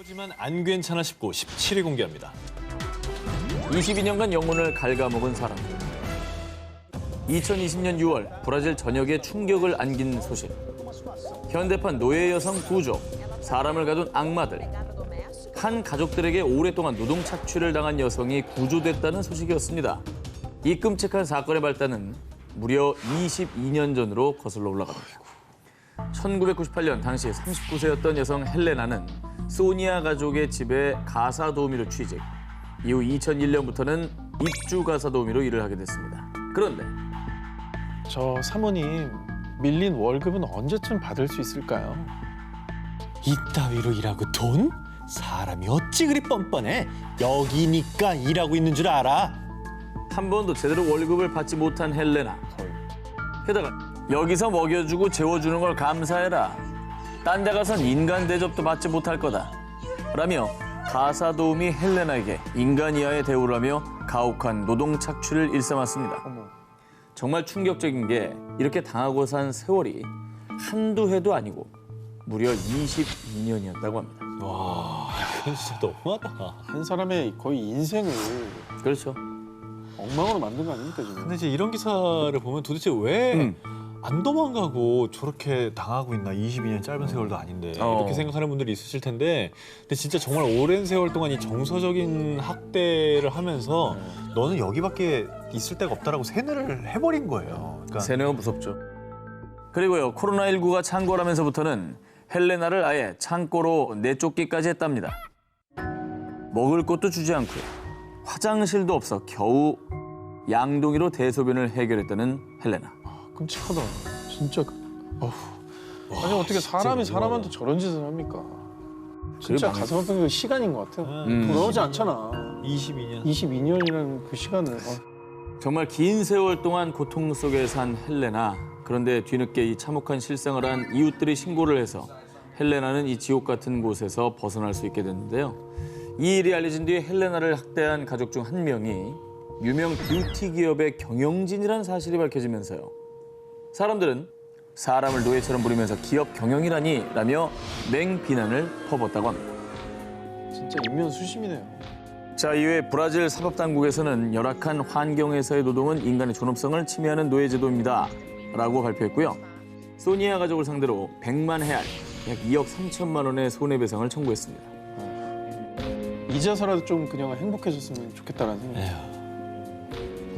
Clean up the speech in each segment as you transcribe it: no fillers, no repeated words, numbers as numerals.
거지만 안 괜찮아 싶고 17일 공개합니다. 22년간 영혼을 갉아먹은 사람들. 2020년 6월 브라질 전역에 충격을 안긴 소식. 현대판 노예 여성 구조, 사람을 가둔 악마들. 한 가족들에게 오랫동안 노동 착취를 당한 여성이 구조됐다는 소식이었습니다. 이 끔찍한 사건의 발단은 무려 22년 전으로 거슬러 올라갑니다. 1998년 당시 39세였던 여성 헬레나는 소니아 가족의 집에 가사 도우미로 취직. 이후 2001년부터는 입주 가사 도우미로 일을 하게 됐습니다. 그런데 저 사모님 밀린 월급은 언제쯤 받을 수 있을까요? 이따위로 일하고 돈? 사람이 어찌 그리 뻔뻔해? 여기니까 일하고 있는 줄 알아? 한 번도 제대로 월급을 받지 못한 헬레나. 게다가 여기서 먹여주고 재워주는 걸 감사해라. 딴 데 가선 인간 대접도 받지 못할 거다. 라며 가사 도우미 헬레나에게 인간 이하의 대우를 하며 가혹한 노동 착취를 일삼았습니다. 정말 충격적인 게 이렇게 당하고 산 세월이 한두 해도 아니고 무려 22년이었다고 합니다. 와, 이건 진짜 너무하다. 한 사람의 거의 인생을 그렇죠. 엉망으로 만든 거 아닙니까 지금? 근데 이제 이런 기사를 보면 도대체 왜 안 도망가고 저렇게 당하고 있나? 22년 짧은 세월도 아닌데 이렇게 생각하는 분들이 있으실 텐데 근데 진짜 정말 오랜 세월 동안 이 정서적인 학대를 하면서 너는 여기밖에 있을 데가 없다라고 세뇌를 해버린 거예요. 그러니까 세뇌가 무섭죠. 그리고요, 코로나19가 창궐하면서부터는 헬레나를 아예 창고로 내쫓기까지 했답니다. 먹을 것도 주지 않고요. 화장실도 없어 겨우 양동이로 대소변을 해결했다는 헬레나. 끔찍하다. 진짜. 아니 어떻게 사람이 사람한테 저런 짓을 합니까? 진짜 가슴 아픈 게 시간인 것 같아요. 돌아오지 않잖아. 22년. 22년이라는 그 시간을. 정말 긴 세월 동안 고통 속에 산 헬레나. 그런데 뒤늦게 이 참혹한 실상을 한 이웃들이 신고를 해서 헬레나는 이 지옥 같은 곳에서 벗어날 수 있게 됐는데요. 이 일이 알려진 뒤에 헬레나를 학대한 가족 중 한 명이 유명 뷰티 기업의 경영진이라는 사실이 밝혀지면서요. 사람들은 사람을 노예처럼 부리면서 기업 경영이라니 라며 맹비난을 퍼붓다고 합니다. 진짜 인면수심이네요. 자, 이외에 브라질 사법당국에서는 열악한 환경에서의 노동은 인간의 존엄성을 침해하는 노예제도입니다 라고 발표했고요. 소니아 가족을 상대로 100만 헤알, 약 2억 3천만 원의 손해배상을 청구했습니다. 이제서라도 좀 그냥 행복해졌으면 좋겠다라는 생각이.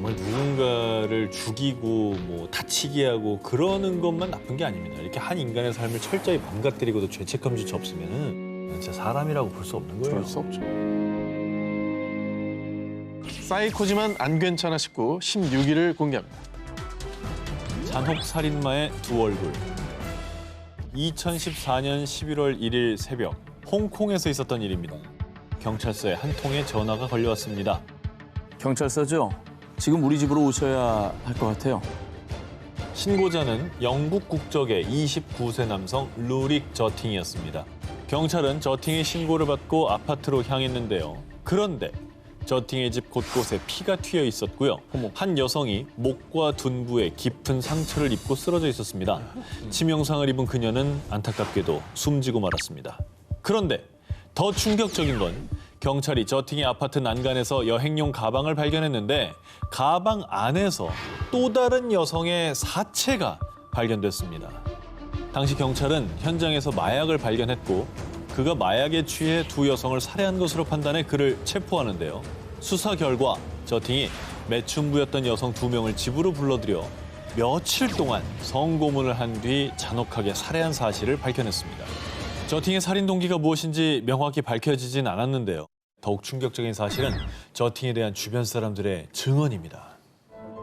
정말 누군가를 죽이고 뭐 다치게 하고 그러는 것만 나쁜 게 아닙니다. 이렇게 한 인간의 삶을 철저히 망가뜨리고도 죄책감조차 없으면은 진짜 사람이라고 볼 수 없는 거예요. 그럴 수 없죠. 사이코지만 안 괜찮아 싶고 16일을 공개합니다. 잔혹 살인마의 두 얼굴. 2014년 11월 1일 새벽 홍콩에서 있었던 일입니다. 경찰서에 한 통의 전화가 걸려왔습니다. 경찰서죠? 지금 우리 집으로 오셔야 할 것 같아요. 신고자는 영국 국적의 29세 남성 루릭 저팅이었습니다. 경찰은 저팅의 신고를 받고 아파트로 향했는데요. 그런데 저팅의 집 곳곳에 피가 튀어 있었고요. 한 여성이 목과 둔부에 깊은 상처를 입고 쓰러져 있었습니다. 치명상을 입은 그녀는 안타깝게도 숨지고 말았습니다. 그런데 더 충격적인 건 경찰이 저팅의 아파트 난간에서 여행용 가방을 발견했는데 가방 안에서 또 다른 여성의 사체가 발견됐습니다. 당시 경찰은 현장에서 마약을 발견했고 그가 마약에 취해 두 여성을 살해한 것으로 판단해 그를 체포하는데요. 수사 결과 저팅이 매춘부였던 여성 2명을 집으로 불러들여 며칠 동안 성고문을 한 뒤 잔혹하게 살해한 사실을 밝혀냈습니다. 저팅의 살인 동기가 무엇인지 명확히 밝혀지진 않았는데요. 더욱 충격적인 사실은 저팅에 대한 주변 사람들의 증언입니다.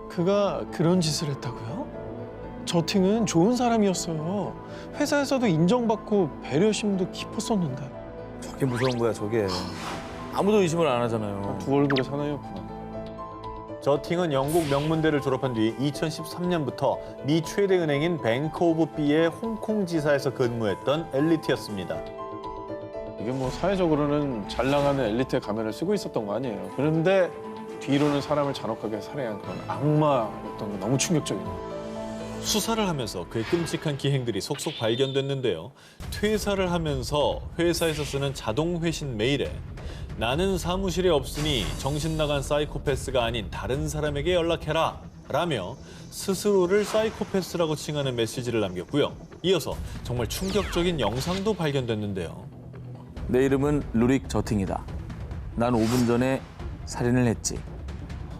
그가 그런 짓을 했다고요? 저팅은 좋은 사람이었어요. 회사에서도 인정받고 배려심도 깊었었는데. 저게 무서운 거야, 저게. 아무도 의심을 안 하잖아요. 두 얼굴의 사나이였구나. 저팅은 영국 명문대를 졸업한 뒤 2013년부터 미 최대 은행인 뱅크 오브 B의 홍콩 지사에서 근무했던 엘리트였습니다. 이게 뭐 사회적으로는 잘 나가는 엘리트의 가면을 쓰고 있었던 거 아니에요. 그런데 뒤로는 사람을 잔혹하게 살해한 그런 악마였던 게 너무 충격적이네요. 수사를 하면서 그의 끔찍한 기행들이 속속 발견됐는데요. 퇴사를 하면서 회사에서 쓰는 자동 회신 메일에 나는 사무실에 없으니 정신 나간 사이코패스가 아닌 다른 사람에게 연락해라 라며 스스로를 사이코패스라고 칭하는 메시지를 남겼고요. 이어서 정말 충격적인 영상도 발견됐는데요. 내 이름은 루릭 저팅이다. 난 5분 전에 살인을 했지.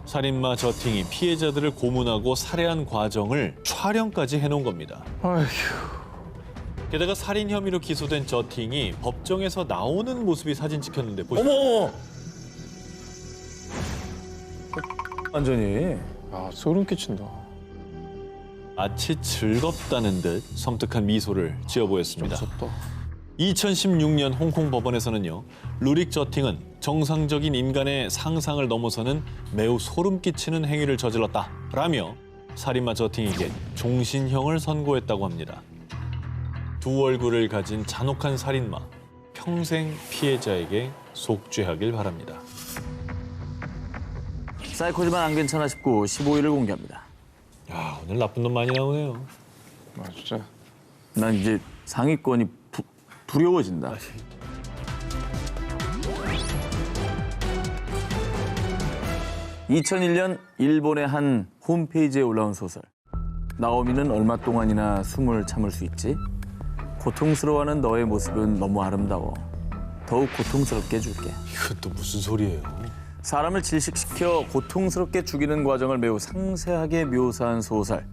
살인마 저팅이 피해자들을 고문하고 살해한 과정을 촬영까지 해놓은 겁니다. 아휴. 게다가 살인 혐의로 기소된 저팅이 법정에서 나오는 모습이 사진 찍혔는데 보시죠. 어머! 완전히. 아, 소름 끼친다. 마치 즐겁다는 듯 섬뜩한 미소를 지어 보였습니다. 무섭다. 2016년 홍콩 법원에서는요, 루릭 저팅은 정상적인 인간의 상상을 넘어서는 매우 소름 끼치는 행위를 저질렀다라며 살인마 저팅에게 종신형을 선고했다고 합니다. 두 얼굴을 가진 잔혹한 살인마, 평생 피해자에게 속죄하길 바랍니다. 사이코지만 안 괜찮아 싶고 15일을 공개합니다. 야, 오늘 나쁜 놈 많이 나오네요. 아, 진짜. 난 이제 상위권이 두려워진다. 2001년 일본의 한 홈페이지에 올라온 소설. 나오미는 얼마 동안이나 숨을 참을 수 있지? 고통스러워하는 너의 모습은 너무 아름다워. 더욱 고통스럽게 해줄게. 이건 또 무슨 소리예요? 사람을 질식시켜 고통스럽게 죽이는 과정을 매우 상세하게 묘사한 소설.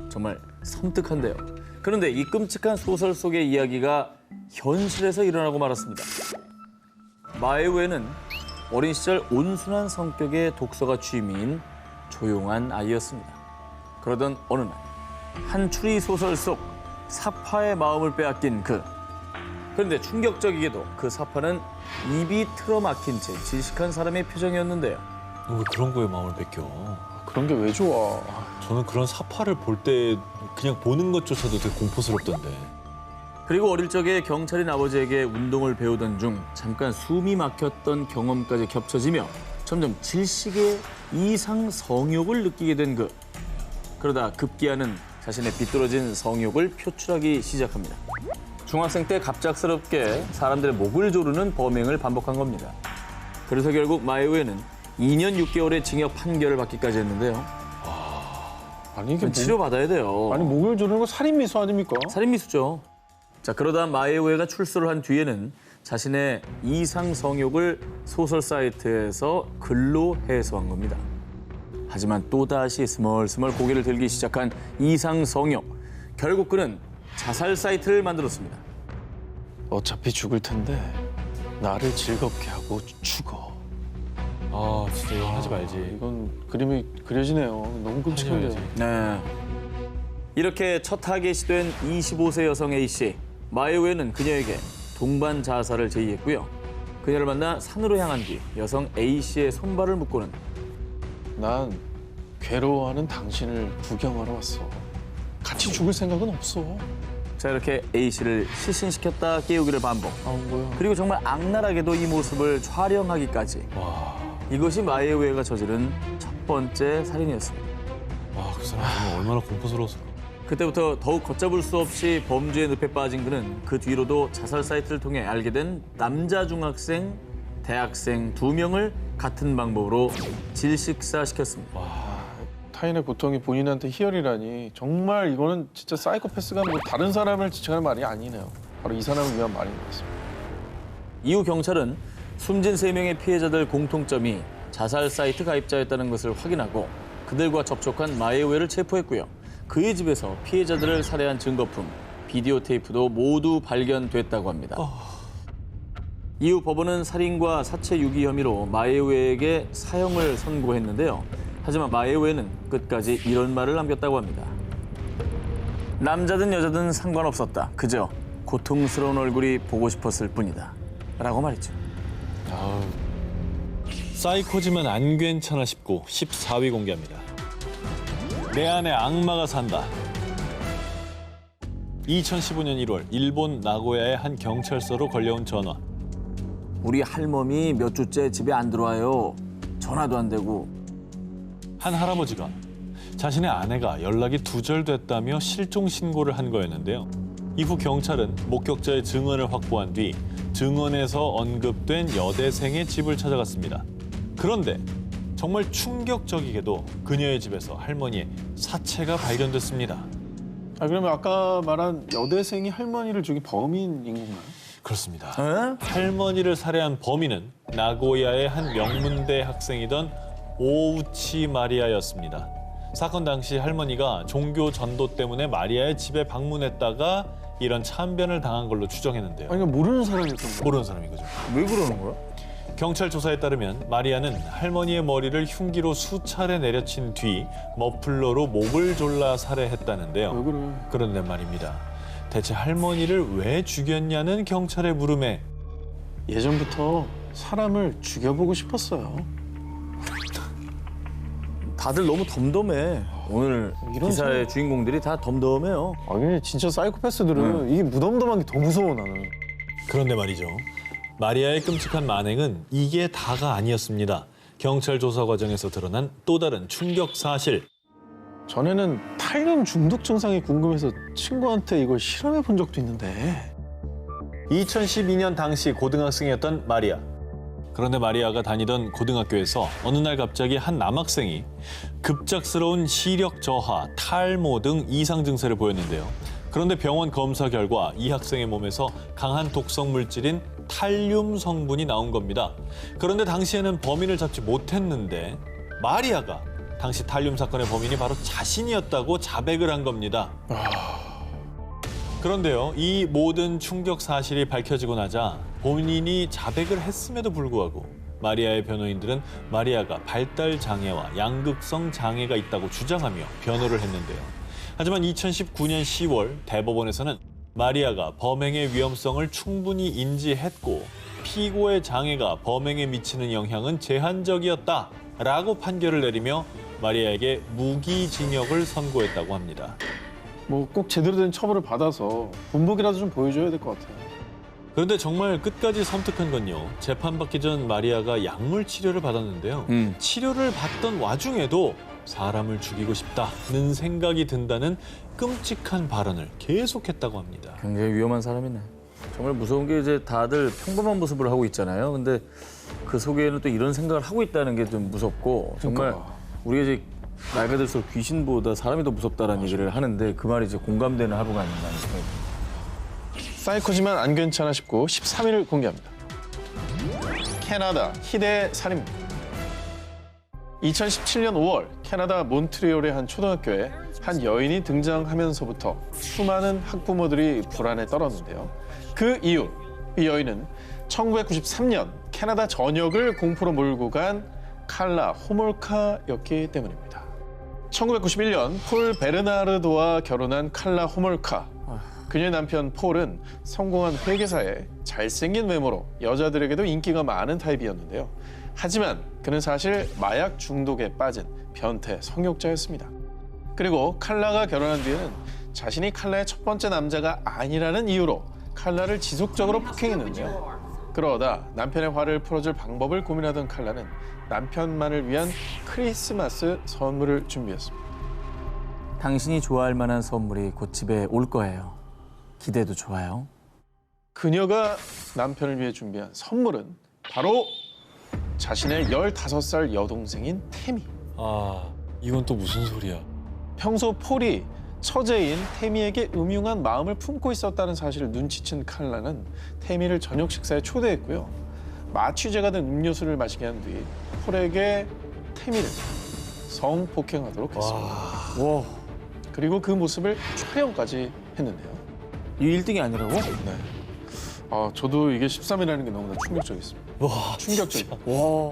정말 섬뜩한데요. 그런데 이 끔찍한 소설 속의 이야기가 현실에서 일어나고 말았습니다. 마에우에는 어린 시절 온순한 성격의 독서가 취미인 조용한 아이였습니다. 그러던 어느 날 한 추리 소설 속 사파의 마음을 빼앗긴 그. 그런데 충격적이게도 그 사파는 입이 틀어막힌 채 질식한 사람의 표정이었는데요. 왜 그런 거에 마음을 뺏겨? 그런 게 왜 좋아? 저는 그런 사파를 볼 때 그냥 보는 것조차도 되게 공포스럽던데. 그리고 어릴 적에 경찰인 아버지에게 운동을 배우던 중 잠깐 숨이 막혔던 경험까지 겹쳐지며 점점 질식의 이상 성욕을 느끼게 된 그. 그러다 급기야는 자신의 비뚤어진 성욕을 표출하기 시작합니다. 중학생 때 갑작스럽게 사람들의 목을 조르는 범행을 반복한 겁니다. 그래서 결국 마에우에는 2년 6개월의 징역 판결을 받기까지 했는데요. 아니 이게 치료받아야 돼요. 아니 목을 조르는 거 살인 미수 아닙니까? 살인미수죠. 자, 그러다 마에우에가 출소를 한 뒤에는 자신의 이상 성욕을 소설 사이트에서 글로 해소한 겁니다. 하지만 또다시 스멀스멀 고개를 들기 시작한 이상 성욕. 결국 그는 자살 사이트를 만들었습니다. 어차피 죽을 텐데 나를 즐겁게 하고 죽어. 아, 진짜 이거 하지 말지. 이건 그림이 그려지네요. 너무 끔찍한데. 하지 말지. 네. 이렇게 첫 타겟이 된 25세 여성 A씨. 마에우에는 그녀에게 동반 자살을 제의했고요. 그녀를 만나 산으로 향한 뒤 여성 A씨의 손발을 묶고는 난 괴로워하는 당신을 구경하러 왔어. 같이 죽을 생각은 없어. 자, 이렇게 A씨를 실신시켰다 깨우기를 반복. 아, 뭐야. 그리고 정말 악랄하게도 이 모습을 촬영하기까지. 와, 이것이 마에우에가 저지른 첫 번째 살인이었습니다. 와, 그 사람 정말 얼마나 공포스러웠을까. 그때부터 더욱 걷잡을 수 없이 범죄의 늪에 빠진 그는 그 뒤로도 자살 사이트를 통해 알게 된 남자 중학생, 대학생 2명을 같은 방법으로 질식사시켰습니다. 타인의 고통이 본인한테 희열이라니 정말 이거는 진짜 사이코패스가 뭐 다른 사람을 지칭하는 말이 아니네요. 바로 이 사람을 위한 말인 것 같습니다. 이후 경찰은 숨진 3명의 피해자들 공통점이 자살 사이트 가입자였다는 것을 확인하고 그들과 접촉한 마에우에를 체포했고요. 그의 집에서 피해자들을 살해한 증거품, 비디오 테이프도 모두 발견됐다고 합니다. 이후 법원은 살인과 사체 유기 혐의로 마에우에에게 사형을 선고했는데요. 하지만 마에우에는 끝까지 이런 말을 남겼다고 합니다. 남자든 여자든 상관없었다. 그저 고통스러운 얼굴이 보고 싶었을 뿐이다. 라고 말했죠. 사이코지만 안 괜찮아 싶고 14위 공개합니다. 내 안에 악마가 산다. 2015년 1월 일본 나고야의 한 경찰서로 걸려온 전화. 우리 할멈이 몇 주째 집에 안 들어와요. 전화도 안 되고. 한 할아버지가 자신의 아내가 연락이 두절됐다며 실종 신고를 한 거였는데요. 이후 경찰은 목격자의 증언을 확보한 뒤 증언에서 언급된 여대생의 집을 찾아갔습니다. 그런데 정말 충격적이게도 그녀의 집에서 할머니의 사체가 발견됐습니다. 아, 그러면 아까 말한 여대생이 할머니를 죽인 범인인 건가요? 그렇습니다. 에? 할머니를 살해한 범인은 나고야의 한 명문대 학생이던 오우치 마리아였습니다. 사건 당시 할머니가 종교 전도 때문에 마리아의 집에 방문했다가 이런 참변을 당한 걸로 추정했는데요. 아니, 그러니까 모르는 사람이었던 거예요. 모르는 사람인 거죠. 왜 그러는 거야? 경찰 조사에 따르면 마리아는 할머니의 머리를 흉기로 수차례 내려친 뒤 머플러로 목을 졸라 살해했다는데요. 왜 그래? 그런데 말입니다. 대체 할머니를 왜 죽였냐는 경찰의 물음에 예전부터 사람을 죽여보고 싶었어요. 다들 너무 덤덤해. 오늘 이런 기사의 주인공들이 다 덤덤해요. 아니, 진짜 사이코패스들은 이게 무덤덤한 게 더 무서워, 나는. 그런데 말이죠. 마리아의 끔찍한 만행은 이게 다가 아니었습니다. 경찰 조사 과정에서 드러난 또 다른 충격 사실. 전에는 탈륨 중독 증상이 궁금해서 친구한테 이걸 실험해 본 적도 있는데. 2012년 당시 고등학생이었던 마리아. 그런데 마리아가 다니던 고등학교에서 어느 날 갑자기 한 남학생이 급작스러운 시력 저하, 탈모 등 이상 증세를 보였는데요. 그런데 병원 검사 결과 이 학생의 몸에서 강한 독성 물질인 탈륨 성분이 나온 겁니다. 그런데 당시에는 범인을 잡지 못했는데 마리아가 당시 탈륨 사건의 범인이 바로 자신이었다고 자백을 한 겁니다. 그런데요, 이 모든 충격 사실이 밝혀지고 나자 본인이 자백을 했음에도 불구하고 마리아의 변호인들은 마리아가 발달 장애와 양극성 장애가 있다고 주장하며 변호를 했는데요. 하지만 2019년 10월 대법원에서는 마리아가 범행의 위험성을 충분히 인지했고 피고의 장애가 범행에 미치는 영향은 제한적이었다라고 판결을 내리며 마리아에게 무기징역을 선고했다고 합니다. 뭐 꼭 제대로 된 처벌을 받아서 본보기라도 좀 보여줘야 될 것 같아요. 그런데 정말 끝까지 섬뜩한 건요. 재판받기 전 마리아가 약물 치료를 받았는데요. 치료를 받던 와중에도 사람을 죽이고 싶다는 생각이 든다는 끔찍한 발언을 계속했다고 합니다. 굉장히 위험한 사람이네. 정말 무서운 게 이제 다들 평범한 모습을 하고 있잖아요. 근데 그 속에는 또 이런 생각을 하고 있다는 게 좀 무섭고 정말 그러니까. 우리가 이제 나이가 들수록 귀신보다 사람이 더 무섭다라는 얘기를 하는데 그 말이 이제 공감되는 하루가 아닌가 하는 생각이 듭니다. 사이코지만 안 괜찮아 싶고 13위를 공개합니다. 캐나다 희대 살인범. 2017년 5월 캐나다 몬트리올의 한 초등학교에 한 여인이 등장하면서부터 수많은 학부모들이 불안에 떨었는데요. 그 이후 이 여인은 1993년 캐나다 전역을 공포로 몰고 간 칼라 호몰카였기 때문입니다. 1991년 폴 베르나르도와 결혼한 칼라 호몰카. 그녀의 남편 폴은 성공한 회계사에 잘생긴 외모로 여자들에게도 인기가 많은 타입이었는데요. 하지만 그는 사실 마약 중독에 빠진 변태 성욕자였습니다. 그리고 칼라가 결혼한 뒤에는 자신이 칼라의 첫 번째 남자가 아니라는 이유로 칼라를 지속적으로 폭행했는데요. 그러다 남편의 화를 풀어줄 방법을 고민하던 칼라는 남편만을 위한 크리스마스 선물을 준비했습니다. 당신이 좋아할 만한 선물이 곧 집에 올 거예요. 기대도 좋아요. 그녀가 남편을 위해 준비한 선물은 바로 자신의 15살 여동생인 태미. 아, 이건 또 무슨 소리야? 평소 폴이 처제인 태미에게 음흉한 마음을 품고 있었다는 사실을 눈치챈 칼라는 태미를 저녁 식사에 초대했고요. 마취제가 된 음료수를 마시게 한 뒤 폴에게 태미를 성폭행하도록 했습니다. 와, 그리고 그 모습을 촬영까지 했는데요. 이 1등이 아니라고? 네. 저도 이게 13이라는 게 너무나 충격적이었습니다. 와, 충격적이다. 와,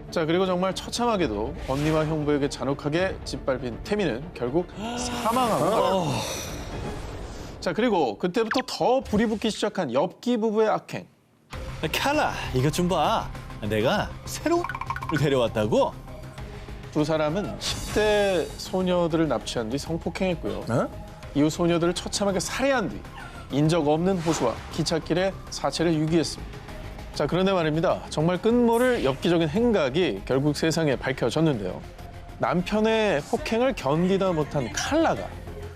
자, 그리고 정말 처참하게도 언니와 형부에게 잔혹하게 짓밟힌 태미는 결국 사망하고 자, 그리고 그때부터 더 불이 붙기 시작한 엽기 부부의 악행. 칼라, 이것 좀 봐. 내가 새로운 을 데려왔다고? 두 사람은 10대 소녀들을 납치한 뒤 성폭행했고요. 네? 이후 소녀들을 처참하게 살해한 뒤 인적 없는 호수와 기찻길에 사체를 유기했습니다. 자, 그런데 말입니다. 정말 끝모를 엽기적인 행각이 결국 세상에 밝혀졌는데요. 남편의 폭행을 견디다 못한 칼라가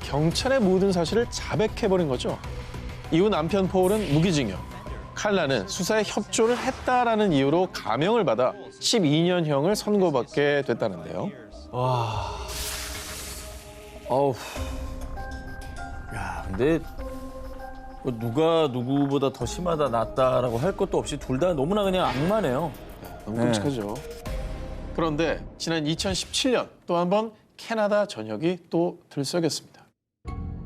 경찰의 모든 사실을 자백해버린 거죠. 이후 남편 폴은 무기징역, 칼라는 수사에 협조를 했다라는 이유로 감형을 받아 12년형을 선고받게 됐다는데요. 어우. 야, 근데 뭐 누가 누구보다 더 심하다 낫다라고 할 것도 없이 둘 다 너무나 그냥 악마네요. 너무 끔찍하죠. 그런데 지난 2017년 또 한 번 캐나다 전역이 또 들썩였습니다.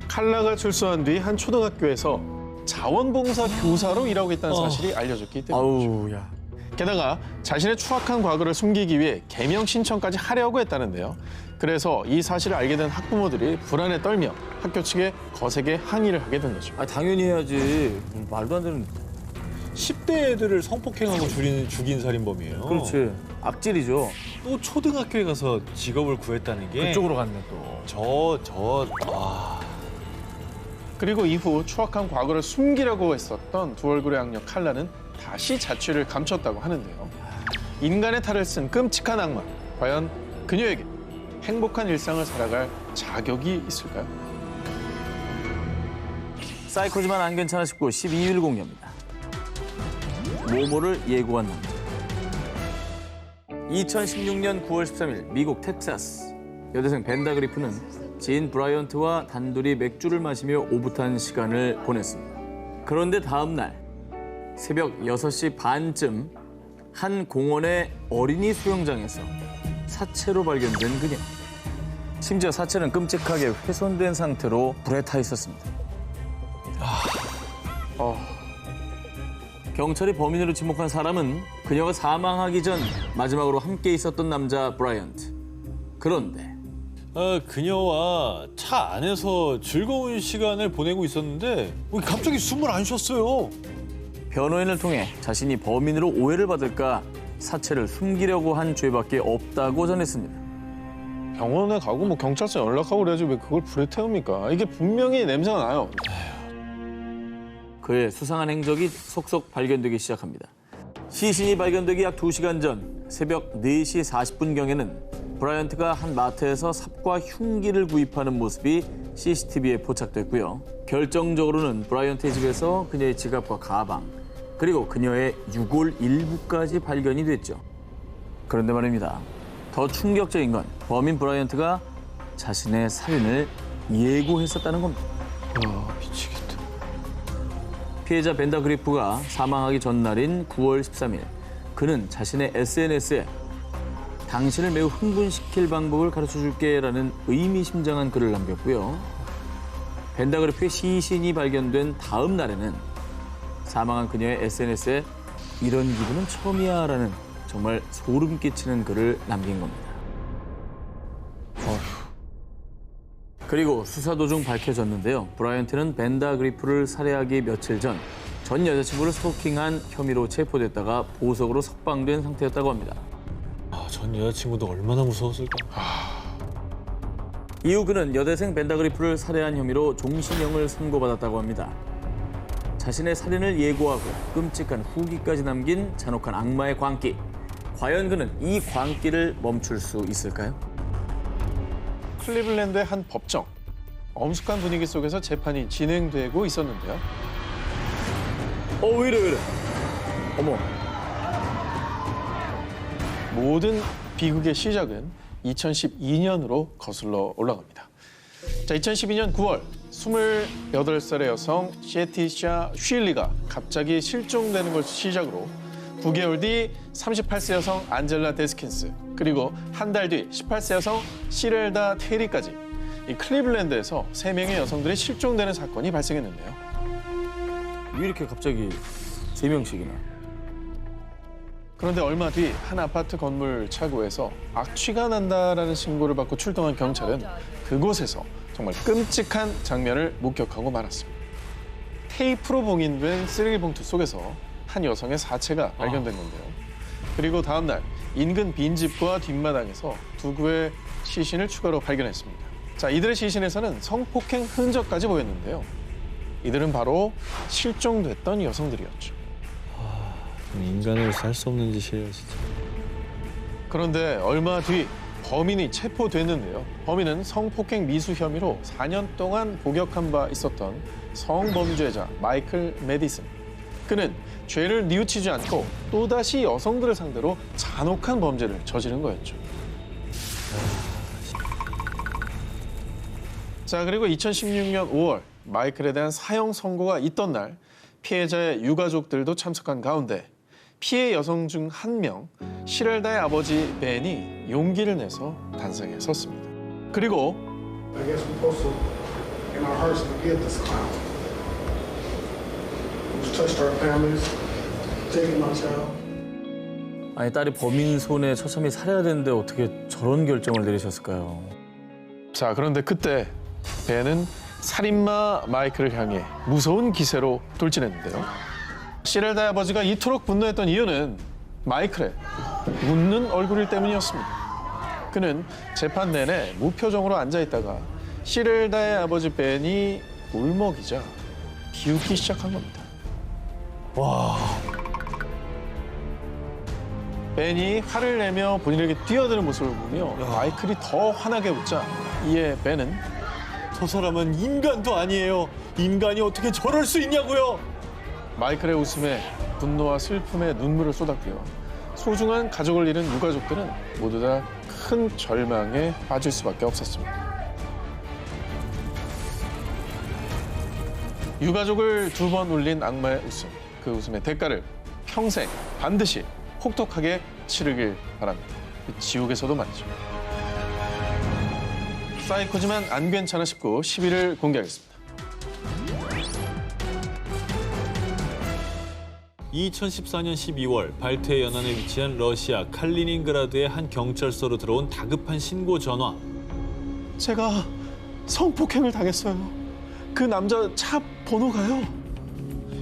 칼라가 출소한 뒤 한 초등학교에서 자원봉사 교사로 일하고 있다는 사실이 알려졌기 때문이죠. 아우, 야. 게다가 자신의 추악한 과거를 숨기기 위해 개명 신청까지 하려고 했다는데요. 그래서 이 사실을 알게 된 학부모들이 불안에 떨며 학교 측에 거세게 항의를 하게 된 거죠. 아, 당연히 해야지. 말도 안 되는. 10대 애들을 성폭행하고 죽인 살인범이에요. 그렇지. 악질이죠. 또 초등학교에 가서 직업을 구했다는 게 그쪽으로 갔네 또. 그리고 이후 추악한 과거를 숨기려고 했었던 두 얼굴의 악녀 칼라는 다시 자취를 감췄다고 하는데요. 인간의 탈을 쓴 끔찍한 악마. 과연 그녀에게 행복한 일상을 살아갈 자격이 있을까요? 사이코지만 안 괜찮아 싶고 12일 공개입니다. 모모를 예고한 남자. 2016년 9월 13일 미국 텍사스 여대생 벤다 그리프는 지인 브라이언트와 단둘이 맥주를 마시며 오붓한 시간을 보냈습니다. 그런데 다음 날 새벽 6시 반쯤 한 공원의 어린이 수영장에서 사체로 발견된 그녀. 심지어 사체는 끔찍하게 훼손된 상태로 불에 타 있었습니다. 경찰이 범인으로 지목한 사람은 그녀가 사망하기 전 마지막으로 함께 있었던 남자 브라이언트. 그런데 그녀와 차 안에서 즐거운 시간을 보내고 있었는데 갑자기 숨을 안 쉬었어요. 변호인을 통해 자신이 범인으로 오해를 받을까 사체를 숨기려고 한 죄밖에 없다고 전했습니다. 병원에 가고 뭐 경찰서 연락하고 그래야지 왜 그걸 불에 태웁니까? 이게 분명히 냄새가 나요. 그의 수상한 행적이 속속 발견되기 시작합니다. 시신이 발견되기 약 2시간 전 새벽 4시 40분경에는 브라이언트가 한 마트에서 삽과 흉기를 구입하는 모습이 CCTV에 포착됐고요. 결정적으로는 브라이언트의 집에서 그녀의 지갑과 가방, 그리고 그녀의 유골 일부까지 발견이 됐죠. 그런데 말입니다. 더 충격적인 건 범인 브라이언트가 자신의 살인을 예고했었다는 겁니다. 미치겠다. 피해자 벤다 그리프가 사망하기 전날인 9월 13일 그는 자신의 SNS에 당신을 매우 흥분시킬 방법을 가르쳐줄게라는 의미심장한 글을 남겼고요. 벤다 그리프의 시신이 발견된 다음 날에는 사망한 그녀의 SNS에 이런 기분은 처음이야라는 정말 소름 끼치는 글을 남긴 겁니다. 그리고 수사 도중 밝혀졌는데요. 브라이언트는 벤다 그리프를 살해하기 며칠 전 여자친구를 스토킹한 혐의로 체포됐다가 보석으로 석방된 상태였다고 합니다. 전 여자친구도 얼마나 무서웠을까. 이후 그는 여대생 벤다 그리프를 살해한 혐의로 종신형을 선고받았다고 합니다. 자신의 살인을 예고하고 끔찍한 후기까지 남긴 잔혹한 악마의 광기. 과연 그는 이 광기를 멈출 수 있을까요? 클리블랜드의 한 법정. 엄숙한 분위기 속에서 재판이 진행되고 있었는데요. 왜 이래. 어머. 모든 비극의 시작은 2012년으로 거슬러 올라갑니다. 자, 2012년 9월 28살의 여성 시에티샤 쉴리가 갑자기 실종되는 것을 시작으로 9개월 뒤 38세 여성 안젤라 데스킨스, 그리고 한 달 뒤 18세 여성 시렐다 테리까지 이 클리블랜드에서 3명의 여성들이 실종되는 사건이 발생했는데요. 왜 이렇게 갑자기 3명씩이나? 그런데 얼마 뒤 한 아파트 건물 차고에서 악취가 난다라는 신고를 받고 출동한 경찰은 그곳에서 정말 끔찍한 장면을 목격하고 말았습니다. 테이프로 봉인된 쓰레기 봉투 속에서 한 여성의 사체가 발견된 건데요. 그리고 다음 날 인근 빈집과 뒷마당에서 두 구의 시신을 추가로 발견했습니다. 자, 이들의 시신에서는 성폭행 흔적까지 보였는데요. 이들은 바로 실종됐던 여성들이었죠. 인간으로서 할 수 없는 짓이에요, 진짜. 그런데 얼마 뒤 범인이 체포됐는데요. 범인은 성폭행 미수 혐의로 4년 동안 복역한 바 있었던 성범죄자 마이클 메디슨. 그는 죄를 뉘우치지 않고 또다시 여성들을 상대로 잔혹한 범죄를 저지른 거였죠. 자, 그리고 2016년 5월 마이클에 대한 사형 선고가 있던 날 피해자의 유가족들도 참석한 가운데 피해 여성 중 한 명 시렐다의 아버지 벤이 용기를 내서 단상에 섰습니다. 그리고 I guess we're supposed to, in our hearts, forgive this clown who's touched our families, taken my child. 아니 딸이 범인 손에 처참히 살해야 되는데 어떻게 저런 결정을 내리셨을까요? 자, 그런데 그때 벤은 살인마 마이클을 향해 무서운 기세로 돌진했는데요. 시렐다의 아버지가 이토록 분노했던 이유는 마이클의 웃는 얼굴일 때문이었습니다. 그는 재판 내내 무표정으로 앉아있다가 시렐다의 아버지 벤이 울먹이자 비웃기 시작한 겁니다. 벤이 화를 내며 본인에게 뛰어드는 모습을 보며 마이클이 더 화나게 웃자 이에 벤은 저 사람은 인간도 아니에요. 인간이 어떻게 저럴 수 있냐고요. 마이클의 웃음에 분노와 슬픔에 눈물을 쏟았고요. 소중한 가족을 잃은 유가족들은 모두 다 큰 절망에 빠질 수밖에 없었습니다. 유가족을 2번 울린 악마의 웃음, 그 웃음의 대가를 평생 반드시 혹독하게 치르길 바랍니다. 지옥에서도 말이죠. 사이코지만 안 괜찮아 싶고 10위를 공개하겠습니다. 2014년 12월 발트해 연안에 위치한 러시아 칼리닝그라드의 한 경찰서로 들어온 다급한 신고 전화. 제가 성폭행을 당했어요. 그 남자 차 번호가요.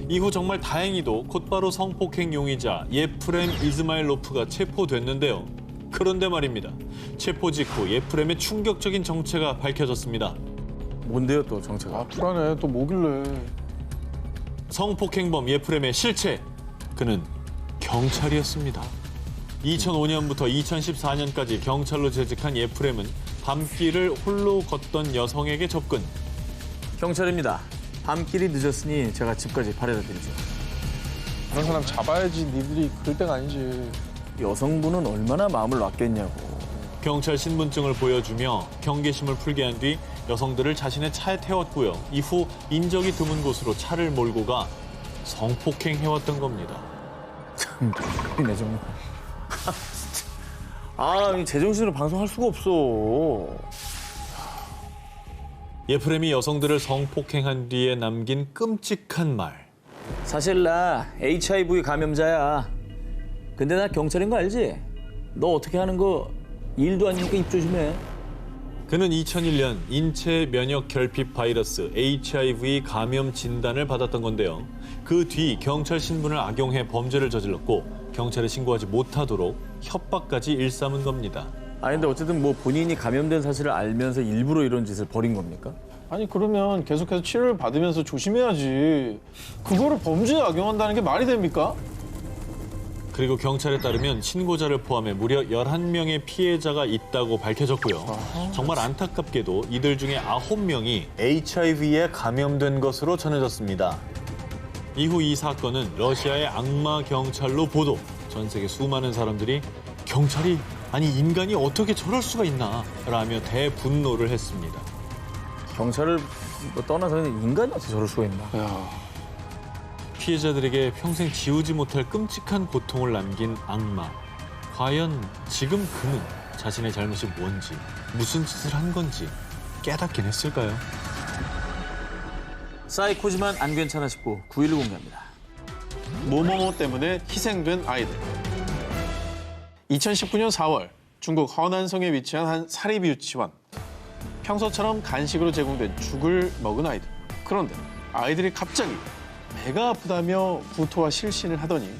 이후 정말 다행히도 곧바로 성폭행 용의자 예프렘 이즈마일로프가 체포됐는데요. 그런데 말입니다. 체포 직후 예프렘의 충격적인 정체가 밝혀졌습니다. 뭔데요 또 정체가? 아, 불안해. 또 뭐길래. 성폭행범 예프렘의 실체. 그는 경찰이었습니다. 2005년부터 2014년까지 경찰로 재직한 예프렘은 밤길을 홀로 걷던 여성에게 접근. 경찰입니다. 밤길이 늦었으니 제가 집까지 바래다 드리죠. 그런 사람 잡아야지. 니들이 그럴 때가 아니지. 여성분은 얼마나 마음을 놨겠냐고. 경찰 신분증을 보여주며 경계심을 풀게 한 뒤 여성들을 자신의 차에 태웠고요. 이후 인적이 드문 곳으로 차를 몰고 가 성폭행해왔던 겁니다. 참, 네 정말. 아, 제정신으로 방송할 수가 없어. 예프렘이 여성들을 성폭행한 뒤에 남긴 끔찍한 말. 사실 나 HIV 감염자야. 근데 나 경찰인 거 알지? 너 어떻게 하는 거 일도 아니니까 입 조심해. 그는 2001년 인체 면역 결핍 바이러스 HIV 감염 진단을 받았던 건데요. 그 뒤 경찰 신분을 악용해 범죄를 저질렀고 경찰에 신고하지 못하도록 협박까지 일삼은 겁니다. 아니 근데 어쨌든 뭐 본인이 감염된 사실을 알면서 일부러 이런 짓을 벌인 겁니까? 아니, 그러면 계속해서 치료를 받으면서 조심해야지. 그거를 범죄에 악용한다는 게 말이 됩니까? 그리고 경찰에 따르면 신고자를 포함해 무려 11명의 피해자가 있다고 밝혀졌고요. 정말 안타깝게도 이들 중에 9명이 HIV에 감염된 것으로 전해졌습니다. 이후 이 사건은 러시아의 악마 경찰로 보도. 전 세계 수많은 사람들이 경찰이, 아니 인간이 어떻게 저럴 수가 있나 라며 대분노를 했습니다. 경찰을 뭐 떠나서 인간이 어떻게 저럴 수가 있나? 야, 피해자들에게 평생 지우지 못할 끔찍한 고통을 남긴 악마. 과연 지금 그는 자신의 잘못이 뭔지, 무슨 짓을 한 건지 깨닫긴 했을까요? 사이코지만 안 괜찮아 싶고 9위를 공개합니다. 모모모 때문에 희생된 아이들. 2019년 4월 중국 허난성에 위치한 한 사립 유치원. 평소처럼 간식으로 제공된 죽을 먹은 아이들. 그런데 아이들이 갑자기 배가 아프다며 구토와 실신을 하더니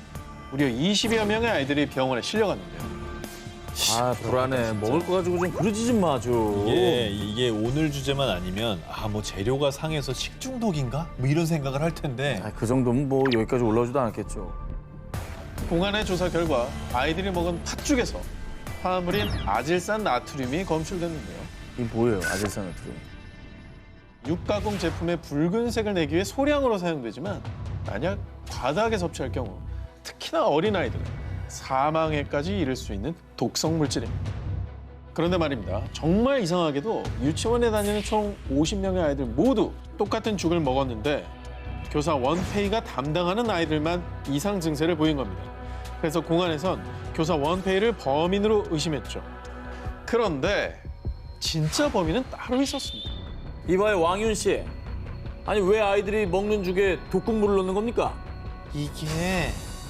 무려 20여 명의 아이들이 병원에 실려갔는데요. 아 불안해. 먹을 거 가지고 좀 그러지 좀 마 좀. 이게 오늘 주제만 아니면 뭐 재료가 상해서 식중독인가? 뭐 이런 생각을 할 텐데. 아, 그 정도면 뭐 여기까지 올라오지도 않았겠죠. 공안의 조사 결과 아이들이 먹은 팥죽에서 화합물인 아질산 나트륨이 검출됐는데요. 이 뭐예요, 아질산나트륨? 육가공 제품의 붉은색을 내기 위해 소량으로 사용되지만 만약 과다하게 섭취할 경우 특히나 어린아이들은 사망에까지 이를 수 있는 독성 물질입니다. 그런데 말입니다. 정말 이상하게도 유치원에 다니는 총 50명의 아이들 모두 똑같은 죽을 먹었는데 교사 원페이가 담당하는 아이들만 이상 증세를 보인 겁니다. 그래서 공안에선 교사 원페이를 범인으로 의심했죠. 그런데 진짜 범인은 따로 있었습니다. 이봐요, 왕윤 씨. 아니, 왜 아이들이 먹는 죽에 독극물을 넣는 겁니까? 이게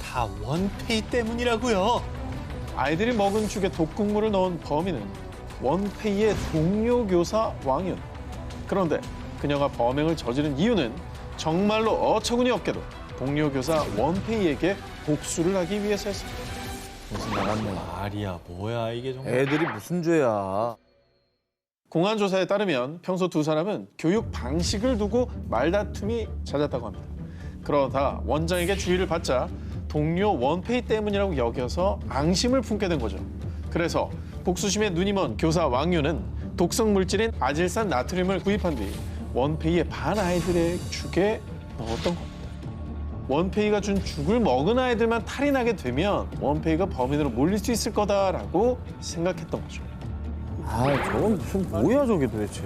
다 원페이 때문이라고요. 아이들이 먹은 죽에 독극물을 넣은 범인은 원페이의 동료 교사 왕윤. 그런데 그녀가 범행을 저지른 이유는 정말로 어처구니 없게도 동료 교사 원페이에게 복수를 하기 위해서였습니다. 무슨 나갔네. 말이야, 뭐야 이게 정말. 애들이 무슨 죄야. 공안 조사에 따르면 평소 두 사람은 교육 방식을 두고 말다툼이 잦았다고 합니다. 그러다 원장에게 주의를 받자 동료 원페이 때문이라고 여겨서 앙심을 품게 된 거죠. 그래서 복수심에 눈이 먼 교사 왕윤은 독성 물질인 아질산 나트륨을 구입한 뒤 원페이의 반 아이들의 죽에 넣었던 겁니다. 원페이가 준 죽을 먹은 아이들만 탈이 나게 되면 원페이가 범인으로 몰릴 수 있을 거다라고 생각했던 거죠. 아, 저건 무슨 뭐야 저게 도대체.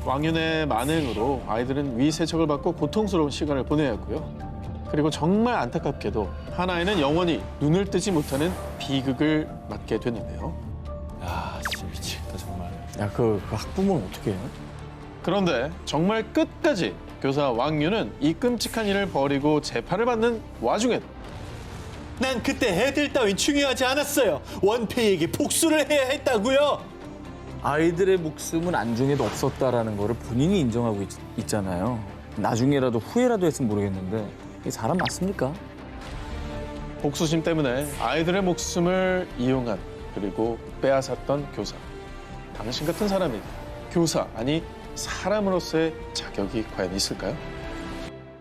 왕윤의 만행으로 아이들은 위세척을 받고 고통스러운 시간을 보내야 했고요. 그리고 정말 안타깝게도 한 아이는 영원히 눈을 뜨지 못하는 비극을 맞게 됐는데요. 야, 진짜 미치겠다 정말. 야, 그 학부모는 어떻게 해? 그런데 정말 끝까지 교사 왕윤은 이 끔찍한 일을 벌이고 재판을 받는 와중에도 난 그때 애들 따윈 중요하지 않았어요. 원페이에게 복수를 해야 했다고요. 아이들의 목숨은 안중에도 없었다라는 거를 본인이 인정하고 있잖아요. 나중에라도 후회라도 했으면 모르겠는데 이게 사람 맞습니까? 복수심 때문에 아이들의 목숨을 이용한 그리고 빼앗았던 교사. 당신 같은 사람이 교사, 아니 사람으로서의 자격이 과연 있을까요?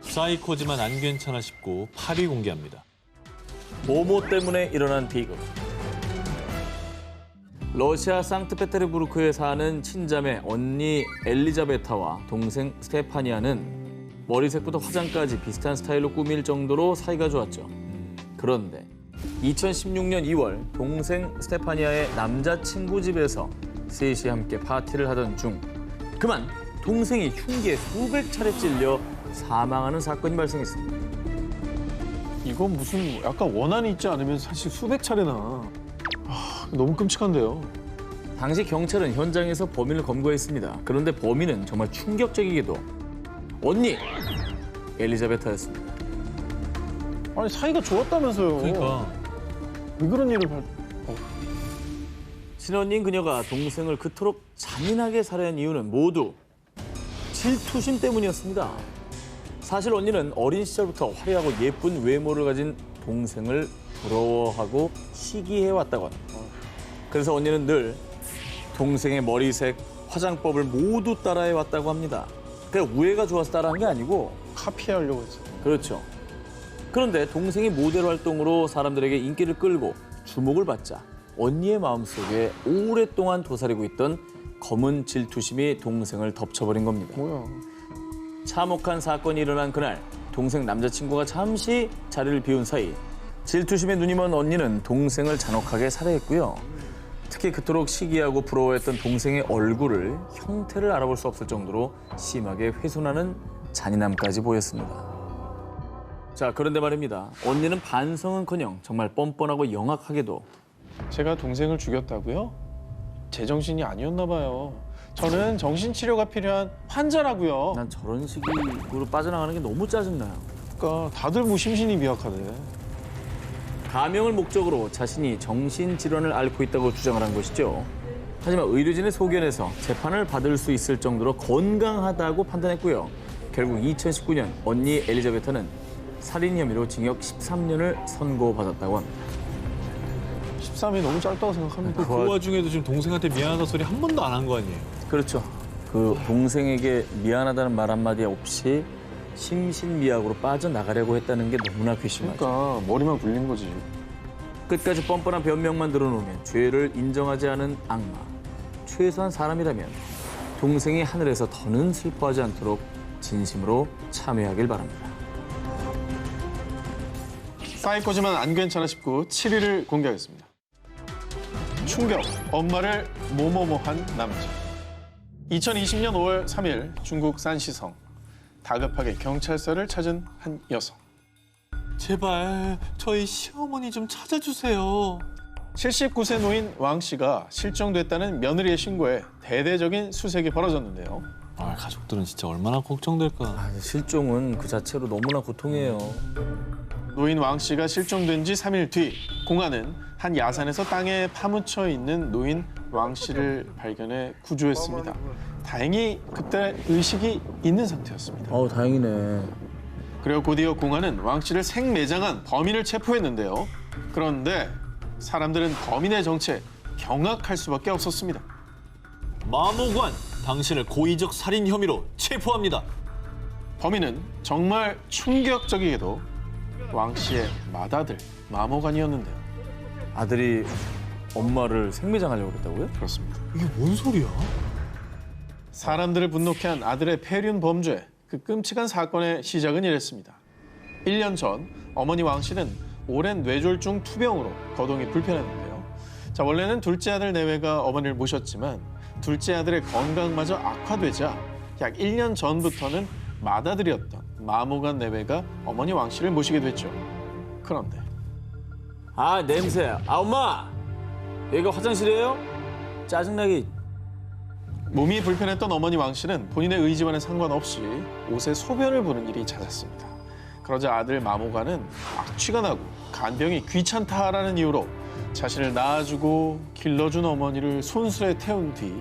사이코지만 안 괜찮아 싶고 파리 공개합니다. 모모 때문에 일어난 비극. 러시아 상트페테르부르크에 사는 친자매 언니 엘리자베타와 동생 스테파니아는 머리색부터 화장까지 비슷한 스타일로 꾸밀 정도로 사이가 좋았죠. 그런데 2016년 2월 동생 스테파니아의 남자친구 집에서 셋이 함께 파티를 하던 중 그만 동생이 흉기에 수백 차례 찔려 사망하는 사건이 발생했습니다. 이건 무슨 약간 원한이 있지 않으면 사실 수백 차례나. 너무 끔찍한데요. 당시 경찰은 현장에서 범인을 검거했습니다. 그런데 범인은 정말 충격적이게도 언니 엘리자베타였습니다. 아니 사이가 좋았다면서요. 그러니까 왜 그런 일을 친언니인 그녀가 동생을 그토록 잔인하게 살해한 이유는 모두 질투심 때문이었습니다. 사실 언니는 어린 시절부터 화려하고 예쁜 외모를 가진 동생을 부러워하고 시기해왔다고 합니다. 그래서 언니는 늘 동생의 머리색, 화장법을 모두 따라해왔다고 합니다. 그냥 우애가 좋아서 따라한 게 아니고 카피하려고 했어요. 그렇죠. 그런데 동생이 모델 활동으로 사람들에게 인기를 끌고 주목을 받자 언니의 마음속에 오랫동안 도사리고 있던 검은 질투심이 동생을 덮쳐버린 겁니다. 뭐야. 참혹한 사건이 일어난 그날 동생 남자친구가 잠시 자리를 비운 사이 질투심에 눈이 먼 언니는 동생을 잔혹하게 살해했고요. 특히 그토록 시기하고 부러워했던 동생의 얼굴을 형태를 알아볼 수 없을 정도로 심하게 훼손하는 잔인함까지 보였습니다. 자, 그런데 말입니다. 언니는 반성은커녕 정말 뻔뻔하고 영악하게도 제가 동생을 죽였다고요? 제정신이 아니었나 봐요. 저는 정신치료가 필요한 환자라고요. 난 저런 식으로 빠져나가는 게 너무 짜증나요. 그러니까 다들 무심신이 미약하대. 가명을 목적으로 자신이 정신질환을 앓고 있다고 주장을 한 것이죠. 하지만 의료진의 소견에서 재판을 받을 수 있을 정도로 건강하다고 판단했고요. 결국 2019년 언니 엘리자베타는 살인 혐의로 징역 13년을 선고받았다고 합니다. 13이 너무 짧다고 생각합니다. 그 와중에도 지금 동생한테 미안하다 소리 한 번도 안 한 거 아니에요? 그렇죠. 그 동생에게 미안하다는 말 한마디 없이 심신미약으로 빠져나가려고 했다는 게 너무나 괘씸하죠. 그러니까 머리만 굴린 거지. 끝까지 뻔뻔한 변명만 들어놓으면 죄를 인정하지 않은 악마. 최소한 사람이라면 동생이 하늘에서 더는 슬퍼하지 않도록 진심으로 참여하길 바랍니다. 사이코지만 안 괜찮아 싶고 7위를 공개하겠습니다. 충격, 엄마를 뭐뭐뭐한 남자. 2020년 5월 3일 중국 산시성. 다급하게 경찰서를 찾은 한 여성. 제발 저희 시어머니 좀 찾아주세요. 79세 노인 왕 씨가 실종됐다는 며느리의 신고에 대대적인 수색이 벌어졌는데요. 아, 가족들은 진짜 얼마나 걱정될까. 아, 실종은 그 자체로 너무나 고통이에요. 노인 왕 씨가 실종된 지 3일 뒤 공안은 한 야산에서 땅에 파묻혀 있는 노인 왕 씨를 발견해 구조했습니다. 다행히 그때 의식이 있는 상태였습니다. 다행이네. 그리고 곧이어 공안은 왕 씨를 생매장한 범인을 체포했는데요. 그런데 사람들은 범인의 정체에 경악할 수밖에 없었습니다. 마모관, 당신을 고의적 살인 혐의로 체포합니다. 범인은 정말 충격적이게도 왕 씨의 맏아들 마모관이었는데요. 아들이 엄마를 생매장하려고 그랬다고요? 그렇습니다. 이게 뭔 소리야? 사람들을 분노케 한 아들의 폐륜 범죄, 그 끔찍한 사건의 시작은 이랬습니다. 1년 전 어머니 왕 씨는 오랜 뇌졸중 투병으로 거동이 불편했는데요. 자, 원래는 둘째 아들 내외가 어머니를 모셨지만 둘째 아들의 건강마저 악화되자 약 1년 전부터는 맏아들이었던 마모관 내외가 어머니 왕 씨를 모시게 됐죠. 그런데 아, 냄새. 아, 엄마! 여기가 화장실이에요? 짜증나게. 몸이 불편했던 어머니 왕 씨는 본인의 의지와는 상관없이 옷에 소변을 부는 일이 잦았습니다. 그러자 아들 마모관은 악취가 나고 간병이 귀찮다라는 이유로 자신을 낳아주고 길러준 어머니를 손수레 태운 뒤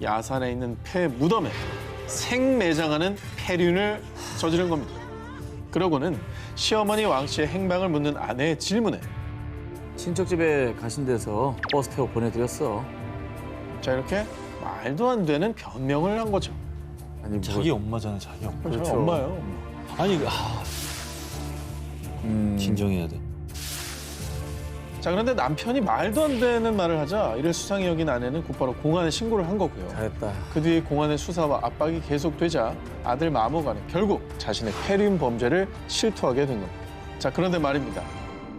야산에 있는 폐 무덤에 생매장하는 폐륜을 저지른 겁니다. 그러고는 시어머니 왕 씨의 행방을 묻는 아내의 질문에 친척 집에 가신 데서 버스 태워 보내드렸어. 자, 이렇게 말도 안 되는 변명을 한 거죠. 아니, 뭐, 자기 엄마잖아, 자기 엄마. 저희 그렇죠. 엄마예요. 아니, 음, 진정해야 돼. 자, 그런데 남편이 말도 안 되는 말을 하자 이를 수상히 여긴 아내는 곧바로 공안에 신고를 한 거고요. 잘했다. 그 뒤에 공안의 수사와 압박이 계속되자 아들 마모가는 결국 자신의 폐륜 범죄를 실토하게 된 겁니다. 자, 그런데 말입니다.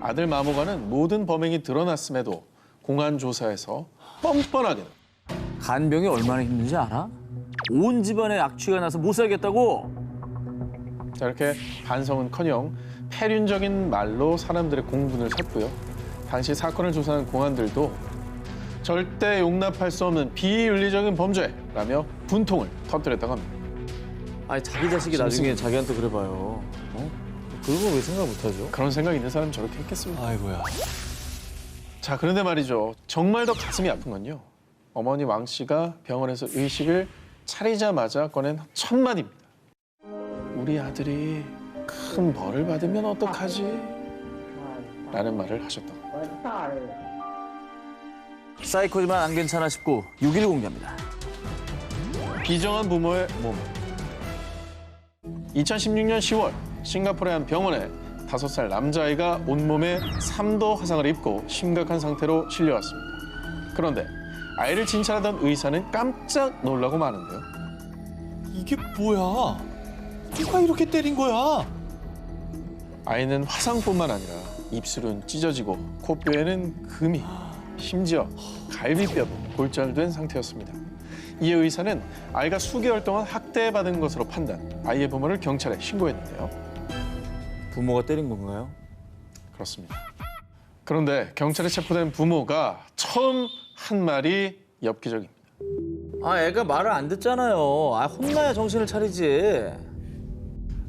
아들 마모가는 모든 범행이 드러났음에도 공안 조사에서 뻔뻔하게 간병이 얼마나 힘든지 알아? 온 집안에 악취가 나서 못 살겠다고? 자, 이렇게 반성은커녕 폐륜적인 말로 사람들의 공분을 샀고요. 당시 사건을 조사한 공안들도 절대 용납할 수 없는 비윤리적인 범죄라며 분통을 터뜨렸다고 합니다. 아니, 자기 자식이 나중에 자기한테 그래봐요. 어? 그거 왜 생각 못하죠? 그런 생각 있는 사람 저렇게 했겠습니까? 아이고야. 자, 그런데 말이죠. 정말 더 가슴이 아픈 건요. 어머니 왕 씨가 병원에서 의식을 차리자마자 꺼낸 첫 마디입니다. 우리 아들이 큰 벌을 받으면 어떡하지? 라는 말을 하셨다고 합니다. 사이코지만 안 괜찮아 싶고 6일 공개합니다. 비정한 부모의 몸. 2016년 10월 싱가포르의 한 병원에 5살 남자아이가 온몸에 3도 화상을 입고 심각한 상태로 실려왔습니다. 그런데 아이를 진찰하던 의사는 깜짝 놀라고 마는데요. 이게 뭐야? 누가 이렇게 때린 거야? 아이는 화상뿐만 아니라 입술은 찢어지고 코뼈에는 금이, 심지어 갈비뼈도 골절된 상태였습니다. 이에 의사는 아이가 수개월 동안 학대받은 것으로 판단, 아이의 부모를 경찰에 신고했는데요. 부모가 때린 건가요? 그렇습니다. 그런데 경찰에 체포된 부모가 처음 한 말이 엽기적입니다. 아, 애가 말을 안 듣잖아요. 아, 혼나야 정신을 차리지.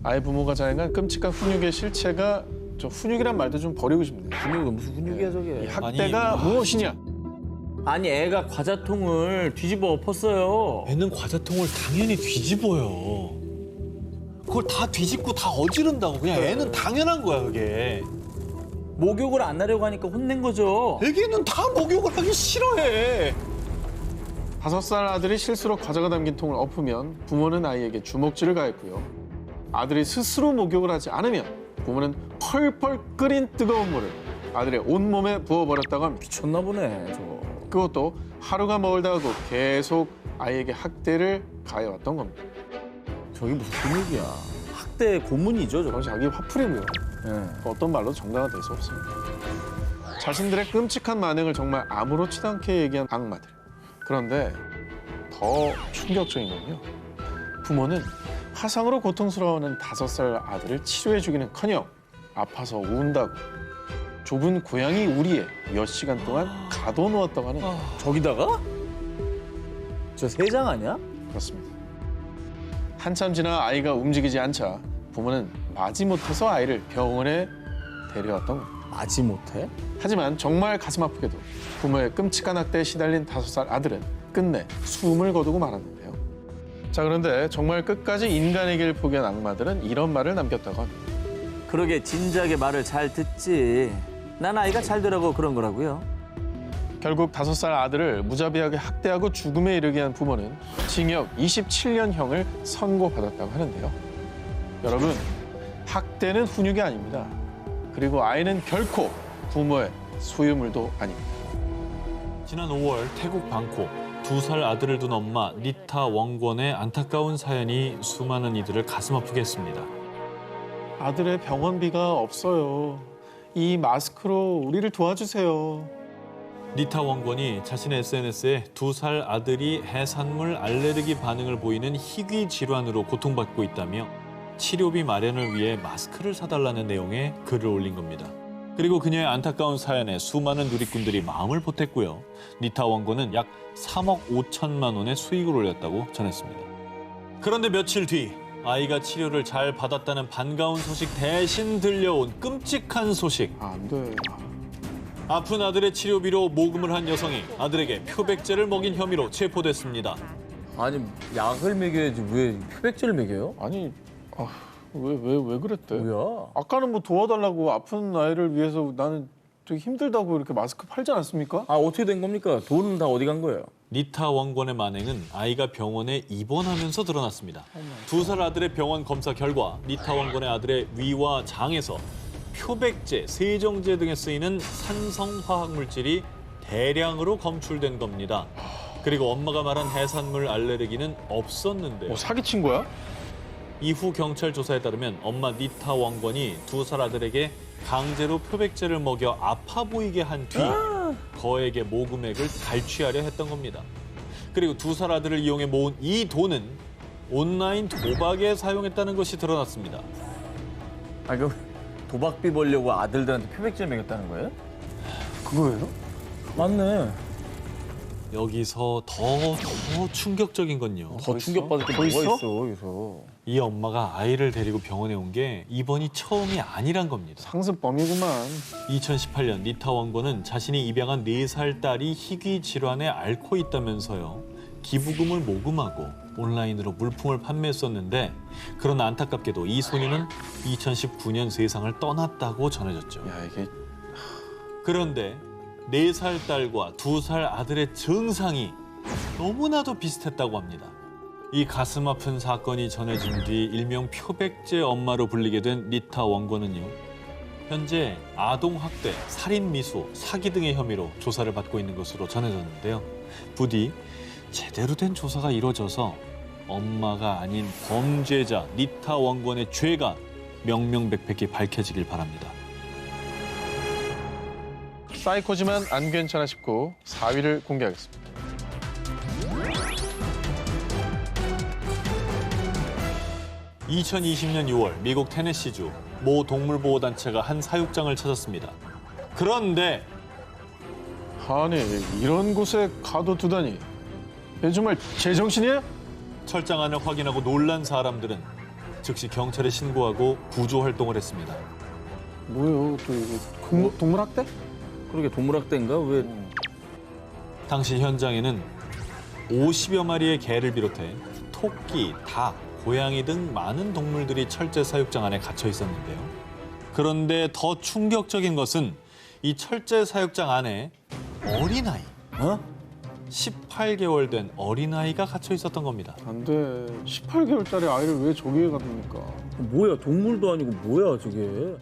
아이 부모가 자행한 끔찍한 훈육의 실체가 저 훈육이란 말도 좀 버리고 싶네요. 훈육은 무슨 훈육이야, 이 저게. 학대가 아니, 무엇이냐? 아니, 애가 과자통을 뒤집어 엎었어요. 애는 과자통을 당연히 뒤집어요. 그걸 다 뒤집고 다 어지른다고. 그냥 애는 당연한 거야, 그게. 목욕을 안 하려고 하니까 혼낸 거죠. 애기는 다 목욕을 하기 싫어해. 5살 아들이 실수로 과자가 담긴 통을 엎으면 부모는 아이에게 주먹질을 가했고요. 아들이 스스로 목욕을 하지 않으면 부모는 펄펄 끓인 뜨거운 물을 아들의 온몸에 부어버렸다고 합니다. 미쳤나 보네, 저거. 그것도 하루가 멀다 하고 계속 아이에게 학대를 가해왔던 겁니다. 저게 무슨 분위기야. 학대 고문이죠, 저거. 그건 자기 화풀이고요. 예. 어떤 말로 정당화 될 수 없습니다. 자신들의 끔찍한 만행을 정말 아무렇지도 않게 얘기한 악마들. 그런데 더 충격적인 건요. 부모는 화상으로 고통스러워하는 5살 아들을 치료해주기는커녕 아파서 운다고 좁은 고양이 우리에 몇 시간 동안 가둬놓았다고 하는 저기다가? 저 3장 아니야? 그렇습니다. 한참 지나 아이가 움직이지 않자 부모는 마지못해서 아이를 병원에 데려왔던 겁니다. 마지못해? 하지만 정말 가슴 아프게도 부모의 끔찍한 학대에 시달린 5살 아들은 끝내 숨을 거두고 말았는데요. 자, 그런데 정말 끝까지 인간의 길을 포기한 악마들은 이런 말을 남겼다고 합니다. 그러게 진작에 말을 잘 듣지. 난 아이가 잘 되라고 그런 거라고요. 결국 5살 아들을 무자비하게 학대하고 죽음에 이르게 한 부모는 징역 27년형을 선고받았다고 하는데요. 여러분, 학대는 훈육이 아닙니다. 그리고 아이는 결코 부모의 소유물도 아닙니다. 지난 5월 태국 방콕 2살 아들을 둔 엄마 니타 원권의 안타까운 사연이 수많은 이들을 가슴 아프게 했습니다. 아들의 병원비가 없어요. 이 마스크로 우리를 도와주세요. 니타 원권이 자신의 SNS에 2살 아들이 해산물 알레르기 반응을 보이는 희귀 질환으로 고통받고 있다며 치료비 마련을 위해 마스크를 사달라는 내용의 글을 올린 겁니다. 그리고 그녀의 안타까운 사연에 수많은 누리꾼들이 마음을 보탰고요. 니타 원권은 약 3억 5천만 원의 수익을 올렸다고 전했습니다. 그런데 며칠 뒤 아이가 치료를 잘 받았다는 반가운 소식 대신 들려온 끔찍한 소식. 안 돼. 아픈 아들의 치료비로 모금을 한 여성이 아들에게 표백제를 먹인 혐의로 체포됐습니다. 아니, 약을 먹여야지 왜 표백제를 먹여요? 아니, 왜 그랬대? 뭐야? 아까는 뭐 도와달라고 아픈 아이를 위해서 나는 되게 힘들다고 이렇게 마스크 팔지 않았습니까? 아, 어떻게 된 겁니까? 돈은 다 어디 간 거예요? 니타 원권의 만행은 아이가 병원에 입원하면서 드러났습니다. 2살 아들의 병원 검사 결과 니타 원권의 아들의 위와 장에서 표백제, 세정제 등에 쓰이는 산성화학 물질이 대량으로 검출된 겁니다. 그리고 엄마가 말한 해산물 알레르기는 없었는데요. 사기친 거야? 이후 경찰 조사에 따르면 엄마 니타 원권이 2살 아들에게 강제로 표백제를 먹여 아파 보이게 한 뒤 거액의 모금액을 갈취하려 했던 겁니다. 그리고 2살 아들을 이용해 모은 이 돈은 온라인 도박에 사용했다는 것이 드러났습니다. 아, 그 도박비 벌려고 아들들한테 표백제를 먹였다는 거예요? 그거예요? 맞네. 여기서 더 충격적인 건요. 더 충격받을 게 더 뭐가 있어? 있어, 여기서. 이 엄마가 아이를 데리고 병원에 온 게 이번이 처음이 아니란 겁니다. 상습범이구만. 2018년 니타 원권은 자신이 입양한 4살 딸이 희귀 질환에 앓고 있다면서요. 기부금을 모금하고 온라인으로 물품을 판매했었는데 그러나 안타깝게도 이 소녀는 2019년 세상을 떠났다고 전해졌죠. 야, 이게 그런데 4살 딸과 2살 아들의 증상이 너무나도 비슷했다고 합니다. 이 가슴 아픈 사건이 전해진 뒤 일명 표백제 엄마로 불리게 된 니타 원권은요. 현재 아동학대, 살인미수, 사기 등의 혐의로 조사를 받고 있는 것으로 전해졌는데요. 부디 제대로 된 조사가 이루어져서 엄마가 아닌 범죄자 니타 원권의 죄가 명명백백히 밝혀지길 바랍니다. 사이코지만 안 괜찮아 싶고 4위를 공개하겠습니다. (2020년 6월) 미국 테네시주 모 동물보호단체가 한 사육장을 찾았습니다. 그런데 아니, 이런 곳에 가둬두다니. 얘 정말 제정신이야? 철장 안을 확인하고 놀란 사람들은 즉시 경찰에 신고하고 구조 활동을 했습니다. 뭐예요? 또 이거 동물학대? 그러게 동물학대인가? 왜? 당시 현장에는 50여 마리의 개를 비롯해 토끼, 닭, 고양이 등 많은 동물들이 철제 사육장 안에 갇혀 있었는데요. 그런데 더 충격적인 것은 이 철제 사육장 안에 어린아이, 18개월 된 어린아이가 갇혀 있었던 겁니다. 안 돼. 18개월짜리 아이를 왜 저기에 가둡니까? 뭐야, 동물도 아니고 뭐야, 저게.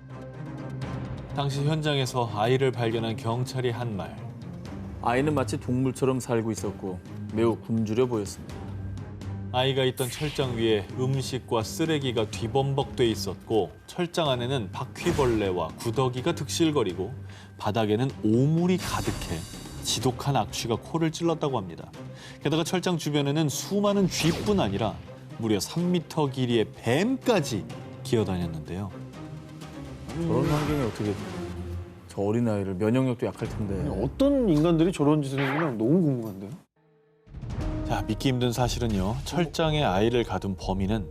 당시 현장에서 아이를 발견한 경찰이 한 말. 아이는 마치 동물처럼 살고 있었고 매우 굶주려 보였습니다. 아이가 있던 철장 위에 음식과 쓰레기가 뒤범벅돼 있었고 철장 안에는 바퀴벌레와 구더기가 득실거리고 바닥에는 오물이 가득해 지독한 악취가 코를 찔렀다고 합니다. 게다가 철장 주변에는 수많은 쥐뿐 아니라 무려 3m 길이의 뱀까지 기어다녔는데요. 저런 환경에 어떻게 저 어린아이를 면역력도 약할 텐데. 어떤 인간들이 저런 짓을 했나 너무 궁금한데요. 자, 믿기 힘든 사실은요. 철장에 아이를 가둔 범인은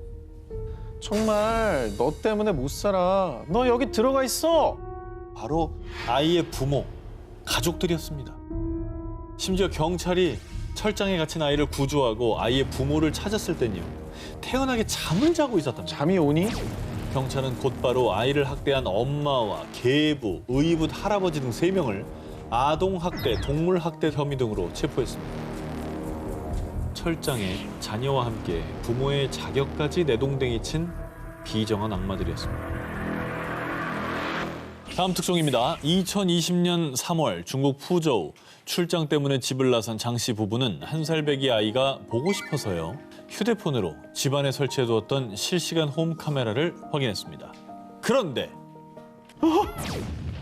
정말 너 때문에 못 살아. 너 여기 들어가 있어. 바로 아이의 부모, 가족들이었습니다. 심지어 경찰이 철장에 갇힌 아이를 구조하고 아이의 부모를 찾았을 땐요. 태연하게 잠을 자고 있었답니다. 잠이 오니? 경찰은 곧바로 아이를 학대한 엄마와 계부, 의붓 할아버지 등 3명을 아동학대, 동물학대 혐의 등으로 체포했습니다. 철장에 자녀와 함께 부모의 자격까지 내동댕이 친 비정한 악마들이었습니다. 다음 특종입니다. 2020년 3월 중국 푸저우 출장 때문에 집을 나선 장 씨 부부는 1살배기 아이가 보고 싶어서요. 휴대폰으로 집안에 설치해두었던 실시간 홈 카메라를 확인했습니다. 그런데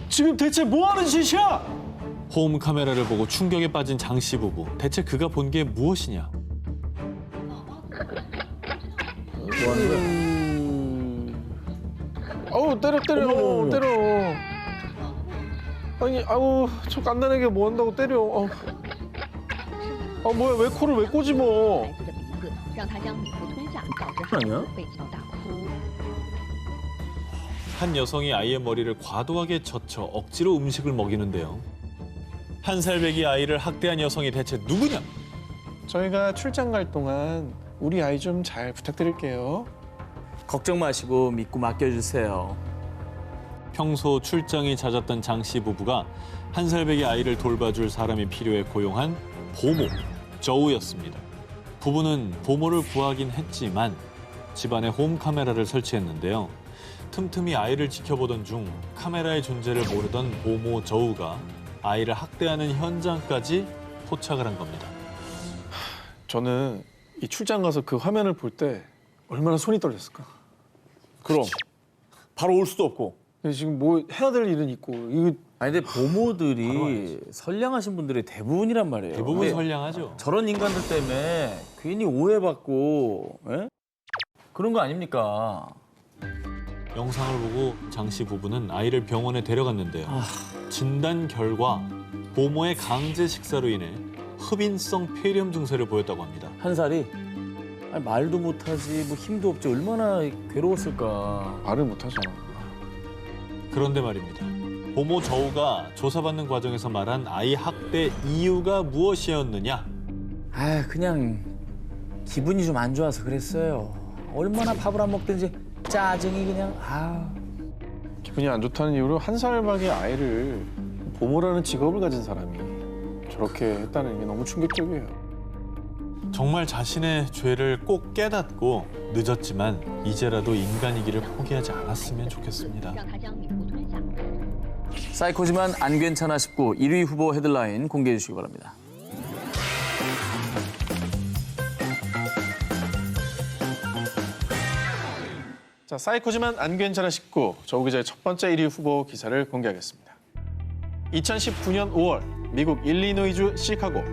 지금 대체 뭐 하는 짓이야? 홈 카메라를 보고 충격에 빠진 장 씨 부부. 대체 그가 본 게 무엇이냐? 어우 때려 때려. 아니 아우 저 갓난아기가 뭐 한다고 때려. 아 뭐야 왜 코를 왜 꼬집어? 孩子的鼻子，让他将米糊吞下，导致孩子被敲大哭。 한 여성이 아이의 머리를 과도하게 젖혀 억지로 음식을 먹이는데요. 1살배기 아이를 학대한 여성이 대체 누구냐? 저희가 출장 갈 동안 우리 아이 좀 잘 부탁드릴게요. 걱정 마시고 믿고 맡겨주세요. 평소 출장이 잦았던 장 씨 부부가 1살배기 아이를 돌봐줄 사람이 필요해 고용한 보모, 저우였습니다. 부부는 보모를 구하긴 했지만 집안에 홈 카메라를 설치했는데요. 틈틈이 아이를 지켜보던 중 카메라의 존재를 모르던 보모 저우가 아이를 학대하는 현장까지 포착을 한 겁니다. 저는 이 출장 가서 그 화면을 볼 때 얼마나 손이 떨렸을까. 그럼 바로 올 수도 없고. 근데 지금 뭐 해야 될 일은 있고 이거 아니 근데 보모들이 선량하신 분들이 대부분이란 말이에요. 대부분 근데 선량하죠. 저런 인간들 때문에 괜히 오해받고 그런 거 아닙니까? 영상을 보고 장 씨 부부는 아이를 병원에 데려갔는데요. 진단 결과 보모의 강제 식사로 인해 흡인성 폐렴 증세를 보였다고 합니다. 1살이 아니, 말도 못하지 뭐 힘도 없지 얼마나 괴로웠을까. 말을 못하잖아. 그런데 말입니다. 보모 저우가 조사받는 과정에서 말한 아이 학대 이유가 무엇이었느냐? 아 그냥 기분이 좀 안 좋아서 그랬어요. 얼마나 밥을 안 먹든지 짜증이 그냥 기분이 안 좋다는 이유로 1살밖에 아이를 보모라는 직업을 가진 사람이 저렇게 했다는 게 너무 충격적이에요. 정말 자신의 죄를 꼭 깨닫고 늦었지만 이제라도 인간이기를 포기하지 않았으면 좋겠습니다. 让他将米糊吞下。 사이코지만 안 괜찮아 싶고 1위 후보 헤드라인 공개해 주시기 바랍니다. 자, 사이코지만 안 괜찮아 싶고 저 기자의 첫 번째 1위 후보 기사를 공개하겠습니다. 2019년 5월 미국 일리노이주 시카고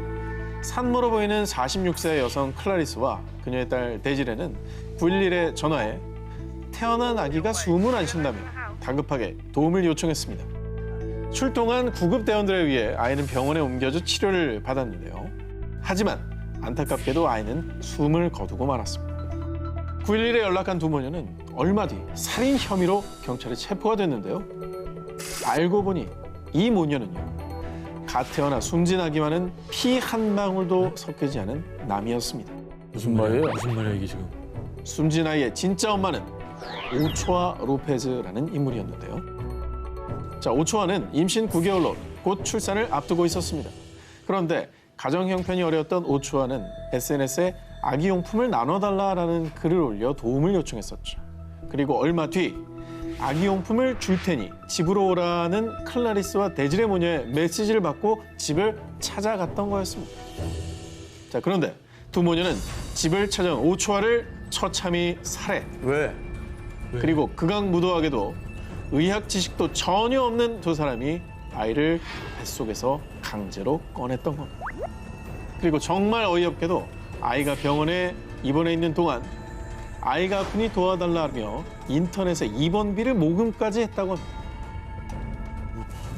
산모로 보이는 46세 여성 클라리스와 그녀의 딸 데지레는 911에 전화해 태어난 아기가 숨을 안 쉰다며 다급하게 도움을 요청했습니다. 출동한 구급대원들에 의해 아이는 병원에 옮겨져 치료를 받았는데요. 하지만 안타깝게도 아이는 숨을 거두고 말았습니다. 911에 연락한 두 모녀는 얼마 뒤 살인 혐의로 경찰에 체포가 됐는데요. 알고 보니 이 모녀는요. 갓 태어나 숨진아기와는 피 한 방울도 섞이지 않은 남이었습니다. 무슨 말이에요? 무슨 말이야 이게 지금? 숨진 아이의 진짜 엄마는 오초아 로페즈라는 인물이었는데요. 자, 오초아는 임신 9개월로 곧 출산을 앞두고 있었습니다. 그런데 가정 형편이 어려웠던 오초아는 SNS에 아기용품을 나눠달라라는 글을 올려 도움을 요청했었죠. 그리고 얼마 뒤 아기용품을 줄 테니 집으로 오라는 클라리스와 데지레 모녀의 메시지를 받고 집을 찾아갔던 거였습니다. 자, 그런데 두 모녀는 집을 찾아온 오초아를 처참히 살해. 왜? 그리고 극악무도하게도 의학 지식도 전혀 없는 두 사람이 아이를 뱃속에서 강제로 꺼냈던 겁니다. 그리고 정말 어이없게도 아이가 병원에 입원해 있는 동안 아이가 아프니 도와달라며 인터넷에 입원비를 모금까지 했다고 합니다.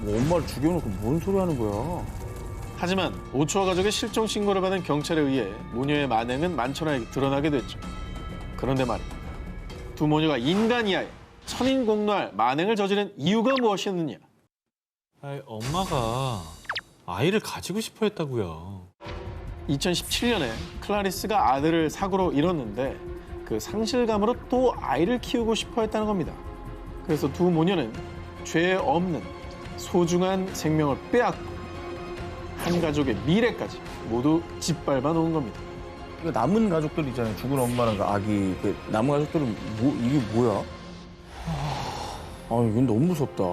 뭐 엄마를 죽여놓고 뭔 소리 하는 거야? 하지만 오초아 가족의 실종 신고를 받은 경찰에 의해 모녀의 만행은 만천하에 드러나게 됐죠. 그런데 말이야, 두 모녀가 인간 이하의 천인공노할 만행을 저지른 이유가 무엇이었느냐? 아이, 엄마가 아이를 가지고 싶어 했다고요. 2017년에 클라리스가 아들을 사고로 잃었는데 그 상실감으로 또 아이를 키우고 싶어 했다는 겁니다. 그래서 두 모녀는 죄 없는 소중한 생명을 빼앗고 한 가족의 미래까지 모두 짓밟아 놓은 겁니다. 이거 남은 가족들 있잖아요. 죽은 엄마랑 그 아기. 그 남은 가족들은 이게 뭐야? 이건 너무 무섭다.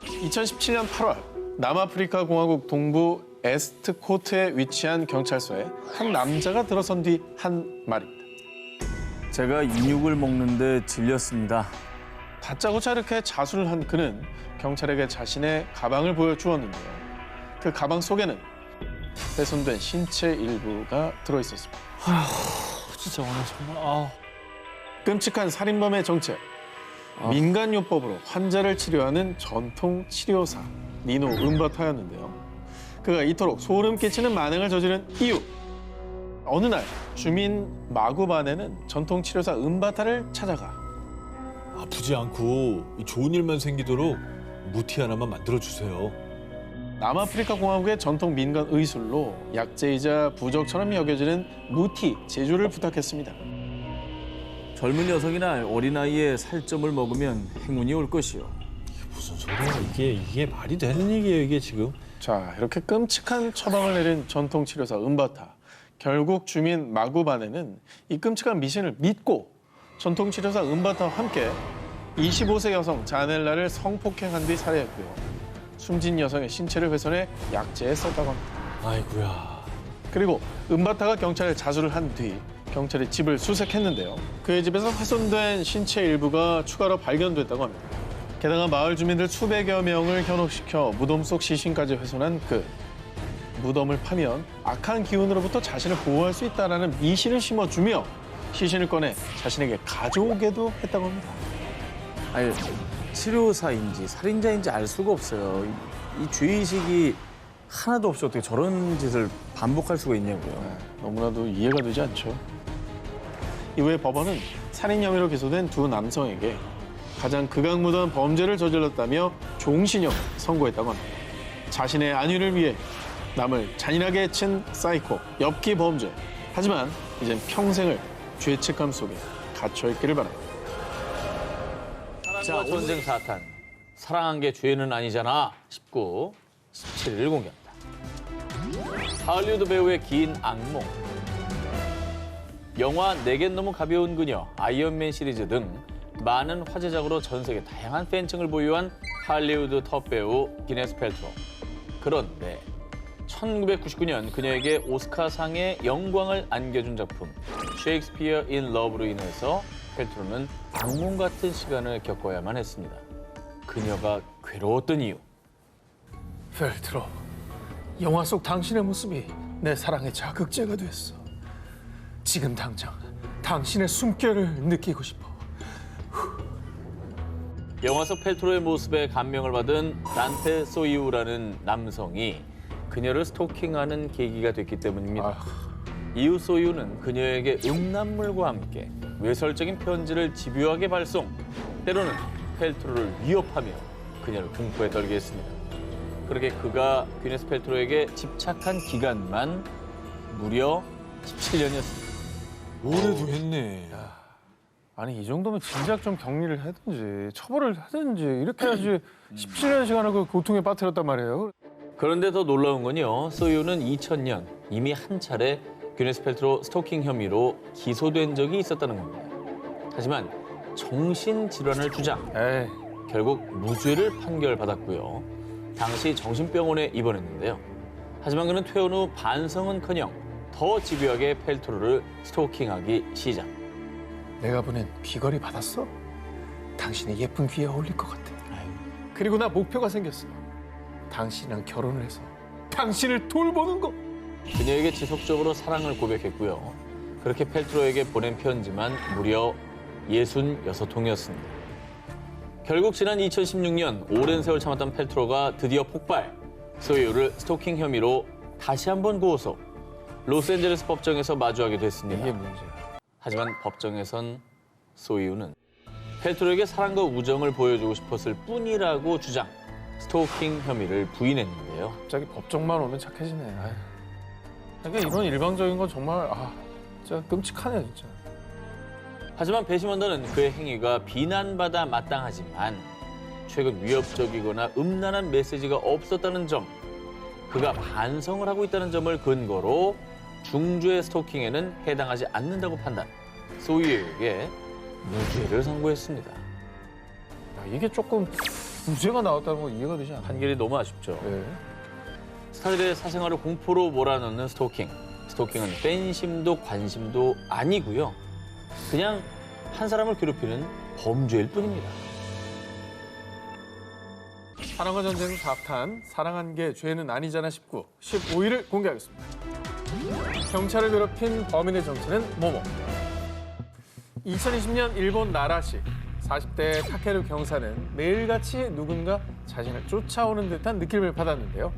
2017년 8월 남아프리카 공화국 동부 에스트코트에 위치한 경찰서에 한 남자가 들어선 뒤 한 말입니다. 제가 인육을 먹는데 질렸습니다. 다짜고짜 이렇게 자수를 한 그는 경찰에게 자신의 가방을 보여주었는데요. 그 가방 속에는 훼손된 신체 일부가 들어있었습니다. 진짜 오늘 정말 끔찍한 살인범의 정체, 민간요법으로 환자를 치료하는 전통 치료사 니노 은바타였는데요. 그가 이토록 소름 끼치는 만행을 저지른 이유. 어느 날 주민 마구반에는 전통 치료사 은바타를 찾아가 아프지 않고 좋은 일만 생기도록 무티 하나만 만들어 주세요. 남아프리카 공화국의 전통 민간 의술로 약재이자 부적처럼 여겨지는 무티 제조를 부탁했습니다. 젊은 여성이나 어린아이의 살점을 먹으면 행운이 올 것이요. 무슨 소리야 이게 말이 되는 얘기예요 이게 지금. 자, 이렇게 끔찍한 처방을 내린 전통 치료사 은바타. 결국 주민 마구반에는 이 끔찍한 미신을 믿고 전통 치료사 은바타와 함께 25세 여성 자넬라를 성폭행한 뒤 살해했고요. 숨진 여성의 신체를 훼손해 약재에 썼다고 합니다. 아이고야. 그리고 은바타가 경찰에 자수를 한 뒤 경찰이 집을 수색했는데요. 그의 집에서 훼손된 신체 일부가 추가로 발견됐다고 합니다. 게다가 마을 주민들 수백여 명을 현혹시켜 무덤 속 시신까지 훼손한 그 무덤을 파면 악한 기운으로부터 자신을 보호할 수 있다는 미신을 심어주며 시신을 꺼내 자신에게 가져오게도 했다고 합니다. 아니, 치료사인지 살인자인지 알 수가 없어요. 이 죄의식이 하나도 없이 어떻게 저런 짓을 반복할 수가 있냐고요. 너무나도 이해가 되지 않죠. 이후에 법원은 살인 혐의로 기소된 두 남성에게 가장 극악무도한 범죄를 저질렀다며 종신형 선고했다고 합니다. 자신의 안위를 위해 남을 잔인하게 해친 사이코, 엽기 범죄. 하지만 이젠 평생을 죄책감 속에 갇혀있기를 바랍니다. 자, 전쟁 사탄. 사랑한 게 죄는 아니잖아. 19, 17일 공개합니다. 할리우드 배우의 긴 악몽. 영화 내겐 너무 가벼운 그녀, 아이언맨 시리즈 등 많은 화제작으로 전 세계 다양한 팬층을 보유한 할리우드 톱 배우 기네스 펠트로. 그런데 1999년 그녀에게 오스카상의 영광을 안겨준 작품 셰익스피어 인 러브로 인해서 펠트로는 악몽 같은 시간을 겪어야만 했습니다. 그녀가 괴로웠던 이유. 펠트로, 영화 속 당신의 모습이 내 사랑의 자극제가 됐어. 지금 당장 당신의 숨결을 느끼고 싶어. 영화 속 펠트로의 모습에 감명을 받은 단테 소이우라는 남성이 그녀를 스토킹하는 계기가 됐기 때문입니다. 이후 소이우는 그녀에게 음란물과 함께 외설적인 편지를 집요하게 발송, 때로는 펠트로를 위협하며 그녀를 공포에 떨게 했습니다. 그렇게 그가 귀네스 펠트로에게 집착한 기간만 무려 17년이었습니다. 오래도 했네. 아니 이 정도면 진작 좀 격리를 하든지 처벌을 하든지 이렇게 해야지 17년 시간을 그 고통에 빠뜨렸단 말이에요. 그런데 더 놀라운 건요. 소유는 2000년 이미 한 차례 귀네스 펠트로 스토킹 혐의로 기소된 적이 있었다는 겁니다. 하지만 정신질환을 주장. 에이, 결국 무죄를 판결받았고요. 당시 정신병원에 입원했는데요. 하지만 그는 퇴원 후 반성은커녕 더 집요하게 펠트로를 스토킹하기 시작. 내가 보낸 귀걸이 받았어? 당신의 예쁜 귀에 어울릴 것 같아. 그리고 나 목표가 생겼어. 당신이랑 결혼을 해서 당신을 돌보는 거. 그녀에게 지속적으로 사랑을 고백했고요. 그렇게 펠트로에게 보낸 편지만 무려 66통이었습니다. 결국 지난 2016년 오랜 세월 참았던 펠트로가 드디어 폭발. 소유를 스토킹 혐의로 다시 한번 고소. 로스앤젤레스 법정에서 마주하게 됐습니다. 이게 문제야. 하지만 법정에선 소이유는 펠트로에게 사랑과 우정을 보여주고 싶었을 뿐이라고 주장. 스토킹 혐의를 부인했는데요. 갑자기 법정만 오면 착해지네. 아휴. 그러니까 이런 일방적인 건 정말 진짜 끔찍하네 진짜. 하지만 배심원단은 그의 행위가 비난받아 마땅하지만 최근 위협적이거나 음란한 메시지가 없었다는 점, 그가 반성을 하고 있다는 점을 근거로 중죄 스토킹에는 해당하지 않는다고 판단, 소유에게 무죄를 선고했습니다. 야, 이게 조금 무죄가 나왔다는 건 이해가 되지 않아. 판결이 너무 아쉽죠. 네. 스타들의 사생활을 공포로 몰아넣는 스토킹. 스토킹은 팬심도 관심도 아니고요. 그냥 한 사람을 괴롭히는 범죄일 뿐입니다. 사랑과 전쟁 4탄 사랑한 게 죄는 아니잖아 19, 15일을 공개하겠습니다. 경찰을 괴롭힌 범인의 정체는 뭐뭐. 2020년 일본 나라시 40대 타케루 경사는 매일같이 누군가 자신을 쫓아오는 듯한 느낌을 받았는데요.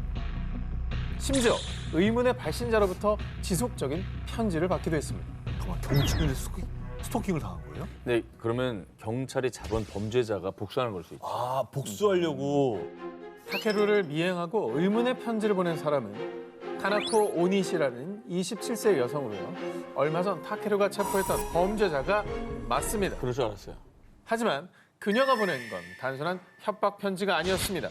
심지어 의문의 발신자로부터 지속적인 편지를 받기도 했습니다. 경찰에 스토킹을 당한 거예요? 네, 그러면 경찰이 잡은 범죄자가 복수하는 걸 수 있죠. 아, 복수하려고. 타케루를 미행하고 의문의 편지를 보낸 사람은 카나코 오니시라는 27세 여성으로요. 얼마 전 타케루가 체포했던 범죄자가 맞습니다. 그럴 줄 알았어요. 하지만 그녀가 보낸 건 단순한 협박 편지가 아니었습니다.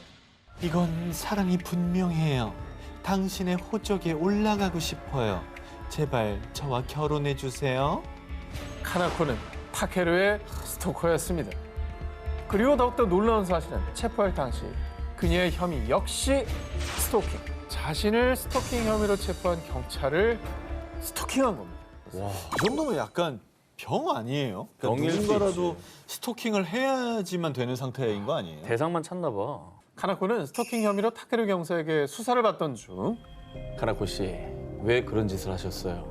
이건 사랑이 분명해요. 당신의 호적에 올라가고 싶어요. 제발 저와 결혼해 주세요. 카나코는 타케루의 스토커였습니다. 그리고 더욱더 놀라운 사실은 체포할 당시 그녀의 혐의 역시 스토킹. 자신을 스토킹 혐의로 체포한 경찰을 스토킹한 겁니다. 이 정도면 약간 병 아니에요? 그러니까 병일 수 누군가라도 있지. 스토킹을 해야지만 되는 상태인 거 아니에요? 대상만 찾나 봐. 카나코는 스토킹 혐의로 타케루 경사에게 수사를 받던 중 카나코 씨, 왜 그런 짓을 하셨어요?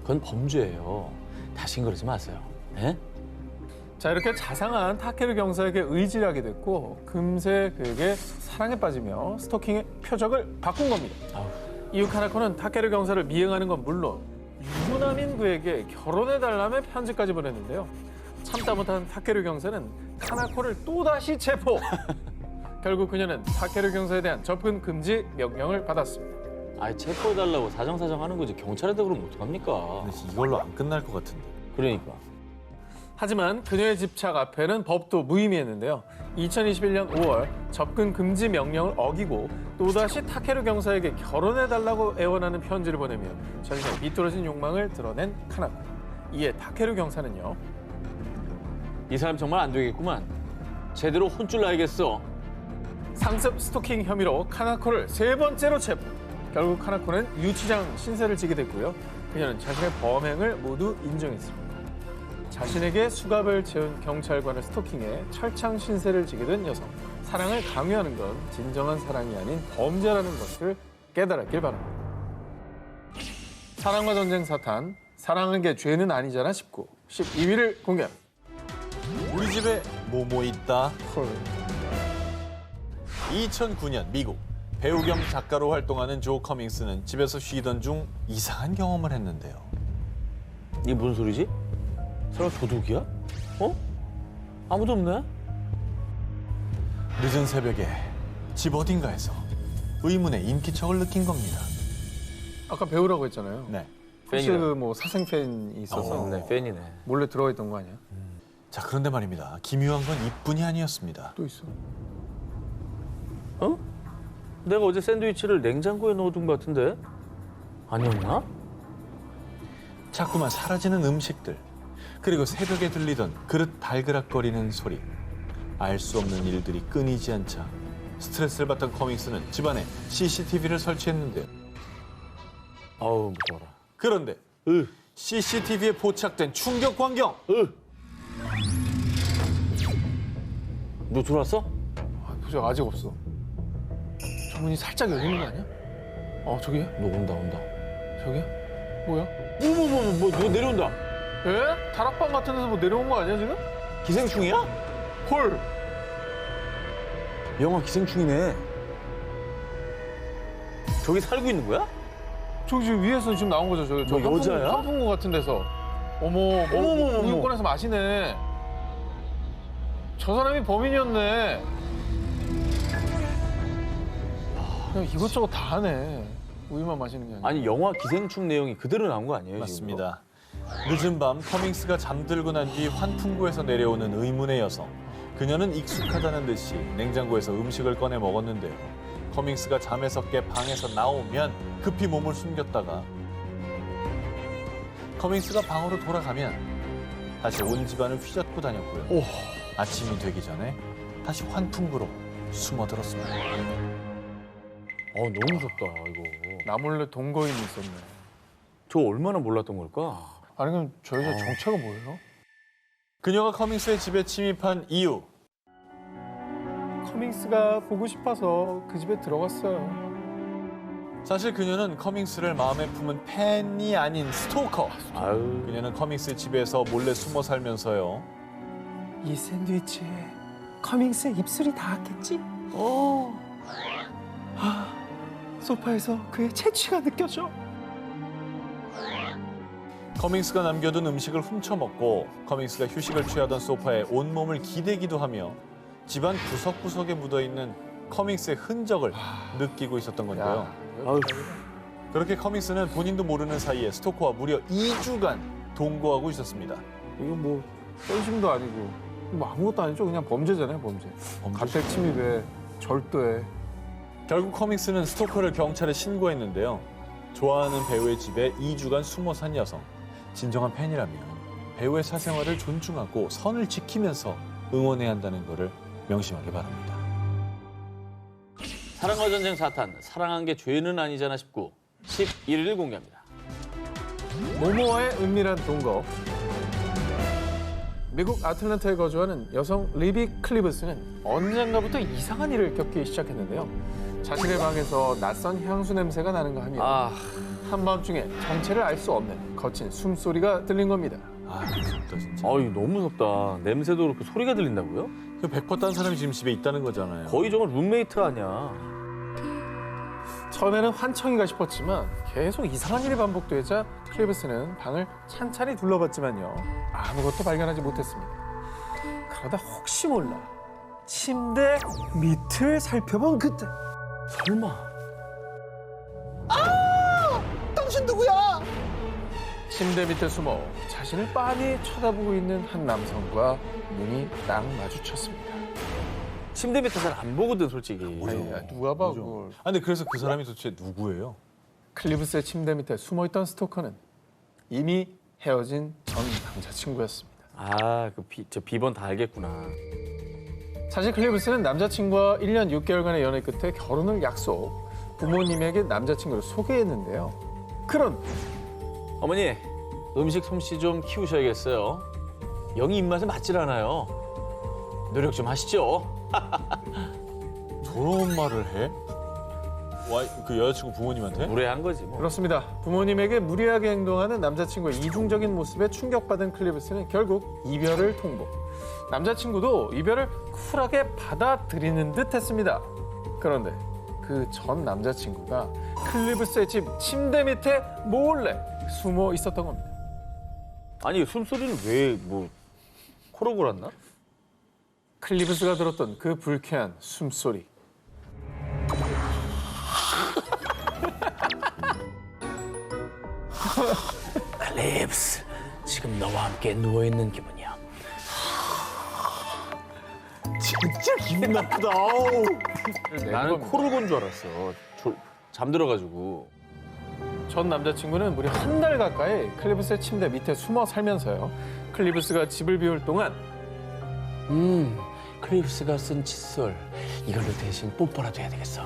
그건 범죄예요. 다신 그러지 마세요. 네? 자, 이렇게 자상한 타케루 경사에게 의지를 하게 됐고 금세 그에게 사랑에 빠지며 스토킹의 표적을 바꾼 겁니다. 아우. 이후 카나코는 타케루 경사를 미행하는 건 물론 유부남인 그에게 결혼해달라며 편지까지 보냈는데요. 참다 못한 타케루 경사는 카나코를 또다시 체포. 결국 그녀는 타케루 경사에 대한 접근 금지 명령을 받았습니다. 아이, 체포해달라고 사정사정 하는 거지. 경찰한테 그러면 어떡합니까? 근데 이걸로 안 끝날 것 같은데. 그러니까. 하지만 그녀의 집착 앞에는 법도 무의미했는데요. 2021년 5월 접근 금지 명령을 어기고 또다시 타케루 경사에게 결혼해달라고 애원하는 편지를 보내며 자신의 비뚤어진 욕망을 드러낸 카나코. 이에 타케루 경사는요. 이 사람 정말 안 되겠구만. 제대로 혼쭐 나야겠어. 상습 스토킹 혐의로 카나코를 3번째로 체포. 결국 카나코는 유치장 신세를 지게 됐고요. 그녀는 자신의 범행을 모두 인정했습니다. 자신에게 수갑을 채운 경찰관을 스토킹해 철창 신세를 지게 된 여성. 사랑을 강요하는 건 진정한 사랑이 아닌 범죄라는 것을 깨달았길 바랍니다. 사랑과 전쟁 사탄, 사랑한 게 죄는 아니잖아 19, 12위를 공개합니다. 우리 집에 뭐뭐 있다. 헐. 2009년 미국 배우 겸 작가로 활동하는 조 커밍스는 집에서 쉬던 중 이상한 경험을 했는데요. 이게 무슨 소리지? 설마 도둑이야? 어? 아무도 없네? 늦은 새벽에 집 어딘가에서 의문의 인기척을 느낀 겁니다. 아까 배우라고 했잖아요. 네. 혹시 팬이라. 그 뭐 사생 팬이 있어서 네, 팬이네. 몰래 들어가 있던 거 아니야? 자, 그런데 말입니다. 기묘한 건 이뿐이 아니었습니다. 또 있어. 어? 내가 어제 샌드위치를 냉장고에 넣어둔 것 같은데? 아니었나? 자꾸만 사라지는 음식들. 그리고 새벽에 들리던 그릇 달그락거리는 소리. 알 수 없는 일들이 끊이지 않자 스트레스를 받던 커밍스는 집안에 CCTV를 설치했는데요. 아우 무서워라. 그런데 CCTV에 포착된 충격 광경. 너 들어왔어? 저 아직 없어. 저 문이 살짝 열리는 거 아니야? 저기야? 너 온다. 저기야? 뭐야? 뭐 내려온다. 에? 다락방 같은 데서 뭐 내려온 거 아니야 지금? 기생충이야? 헐. 영화 기생충이네. 저기 살고 있는 거야? 저기 지금 위에서 지금 나온 거죠. 저 뭐 여자야? 환풍구 같은 데서. 어머, 우유 꺼내서 마시네. 저 사람이 범인이었네. 그냥 이것저것 다 하네. 우유만 마시는 게 아니라. 아니 영화 기생충 내용이 그대로 나온 거 아니에요? 맞습니다. 늦은 밤 커밍스가 잠들고 난 뒤 환풍구에서 내려오는 의문의 여성. 그녀는 익숙하다는 듯이 냉장고에서 음식을 꺼내 먹었는데요. 커밍스가 잠에서 깨 방에서 나오면 급히 몸을 숨겼다가 커밍스가 방으로 돌아가면 다시 온 집안을 휘젓고 다녔고요. 아침이 되기 전에 다시 환풍구로 숨어들었습니다. 너무 무섭다 이거. 나 몰래 동거인이 있었네. 저 얼마나 몰랐던 걸까? 아니 그럼 저 여자 정체가 뭐예요? 그녀가 커밍스의 집에 침입한 이유. 커밍스가 보고 싶어서 그 집에 들어갔어요. 사실 그녀는 커밍스를 마음에 품은 팬이 아닌 스토커. 아유. 그녀는 커밍스 집에서 몰래 숨어 살면서요. 이 샌드위치에 커밍스의 입술이 닿았겠지? 소파에서 그의 채취가 느껴져. 커밍스가 남겨둔 음식을 훔쳐먹고 커밍스가 휴식을 취하던 소파에 온몸을 기대기도 하며 집안 구석구석에 묻어있는 커밍스의 흔적을 느끼고 있었던 건데요. 아유. 그렇게 커밍스는 본인도 모르는 사이에 스토커와 무려 2주간 동거하고 있었습니다. 이거 뭐 떼심도 아니고 뭐 아무것도 아니죠. 그냥 범죄잖아요, 범죄. 가택 침입에 절도에. 결국 커밍스는 스토커를 경찰에 신고했는데요. 좋아하는 배우의 집에 2주간 숨어 산 여성. 진정한 팬이라면 배우의 사생활을 존중하고 선을 지키면서 응원해야 한다는 것을 명심하기 바랍니다. 사랑과 전쟁 4탄 사랑한 게 죄는 아니잖아 19 11일 공개합니다. 모모와의 은밀한 동거. 미국 아틀란타에 거주하는 여성 리비 클리브스는 언젠가부터 이상한 일을 겪기 시작했는데요. 자신의 방에서 낯선 향수 냄새가 나는가 하며 한밤중에 정체를 알 수 없는 거친 숨소리가 들린 겁니다. 무섭다 진짜. 아유 너무 무섭다. 냄새도 그렇고 소리가 들린다고요? 그 100% 딴 사람이 지금 집에 있다는 거잖아요. 거의 저건 룸메이트 아니야. 처음에는 환청이가 싶었지만 계속 이상한 일이 반복되자 클리브스는 방을 찬찬히 둘러봤지만요. 아무것도 발견하지 못했습니다. 그러다 혹시 몰라 침대 밑을 살펴본 그때 설마. 당신 누구야? 침대 밑에 숨어 자신을 빤히 쳐다보고 있는 한 남성과 눈이 딱 마주쳤습니다. 침대 밑에 잘 안 보거든 솔직히. 아니, 누가 봐 그걸. 근데 그래서 그 사람이 도대체 누구예요? 클리브스의 침대 밑에 숨어있던 스토커는 이미 헤어진 전 남자친구였습니다. 저 비번 다 알겠구나. 사실 클리브스는 남자친구와 1년 6개월간의 연애 끝에 결혼을 약속, 부모님에게 남자친구를 소개했는데요. 그런데 어머니 음식 솜씨 좀 키우셔야겠어요. 영희 입맛에 맞질 않아요. 노력 좀 하시죠. 저런 말을 해? 그 여자친구 부모님한테? 무례한 거지 뭐. 그렇습니다. 부모님에게 무리하게 행동하는 남자친구의 이중적인 모습에 충격받은 클리브스는 결국 이별을 통보. 남자친구도 이별을 쿨하게 받아들이는 듯 했습니다. 그런데 그 전 남자친구가 클리브스의 집 침대 밑에 몰래 숨어 있었던 겁니다. 아니 숨소리는 왜 뭐 코로 골았나? 클리브스가 들었던 그 불쾌한 숨소리. 클립스 지금 너와 함께 누워있는 기분이야. 진짜 기분 나쁘다. 나는 코를 건 줄 알았어. 잠들어가지고. 전 남자친구는 무려 한 달 가까이 클리브스의 침대 밑에 숨어 살면서요. 클리브스가 집을 비울 동안 클리브스가 쓴 칫솔 이걸로 대신 뽀뽀라도 해야 되겠어.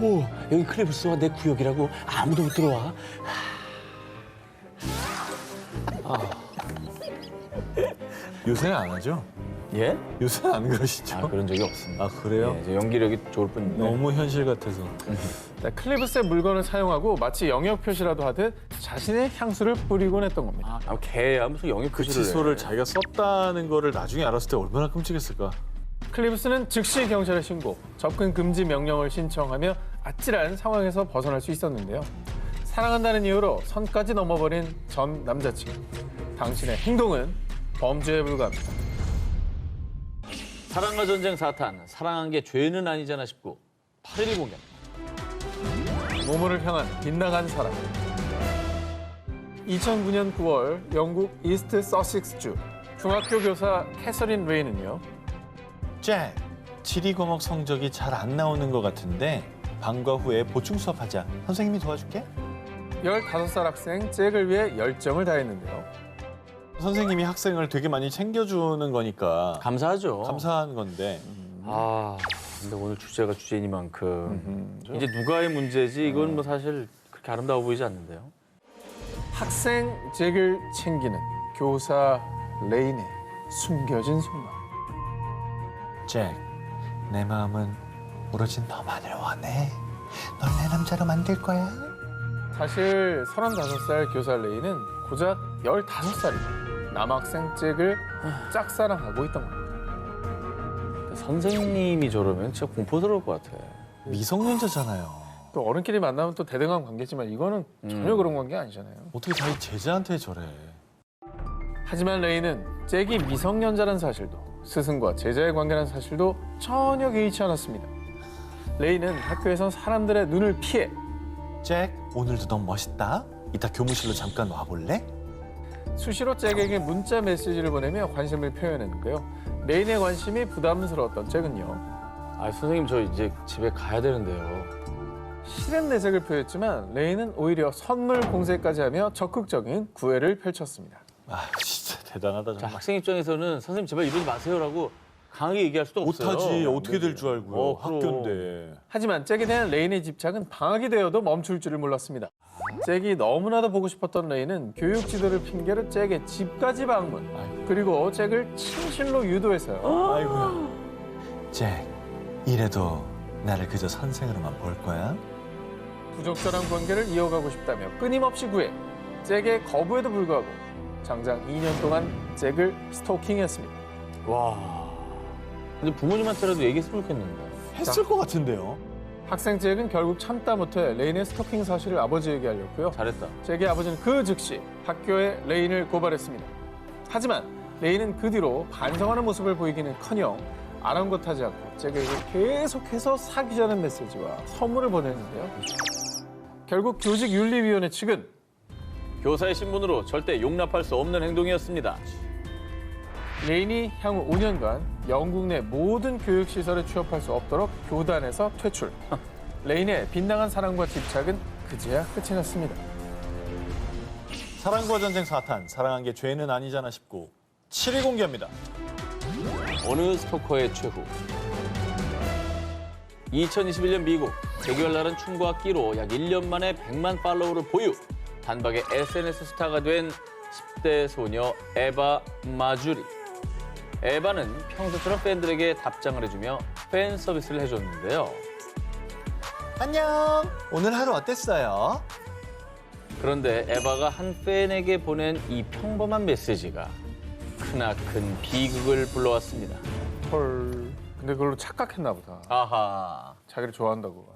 오, 여기 클리브스와 내 구역이라고 아무도 못 들어와. 요새는 안 하죠? 예? 요새는 안 그러시죠? 아, 그런 적이 없습니다. 아, 그래요? 예, 제 연기력이 좋을 뿐. 너무 현실 같아서. 네, 클리브스의 물건을 사용하고 마치 영역 표시라도 하듯 자신의 향수를 뿌리곤 했던 겁니다. 아, 개야 무슨 영역 그 표시를 칫솔을 해. 자기가 썼다는 거를 나중에 알았을 때 얼마나 끔찍했을까. 클리브스는 즉시 경찰에 신고, 접근 금지 명령을 신청하며 아찔한 상황에서 벗어날 수 있었는데요. 사랑한다는 이유로 선까지 넘어버린 전 남자친구. 당신의 행동은 범죄에 불과합니다. 사랑과 전쟁 4탄, 사랑한 게 죄는 아니잖아 싶고 8일 공개. 모모를 향한 빗나간 사랑. 2009년 9월 영국 이스트 서식스주 중학교 교사 캐서린 레이는요. 잭, 지리 과목 성적이 잘 안 나오는 것 같은데 방과 후에 보충 수업하자. 선생님이 도와줄게. 15살 학생 잭을 위해 열정을 다했는데요. 선생님이 학생을 되게 많이 챙겨주는 거니까 감사하죠. 감사한 건데 아, 근데 오늘 주제가 주제니만큼 이제 누가의 문제지 이건 뭐 사실 그렇게 아름다워 보이지 않는데요. 학생 잭을 챙기는 교사 레인의 숨겨진 속마음. 잭, 내 마음은 오로지 너만을 원해. 널 내 남자로 만들 거야. 사실 35살 교사 레이는 고작 15살이고 남학생 잭을 짝사랑하고 있던 겁니다. 선생님이 저러면 진짜 공포스러울 것 같아. 미성년자잖아요. 또 어른끼리 만나면 또 대등한 관계지만 이거는 전혀 그런 관계 아니잖아요. 어떻게 자기 제자한테 저래. 하지만 레이는 잭이 미성년자라는 사실도 스승과 제자의 관계라는 사실도 전혀 개의치 않았습니다. 레이는 학교에선 사람들의 눈을 피해 잭, 오늘도 너무 멋있다. 이따 교무실로 잠깐 와볼래? 수시로 잭에게 문자 메시지를 보내며 관심을 표현했는데요. 레인의 관심이 부담스러웠던 잭은요. 아, 선생님 저 이제 집에 가야 되는데요. 실은 내색을 표했지만 레인은 오히려 선물 공세까지 하며 적극적인 구애를 펼쳤습니다. 아, 진짜 대단하다 자, 정말. 학생 입장에서는 선생님 제발 이러지 마세요라고 강하게 얘기할 수도 없어요. 못하지. 어떻게 될 줄 알고요. 그럼. 학교인데. 하지만 잭에 대한 레인의 집착은 방학이 되어도 멈출 줄을 몰랐습니다. 잭이 너무나도 보고 싶었던 레인은 교육 지도를 핑계로 잭의 집까지 방문, 그리고 잭을 침실로 유도해서요. 아이고야. 잭, 이래도 나를 그저 선생으로만 볼 거야? 부적절한 관계를 이어가고 싶다며 끊임없이 구해 잭의 거부에도 불구하고 장장 2년 동안 잭을 스토킹했습니다. 와. 근데 부모님한테라도 얘기했으면 좋겠는데. 했을 것 같은데요. 학생 잭은 결국 참다 못해 레인의 스토킹 사실을 아버지에게 알렸고요. 잘했다. 잭의 아버지는 그 즉시 학교에 레인을 고발했습니다. 하지만 레인은 그 뒤로 반성하는 모습을 보이기는커녕 아랑곳하지 않고 잭에게 계속해서 사귀자는 메시지와 선물을 보냈는데요. 결국 조직윤리위원회 측은 교사의 신분으로 절대 용납할 수 없는 행동이었습니다. 레인이 향후 5년간 영국 내 모든 교육시설에 취업할 수 없도록 교단에서 퇴출. 레인의 빗나간 사랑과 집착은 그제야 끝이 났습니다. 사랑과 전쟁 4탄, 사랑한 게 죄는 아니잖아 싶고 7위 공개합니다. 어느 스토커의 최후. 2021년 미국 대결 나른 춤과 끼로 약 1년 만에 100만 팔로워를 보유. 단박에 SNS 스타가 된 10대 소녀 에바 마주리. 에바는 평소처럼 팬들에게 답장을 해주며 팬 서비스를 해줬는데요. 안녕. 오늘 하루 어땠어요? 그런데 에바가 한 팬에게 보낸 이 평범한 메시지가 크나큰 비극을 불러왔습니다. 헐. 근데 그걸로 착각했나 보다. 아하. 자기를 좋아한다고.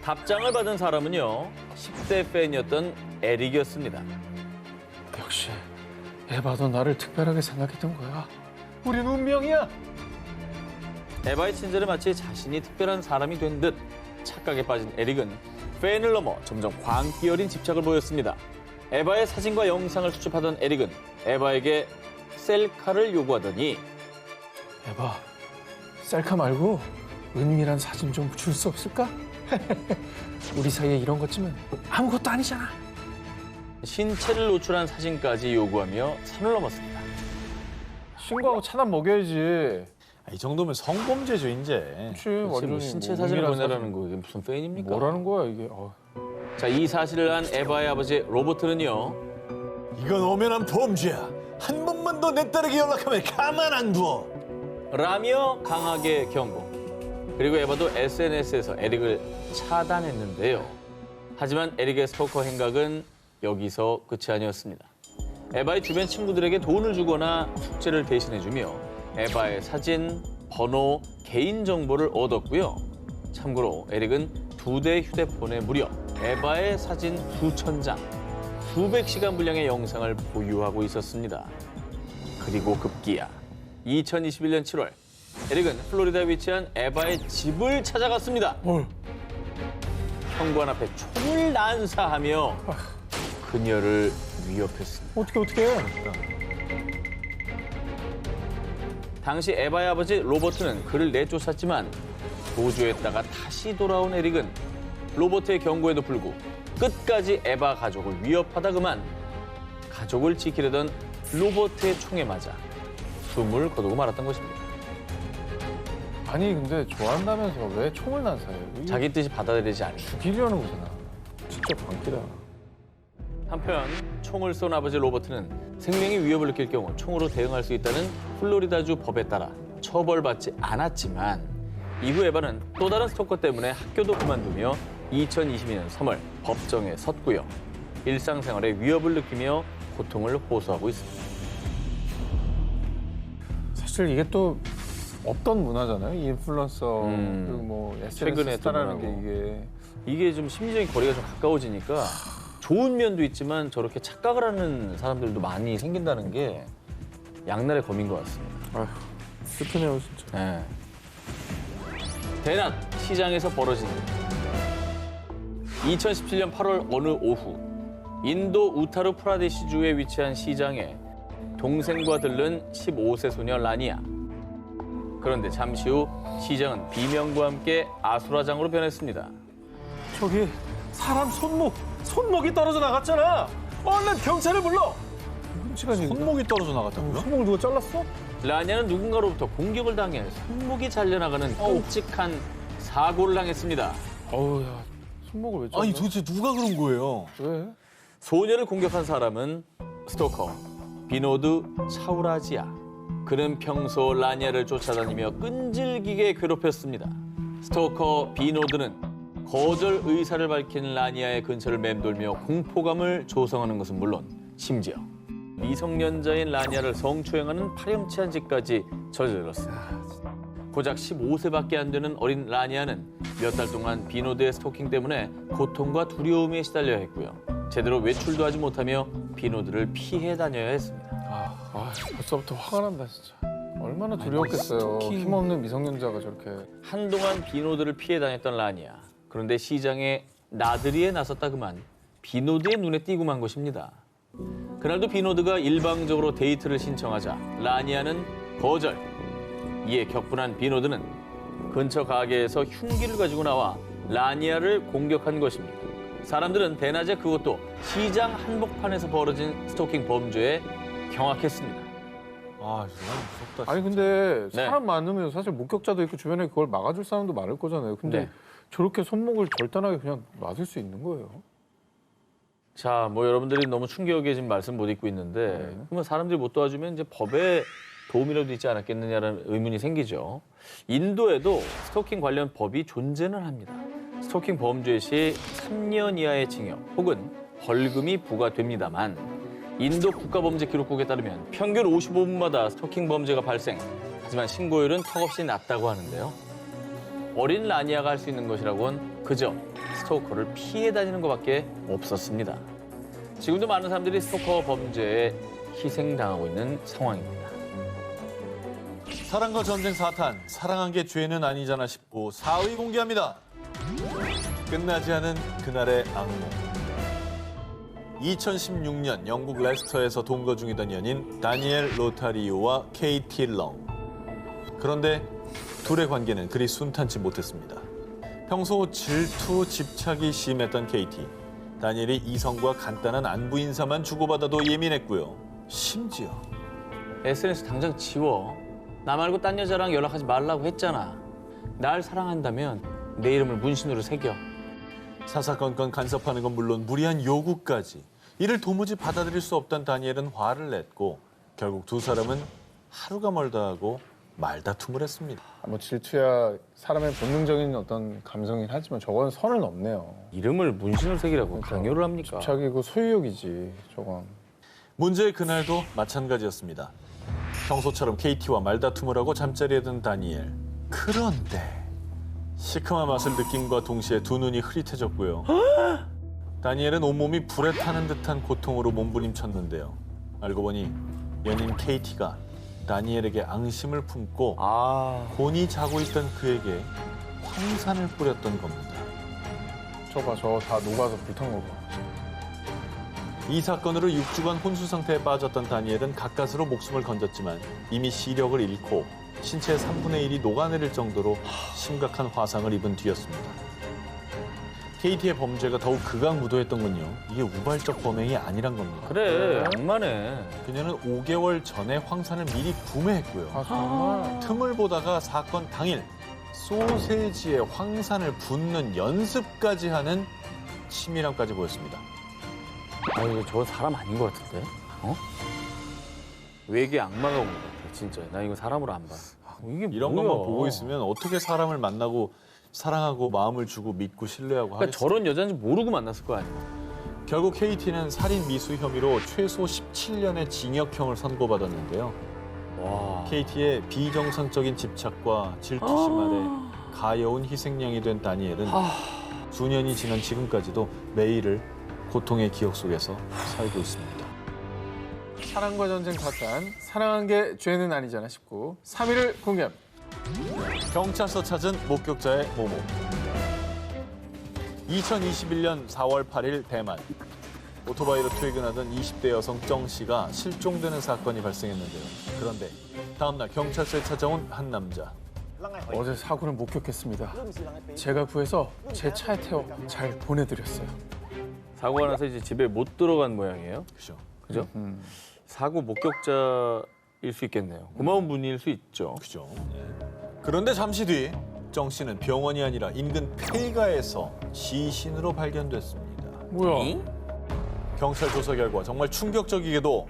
답장을 받은 사람은요, 10대 팬이었던 에릭이었습니다. 역시 에바도 나를 특별하게 생각했던 거야. 우린 운명이야. 에바의 친절에 마치 자신이 특별한 사람이 된 듯 착각에 빠진 에릭은 팬을 넘어 점점 광기 어린 집착을 보였습니다. 에바의 사진과 영상을 수집하던 에릭은 에바에게 셀카를 요구하더니 에바, 셀카 말고 은밀한 사진 좀 줄 수 없을까? 우리 사이에 이런 것쯤은 아무것도 아니잖아. 신체를 노출한 사진까지 요구하며 선을 넘었습니다. 신고하고 차단 먹여야지. 이 정도면 성범죄죠, 이제. 그렇지, 뭐 완전히 신체 사진을 은밀한 보내라는 거 이게 무슨 페인입니까? 뭐라는 거야 이게. 자, 이 사실을 안 에바의 아버지 로버트는요. 이건 엄연한 범죄야. 한 번만 더 내 딸에게 연락하면 가만 안 둬. 라며 강하게 경고. 그리고 에바도 SNS에서 에릭을 차단했는데요. 하지만 에릭의 스토커 행각은 여기서 끝이 아니었습니다. 에바의 주변 친구들에게 돈을 주거나 숙제를 대신해주며 에바의 사진, 번호, 개인정보를 얻었고요. 참고로 에릭은 2대 휴대폰에 무려 에바의 사진 수천 장, 수백 시간 분량의 영상을 보유하고 있었습니다. 그리고 급기야 2021년 7월 에릭은 플로리다에 위치한 에바의 집을 찾아갔습니다. 현관 앞에 총을 난사하며 그녀를 위협했습니다. 어떻게 해? 당시 에바의 아버지 로버트는 그를 내쫓았지만 도주했다가 다시 돌아온 에릭은 로버트의 경고에도 불구 끝까지 에바 가족을 위협하다 그만 가족을 지키려던 로버트의 총에 맞아 숨을 거두고 말았던 것입니다. 아니 근데 좋아한다면서 왜 총을 난사해요? 자기 뜻이 받아들이지 않고. 죽이려는 거잖아. 진짜 광기다. 한편 총을 쏜 아버지 로버트는 생명의 위협을 느낄 경우 총으로 대응할 수 있다는 플로리다주 법에 따라 처벌받지 않았지만 이후 에바는 또 다른 스토커 때문에 학교도 그만두며 2022년 3월 법정에 섰고요. 일상생활에 위협을 느끼며 고통을 호소하고 있습니다. 사실 이게 또 없던 문화잖아요. 이 인플루언서 그리고 뭐 최근에 SNS 스타라는 게 또 이게 좀 심리적인 거리가 좀 가까워지니까 좋은 면도 있지만 저렇게 착각을 하는 사람들도 많이 생긴다는 게 양날의 검인 것 같습니다. 아휴, 슬프네요 진짜. 네. 대낮 시장에서 벌어진 일. 2017년 8월 어느 오후 인도 우타르 프라데시주에 위치한 시장에 동생과 들른 15세 소녀 라니아. 그런데 잠시 후 시장은 비명과 함께 아수라장으로 변했습니다. 저기 사람 손목이 떨어져 나갔잖아. 얼른 경찰을 불러. 시간이 손목이 떨어져 나갔다고요? 손목을 누가 잘랐어? 라니아는 누군가로부터 공격을 당해 손목이 잘려나가는 끔찍한 사고를 당했습니다. 어우 야 손목을 왜 잘라? 아니 도대체 누가 그런 거예요? 왜? 소녀를 공격한 사람은 스토커 비노드 차우라지아. 그는 평소 라니아를 쫓아다니며 끈질기게 괴롭혔습니다. 스토커 비노드는 거절 의사를 밝힌 라니아의 근처를 맴돌며 공포감을 조성하는 것은 물론 심지어 미성년자인 라니아를 성추행하는 파렴치한 짓까지 저질렀습니다. 고작 15세밖에 안 되는 어린 라니아는 몇 달 동안 비노드의 스토킹 때문에 고통과 두려움에 시달려야 했고요. 제대로 외출도 하지 못하며 비노드를 피해 다녀야 했습니다. 벌써부터 화가 난다 진짜. 얼마나 두려웠겠어요. 힘없는 미성년자가 저렇게. 한동안 비노드를 피해 다녔던 라니아. 그런데 시장에 나들이에 나섰다 그만 비노드의 눈에 띄고 만 것입니다. 그날도 비노드가 일방적으로 데이트를 신청하자 라니아는 거절. 이에 격분한 비노드는 근처 가게에서 흉기를 가지고 나와 라니아를 공격한 것입니다. 사람들은 대낮에 그것도 시장 한복판에서 벌어진 스토킹 범죄에 경악했습니다. 아 정말 무섭다. 아니 근데 네. 사람 많으면 사실 목격자도 있고 주변에 그걸 막아줄 사람도 많을 거잖아요. 근데 네. 저렇게 손목을 절단하게 그냥 놔둘 수 있는 거예요? 자, 뭐 여러분들이 너무 충격에 지금 말씀 못 읽고 있는데 그러면 사람들이 못 도와주면 이제 법에 도움이라도 있지 않았겠느냐라는 의문이 생기죠. 인도에도 스토킹 관련 법이 존재는 합니다. 스토킹 범죄 시 3년 이하의 징역 혹은 벌금이 부과됩니다만 인도 국가범죄기록국에 따르면 평균 55분마다 스토킹 범죄가 발생. 하지만 신고율은 턱없이 낮다고 하는데요. 어린 라니아가 할 수 있는 것이라곤 그저 스토커를 피해 다니는 것밖에 없었습니다. 지금도 많은 사람들이 스토커 범죄에 희생당하고 있는 상황입니다. 사랑과 전쟁 4탄, 사랑한 게 죄는 아니잖아 싶고 4위 공개합니다. 끝나지 않은 그날의 악몽. 2016년 영국 레스터에서 동거 중이던 연인 다니엘 로타리오와 케이티 렁. 그런데 둘의 관계는 그리 순탄치 못했습니다. 평소 질투, 집착이 심했던 KT. 다니엘이 이성과 간단한 안부 인사만 주고받아도 예민했고요. 심지어 SNS 당장 지워. 나 말고 딴 여자랑 연락하지 말라고 했잖아. 날 사랑한다면 내 이름을 문신으로 새겨. 사사건건 간섭하는 건 물론 무리한 요구까지. 이를 도무지 받아들일 수 없던 다니엘은 화를 냈고 결국 두 사람은 하루가 멀다 하고 말다툼을 했습니다. 뭐 질투야 사람의 본능적인 어떤 감성이긴 하지만 저건 선을 넘네요. 이름을 문신으로 새기라고 강요를 합니까? 자기고 소유욕이지 저건. 문제의 그날도 마찬가지였습니다. 평소처럼 KT와 말다툼을 하고 잠자리에 든 다니엘. 그런데 시큼한 맛을 느낌과 동시에 두 눈이 흐릿해졌고요. 다니엘은 온몸이 불에 타는 듯한 고통으로 몸부림쳤는데요. 알고 보니 연인 KT가 다니엘에게 앙심을 품고 곤히 자고 있던 그에게 황산을 뿌렸던 겁니다. 저거 다 녹아서 불탄 거 봐. 이 사건으로 6주간 혼수 상태에 빠졌던 다니엘은 가까스로 목숨을 건졌지만 이미 시력을 잃고 신체의 3분의 1이 녹아내릴 정도로 심각한 화상을 입은 뒤였습니다. KT의 범죄가 더욱 극악무도했던 건요. 이게 우발적 범행이 아니란 겁니다. 그래, 악마네. 그녀는 5개월 전에 황산을 미리 구매했고요. 아 정말. 틈을 보다가 사건 당일 소세지에 황산을 붓는 연습까지 하는 치밀함까지 보였습니다. 아, 이거 저건 사람 아닌 것 같은데? 어? 외계 악마가 온 것 같아, 진짜. 나 이거 사람으로 안 봐. 이게 이런 뭐야? 것만 보고 있으면 어떻게 사람을 만나고 사랑하고 마음을 주고 믿고 신뢰하고 그러니까 하겠어요. 저런 여자인지 모르고 만났을 거 아니야. 결국 KT는 살인 미수 혐의로 최소 17년의 징역형을 선고받았는데요. 와. KT의 비정상적인 집착과 질투심 아래 가여운 희생양이 된 다니엘은 수년이 지난 지금까지도 매일을 고통의 기억 속에서 살고 있습니다. 사랑과 전쟁 탓한 사랑한 게 죄는 아니잖아 싶고 3위를 공개합니다. 경찰서 찾은 목격자의 모모. 2021년 4월 8일 대만. 오토바이로 퇴근하던 20대 여성 정 씨가 실종되는 사건이 발생했는데요. 그런데 다음 날 경찰서에 찾아온 한 남자. 어제 사고를 목격했습니다. 제가 구해서 제 차에 태워 잘 보내드렸어요. 사고가 나서 이제 집에 못 들어간 모양이에요. 그죠? 그죠? 사고 목격자일 수 있겠네요. 고마운 분일 수 있죠. 그죠. 그런데 잠시 뒤 정 씨는 병원이 아니라 인근 폐가에서 시신으로 발견됐습니다. 뭐야? 경찰 조사 결과 정말 충격적이게도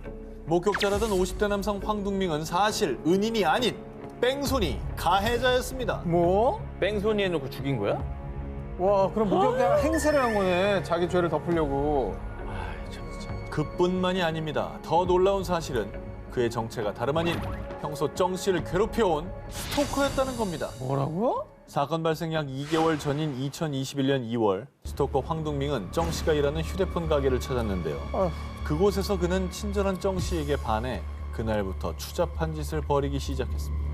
목격자라던 50대 남성 황둥밍은 사실 은인이 아닌 뺑소니 가해자였습니다. 뭐? 뺑소니 해놓고 죽인 거야? 와 그럼 목격자 행세를 한 거네. 자기 죄를 덮으려고. 그뿐만이 아닙니다. 더 놀라운 사실은 그의 정체가 다름 아닌 평소 정 씨를 괴롭혀온 스토커였다는 겁니다. 뭐라고? 사건 발생 약 2개월 전인 2021년 2월 스토커 황둥밍은 정 씨가 일하는 휴대폰 가게를 찾았는데요. 아휴. 그곳에서 그는 친절한 정 씨에게 반해 그날부터 추잡한 짓을 벌이기 시작했습니다.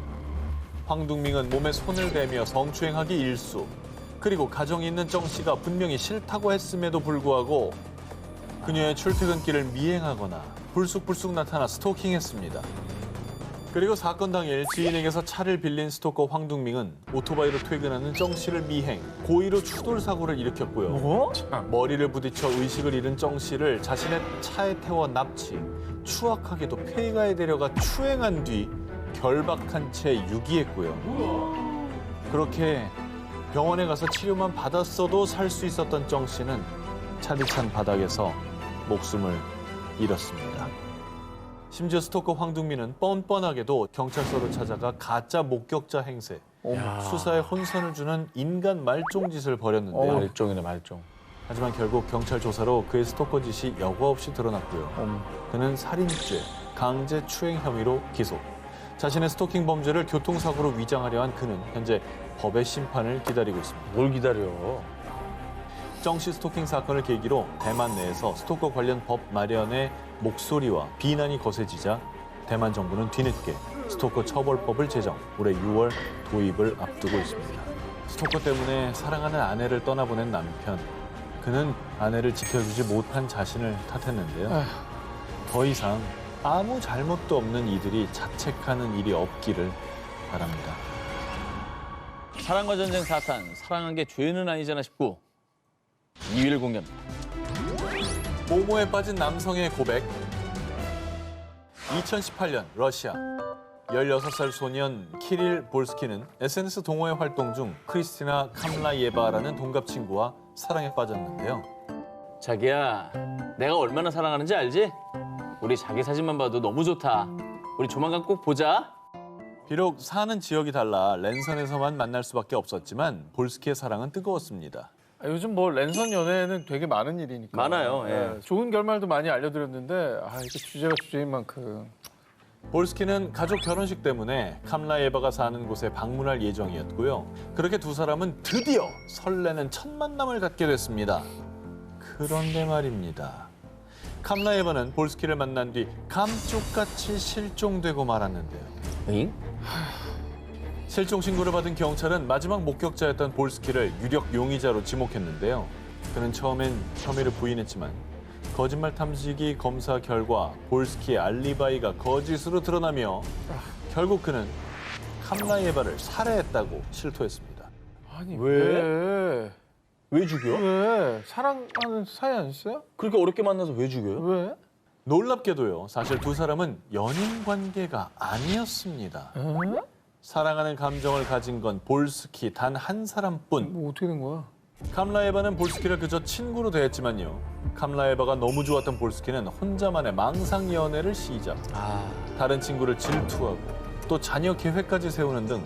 황둥밍은 몸에 손을 대며 성추행하기 일수. 그리고 가정이 있는 정 씨가 분명히 싫다고 했음에도 불구하고 그녀의 출퇴근길을 미행하거나 불쑥불쑥 나타나 스토킹했습니다. 그리고 사건 당일 지인에게서 차를 빌린 스토커 황둥밍은 오토바이로 퇴근하는 정 씨를 미행, 고의로 추돌 사고를 일으켰고요. 뭐? 머리를 부딪혀 의식을 잃은 정 씨를 자신의 차에 태워 납치, 추악하게도 폐가에 데려가 추행한 뒤 결박한 채 유기했고요. 그렇게 병원에 가서 치료만 받았어도 살 수 있었던 정 씨는 차디찬 바닥에서 목숨을 잃었습니다. 심지어 스토커 황둥민은 뻔뻔하게도 경찰서로 찾아가 가짜 목격자 행세, 수사에 혼선을 주는 인간 말종짓을 벌였는데요. 말종이네, 말종. 하지만 결국 경찰 조사로 그의 스토커 짓이 여과 없이 드러났고요. 그는 살인죄, 강제 추행 혐의로 기소. 자신의 스토킹 범죄를 교통사고로 위장하려 한 그는 현재 법의 심판을 기다리고 있습니다. 뭘 기다려? 정씨 스토킹 사건을 계기로 대만 내에서 스토커 관련 법 마련의 목소리와 비난이 거세지자 대만 정부는 뒤늦게 스토커 처벌법을 제정, 올해 6월 도입을 앞두고 있습니다. 스토커 때문에 사랑하는 아내를 떠나보낸 남편. 그는 아내를 지켜주지 못한 자신을 탓했는데요. 더 이상 아무 잘못도 없는 이들이 자책하는 일이 없기를 바랍니다. 사랑과 전쟁 4탄, 사랑한 게 죄는 아니잖아 19. 2위를 공개합니다. 모모에 빠진 남성의 고백. 2018년 러시아. 16살 소년 키릴 볼스키는 SNS 동호회 활동 중 크리스티나 캄라예바라는 동갑 친구와 사랑에 빠졌는데요. 자기야, 내가 얼마나 사랑하는지 알지? 우리 자기 사진만 봐도 너무 좋다. 우리 조만간 꼭 보자. 비록 사는 지역이 달라 랜선에서만 만날 수밖에 없었지만 볼스키의 사랑은 뜨거웠습니다. 요즘 뭐 랜선 연애는 되게 많은 일이니까. 많아요, 예. 좋은 결말도 많이 알려드렸는데 이게 주제가 주제인 만큼. 볼스키는 가족 결혼식 때문에 캄라예바가 사는 곳에 방문할 예정이었고요. 그렇게 두 사람은 드디어 설레는 첫 만남을 갖게 됐습니다. 그런데 말입니다. 캄라예바는 볼스키를 만난 뒤 감쪽같이 실종되고 말았는데요. 응? 실종 신고를 받은 경찰은 마지막 목격자였던 볼스키를 유력 용의자로 지목했는데요. 그는 처음엔 혐의를 부인했지만 거짓말 탐지기 검사 결과 볼스키의 알리바이가 거짓으로 드러나며 결국 그는 캄라예바를 살해했다고 실토했습니다. 아니 왜? 왜 죽여? 왜? 사랑하는 사이 아니었어요? 그렇게 어렵게 만나서 왜 죽여요? 왜? 놀랍게도요. 사실 두 사람은 연인 관계가 아니었습니다. 사랑하는 감정을 가진 건 볼스키 단 한 사람뿐. 뭐 어떻게 된 거야? 캄라예바는 볼스키를 그저 친구로 대했지만요. 캄라예바가 너무 좋았던 볼스키는 혼자만의 망상 연애를 시작. 다른 친구를 질투하고 또 자녀 계획까지 세우는 등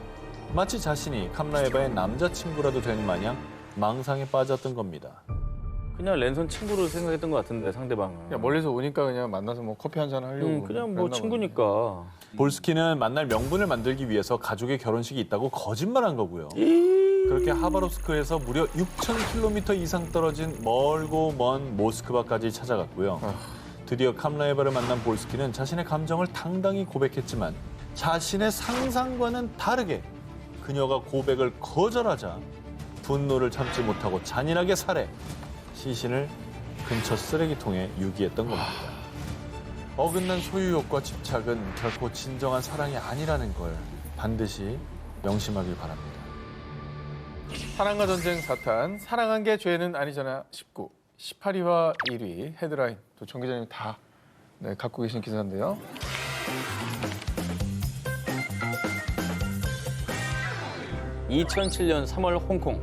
마치 자신이 캄라예바의 남자친구라도 된 마냥 망상에 빠졌던 겁니다. 그냥 랜선 친구로 생각했던 것 같은데 상대방은. 그냥 멀리서 오니까 그냥 만나서 뭐 커피 한잔 하려고. 그냥 뭐 그랬나 친구니까. 볼스키는 만날 명분을 만들기 위해서 가족의 결혼식이 있다고 거짓말한 거고요. 그렇게 하바롭스크에서 무려 6,000km 이상 떨어진 멀고 먼 모스크바까지 찾아갔고요. 드디어 캄라예바를 만난 볼스키는 자신의 감정을 당당히 고백했지만 자신의 상상과는 다르게 그녀가 고백을 거절하자 분노를 참지 못하고 잔인하게 살해 시신을 근처 쓰레기통에 유기했던 겁니다. 어긋난 소유욕과 집착은 결코 진정한 사랑이 아니라는 걸 반드시 명심하길 바랍니다. 사랑과 전쟁 4탄, 사랑한 게 죄는 아니잖아 19, 18위와 1위 헤드라인 또 정 기자님 다 갖고 계신 기사인데요. (2007년 3월) 홍콩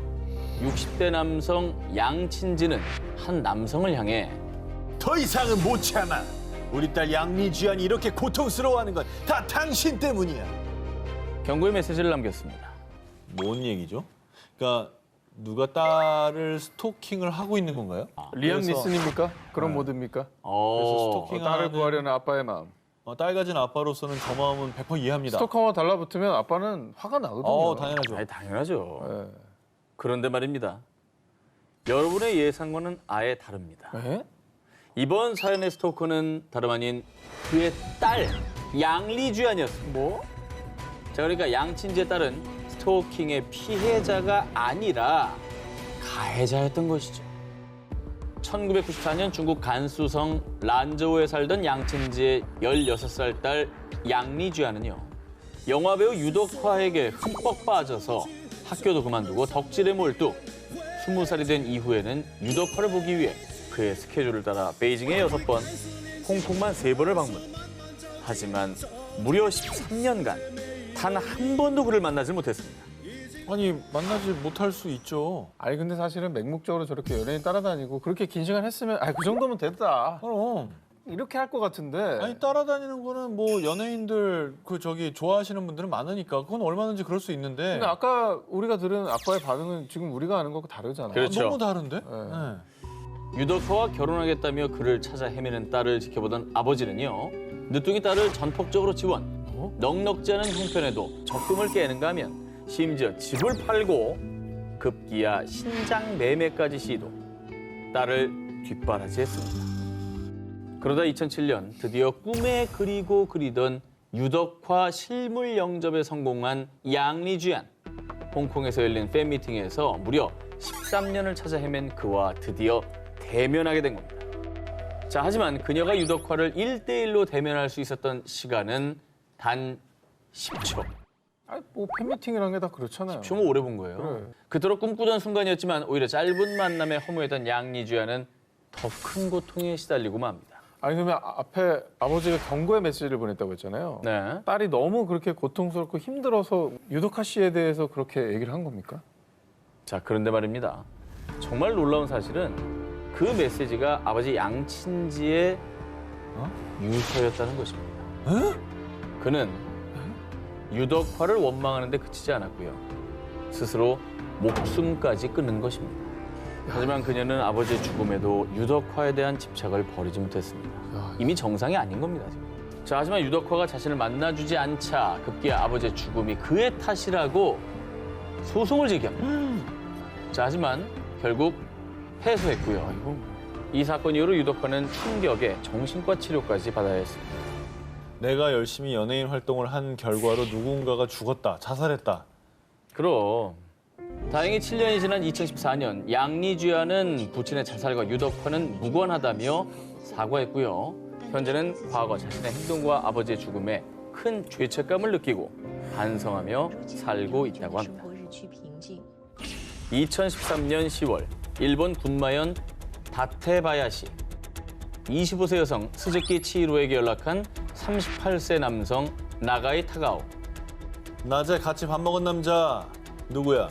60대 남성 양친지는 한 남성을 향해 더 이상은 못 참아. 우리 딸 양리주안이 이렇게 고통스러워하는 건 다 당신 때문이야. 경고의 메시지를 남겼습니다. 뭔 얘기죠? 그러니까 누가 딸을 스토킹을 하고 있는 건가요? 리암 그래서- 니슨입니까? 그런 모드입니까? 그래서 스토킹 딸을 구하려는 아빠의 마음. 딸 가진 아빠로서는 저 마음은 100% 이해합니다. 스토커와 달라붙으면 아빠는 화가 나거든요. 당연하죠. 아니, 당연하죠. 예. 그런데 말입니다. 여러분의 예상과는 아예 다릅니다. 예? 이번 사연의 스토커는 다름 아닌 그의 딸 양리주안이었습니다. 뭐? 자, 그러니까 양친지의 딸은 스토킹의 피해자가 아니라 가해자였던 것이죠. 1994년 중국 간수성 란저우에 살던 양친지의 16살 딸 양리주안은요. 영화배우 유덕화에게 흠뻑 빠져서 학교도 그만두고 덕질에 몰두 20살이 된 이후에는 유덕화를 보기 위해 그의 스케줄을 따라 베이징에 6번, 홍콩만 3번을 방문. 하지만 무려 13년간 단 한 번도 그를 만나지 못했습니다. 아니 만나지 못할 수 있죠. 아니 근데 사실은 맹목적으로 저렇게 연예인 따라다니고 그렇게 긴 시간 했으면 그 정도면 됐다. 그럼 이렇게 할 것 같은데. 아니 따라다니는 거는 뭐 연예인들 좋아하시는 분들은 많으니까 그건 얼마든지 그럴 수 있는데 근데 아까 우리가 들은 아빠의 반응은 지금 우리가 아는 거하고 다르잖아. 그렇죠. 너무 다른데? 네. 유덕화와 결혼하겠다며 그를 찾아 헤매는 딸을 지켜보던 아버지는요. 늦둥이 딸을 전폭적으로 지원. 넉넉지 않은 형편에도 적금을 깨는가 하면 심지어 집을 팔고 급기야 신장 매매까지 시도. 딸을 뒷바라지했습니다. 그러다 2007년 드디어 꿈에 그리고 그리던 유덕화 실물 영접에 성공한 양리주안. 홍콩에서 열린 팬미팅에서 무려 13년을 찾아 헤맨 그와 드디어 대면하게 된 겁니다. 자, 하지만 그녀가 유덕화를 1대1로 대면할 수 있었던 시간은 단 10초. 아니 뭐 팬미팅이라는 게 다 그렇잖아요. 좀 오래 본 거예요. 그래. 그토록 꿈꾸던 순간이었지만 오히려 짧은 만남에 허무했던 양리주야는 더 큰 고통에 시달리고 맙니다. 아니 그러면 앞에 아버지가 경고의 메시지를 보냈다고 했잖아요. 네. 딸이 너무 그렇게 고통스럽고 힘들어서 유덕화 씨에 대해서 그렇게 얘기를 한 겁니까? 자, 그런데 말입니다. 정말 놀라운 사실은 그 메시지가 아버지 양친지의 유서였다는 것입니다. 그는 유덕화를 원망하는 데 그치지 않았고요. 스스로 목숨까지 끊는 것입니다. 하지만 그녀는 아버지의 죽음에도 유덕화에 대한 집착을 버리지 못했습니다. 이미 정상이 아닌 겁니다, 지금. 자, 하지만 유덕화가 자신을 만나주지 않자 급기야 아버지의 죽음이 그의 탓이라고 소송을 제기합니다. 자, 하지만 결국 패소했고요. 이 사건 이후로 유덕화는 충격에 정신과 치료까지 받아야 했습니다. 내가 열심히 연예인 활동을 한 결과로 누군가가 죽었다, 자살했다. 그럼 다행히 7년이 지난 2014년 양리주야는 부친의 자살과 유덕화는 무관하다며 사과했고요. 현재는 과거 자신의 행동과 아버지의 죽음에 큰 죄책감을 느끼고 반성하며 살고 있다고 합니다. 2013년 10월 일본 군마현 다테바야시 25세 여성 스즈키 치히로에게 연락한 38세 남성 나가이 타가오. 낮에 같이 밥 먹은 남자 누구야?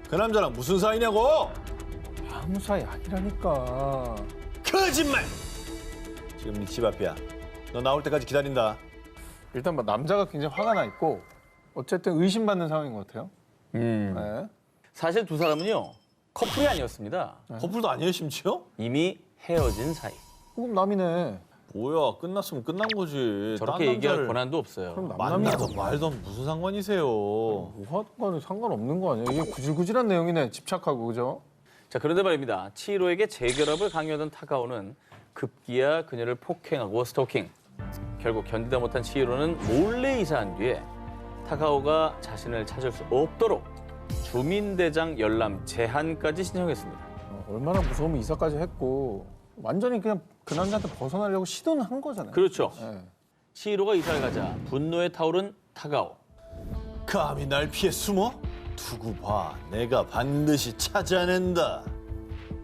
그 남자랑 무슨 사이냐고? 아무 사이 아니라니까. 거짓말! 지금 네 집 앞이야. 너 나올 때까지 기다린다. 일단 뭐 남자가 굉장히 화가 나 있고 어쨌든 의심받는 상황인 것 같아요. 네. 사실 두 사람은요 커플이 아니었습니다. 커플도 아니에요, 심지어? 이미 헤어진 사이. 그럼 남이네. 뭐야, 끝났으면 끝난 거지. 저렇게 딴 얘기할 남자를 권한도 없어요. 그럼 만나든 남남이죠. 말든 무슨 상관이세요? 뭐하든 상관없는 거 아니에요? 이게 구질구질한 내용이네. 집착하고 그죠? 자, 그런데 말입니다. 치히로에게 재결합을 강요하던 타가오는 급기야 그녀를 폭행하고 스토킹. 결국 견디다 못한 치히로는 몰래 이사한 뒤에 타가오가 자신을 찾을 수 없도록 주민대장 열람 제한까지 신청했습니다. 얼마나 무서우면 이사까지 했고 완전히 그냥 그 남자한테 벗어나려고 시도는 한 거잖아요. 그렇죠. 네. 치히로가 이사를 가자 분노에 타오른 타가오. 감히 날 피해 숨어? 두고 봐, 내가 반드시 찾아낸다.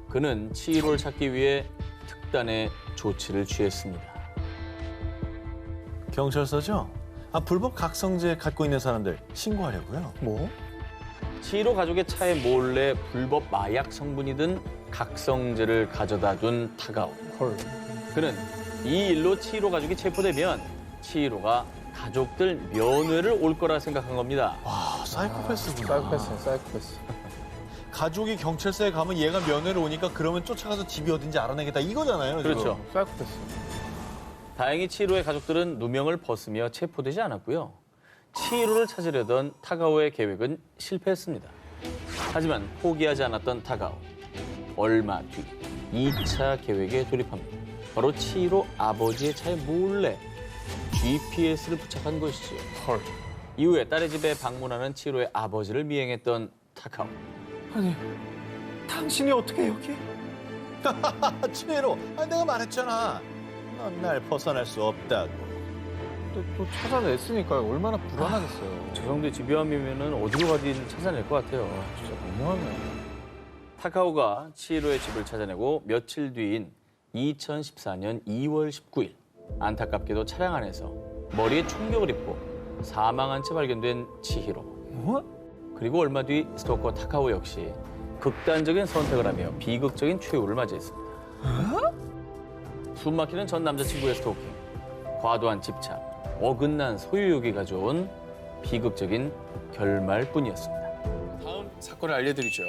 그는 치히로를 찾기 위해 특단의 조치를 취했습니다. 경찰서죠? 불법 각성제 갖고 있는 사람들 신고하려고요. 뭐? 치히로 가족의 차에 몰래 불법 마약 성분이 든 각성제를 가져다 둔 타가오. 헐. 그는 이 일로 치히로 가족이 체포되면 치히로가 가족들 면회를 올 거라 생각한 겁니다. 와, 사이코패스구나. 사이코패스. 가족이 경찰서에 가면 얘가 면회를 오니까 그러면 쫓아가서 집이 어딘지 알아내겠다 이거잖아요. 지금. 그렇죠. 사이코패스. 다행히 치히로의 가족들은 누명을 벗으며 체포되지 않았고요. 치히로를 찾으려던 타가오의 계획은 실패했습니다. 하지만 포기하지 않았던 타가오. 얼마 뒤 2차 계획에 돌입합니다. 바로 치히로 아버지의 차에 몰래 GPS를 부착한 것이죠. 헐. 이후에 딸의 집에 방문하는 치히로의 아버지를 미행했던 타가오. 아니, 당신이 어떻게 여기? 치히로, 내가 말했잖아. 넌 날 벗어날 수 없다고. 또 찾아냈으니까요. 얼마나 불안하겠어요. 저 정도의 집요함이면 어디로 가든 찾아낼 것 같아요. 진짜 너무하네. 타카오가 치히로의 집을 찾아내고 며칠 뒤인 2014년 2월 19일 안타깝게도 차량 안에서 머리에 충격을 입고 사망한 채 발견된 치히로. 뭐? 그리고 얼마 뒤 스토커 타카오 역시 극단적인 선택을 하며 비극적인 최후를 맞이했습니다. 숨막히는 전 남자친구의 스토킹, 과도한 집착, 어긋난 소유욕이 가져온 비극적인 결말뿐이었습니다. 다음 사건을 알려드리죠.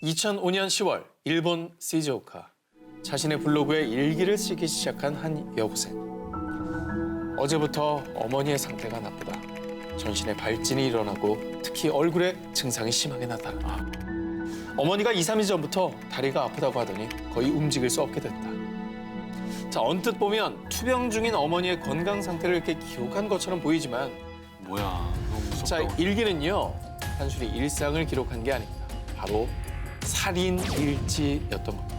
2005년 10월 일본 시즈오카. 자신의 블로그에 일기를 쓰기 시작한 한 여고생. 어제부터 어머니의 상태가 나쁘다. 전신에 발진이 일어나고 특히 얼굴에 증상이 심하게 나타난다. 어머니가 2, 3일 전부터 다리가 아프다고 하더니 거의 움직일 수 없게 됐다. 자, 언뜻 보면 투병 중인 어머니의 건강 상태를 이렇게 기록한 것처럼 보이지만 뭐야, 너무 무섭다. 자, 일기는요. 단순히 일상을 기록한 게 아닙니다. 바로 살인 일지였던 겁니다.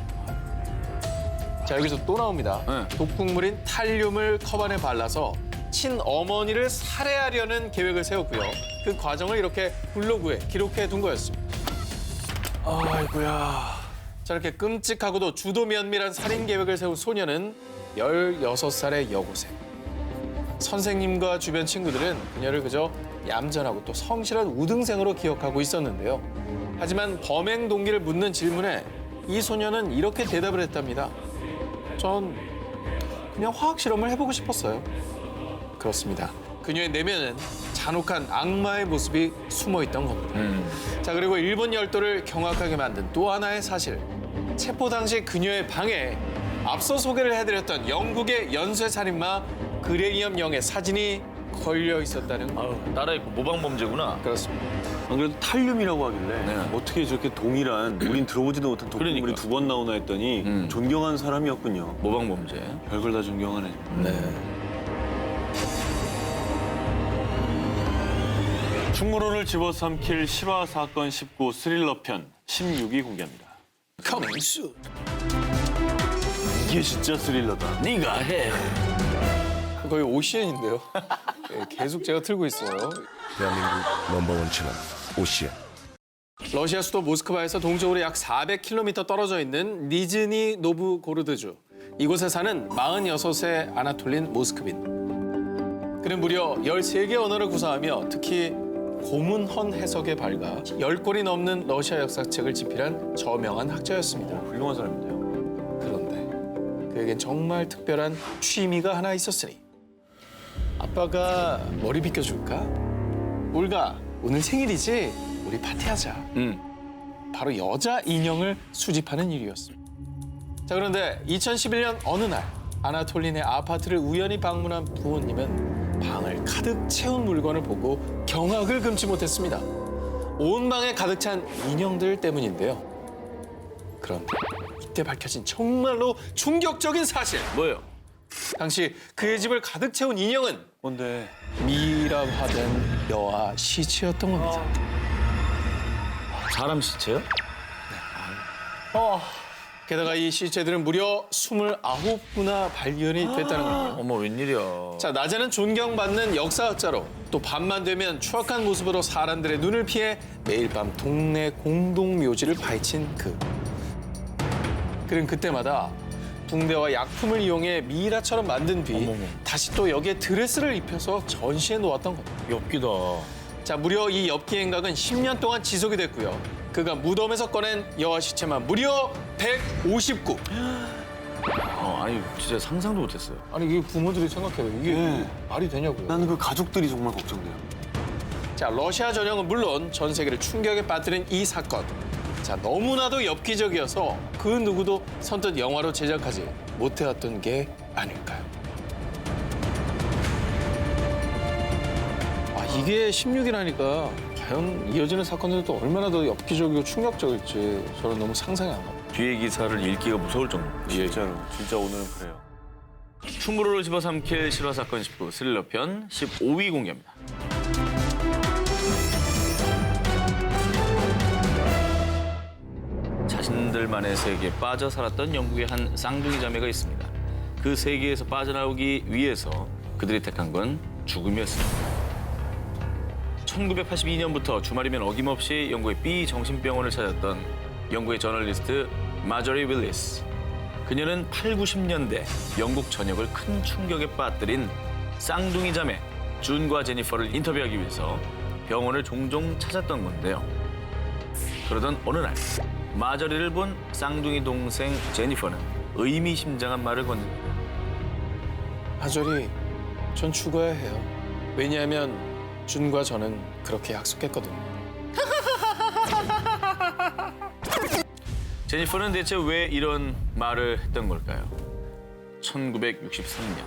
자, 여기서 또 나옵니다. 네. 독극물인 탈륨을 컵 안에 발라서 친어머니를 살해하려는 계획을 세웠고요. 그 과정을 이렇게 블로그에 기록해 둔 거였습니다. 아이고야. 저렇게 끔찍하고도 주도 면밀한 살인 계획을 세운 소녀는 16살의 여고생. 선생님과 주변 친구들은 그녀를 그저 얌전하고 또 성실한 우등생으로 기억하고 있었는데요. 하지만 범행 동기를 묻는 질문에 이 소녀는 이렇게 대답을 했답니다. 전 그냥 화학 실험을 해보고 싶었어요. 그렇습니다. 그녀의 내면은 잔혹한 악마의 모습이 숨어 있던 겁니다. 자, 그리고 일본 열도를 경악하게 만든 또 하나의 사실. 체포 당시 그녀의 방에 앞서 소개를 해드렸던 영국의 연쇄살인마 그레이엄 영의 사진이 걸려 있었다는 거. 나라의 모방 범죄구나. 그렇습니다. 안 그래도 탈륨이라고 하길래 네. 어떻게 저렇게 동일한 우린 들어보지도 못한 독극물이 그러니까. 두 번 나오나 했더니 존경하는 사람이었군요. 모방 범죄. 별걸 다 존경하네. 충무로를 집어삼킬 실화 사건 19 스릴러 편 16위 공개합니다. Coming soon. 이게 진짜 스릴러다. 네가 해. 거의 오시엔인데요. 네, 계속 제가 틀고 있어요. 대한민국 넘버원 채널 오시엔. 러시아 수도 모스크바에서 동쪽으로 약 400km 떨어져 있는 니즈니 노브고르드주. 이곳에 사는 46세 아나톨린 모스크빈. 그는 무려 13개 언어를 구사하며 특히 고문헌 해석에 밝아 10권이 넘는 러시아 역사책을 집필한 저명한 학자였습니다. 훌륭한 사람인데요. 그런데 그에겐 정말 특별한 취미가 하나 있었으니 아빠가 머리 빗겨줄까? 올가, 오늘 생일이지? 우리 파티하자. 바로 여자 인형을 수집하는 일이었습니다. 자, 그런데 2011년 어느 날 아나톨린의 아파트를 우연히 방문한 부모님은 방을 가득 채운 물건을 보고 경악을 금치 못했습니다. 온 방에 가득 찬 인형들 때문인데요. 그런데 이때 밝혀진 정말로 충격적인 사실. 뭐예요? 당시 그의 집을 가득 채운 인형은 뭔데? 미라화된 여아 시체였던 겁니다. 사람 시체요? 게다가 이 시체들은 무려 29구나 발견이 됐다는 거예요. 어머 웬일이야. 자, 낮에는 존경받는 역사학자로 또 밤만 되면 추악한 모습으로 사람들의 눈을 피해 매일 밤 동네 공동묘지를 파헤친 그는 그때마다 붕대와 약품을 이용해 미이라처럼 만든 뒤 다시 또 여기에 드레스를 입혀서 전시해 놓았던 겁니다. 엽기다. 자, 무려 이 엽기 행각은 10년 동안 지속이 됐고요. 그가 무덤에서 꺼낸 여아 시체만 무려 159. 아니 진짜 상상도 못했어요. 아니, 이게 부모들이 생각해요. 이게 말이 되냐고요. 나는 그 가족들이 정말 걱정돼요. 자, 러시아 전역은 물론 전 세계를 충격에 빠뜨린 이 사건. 자, 너무나도 엽기적이어서 그 누구도 선뜻 영화로 제작하지 못해왔던 게 아닐까요? 이게 16이라니까 과연 이어지는 사건들도 얼마나 더 엽기적이고 충격적일지 저는 너무 상상이 안 갑니다. 뒤에 기사를 읽기가 무서울 정도. 진짜로. 진짜 오늘은 그래요. 충무로를 집어삼킬 실화 사건 19 스릴러 편 15위 공개합니다. 자신들만의 세계에 빠져 살았던 영국의 한 쌍둥이 자매가 있습니다. 그 세계에서 빠져나오기 위해서 그들이 택한 건 죽음이었습니다. 1982년부터 주말이면 어김없이 영국의 B 정신병원을 찾았던 영국의 저널리스트 마저리 윌리스. 그녀는 8, 90년대 영국 전역을 큰 충격에 빠뜨린 쌍둥이 자매 준과 제니퍼를 인터뷰하기 위해서 병원을 종종 찾았던 건데요. 그러던 어느 날 마저리를 본 쌍둥이 동생 제니퍼는 의미심장한 말을 건넵니다. 마저리, 전 죽어야 해요. 왜냐하면 준과 저는 그렇게 약속했거든요. 제니퍼는 대체 왜 이런 말을 했던 걸까요? 1963년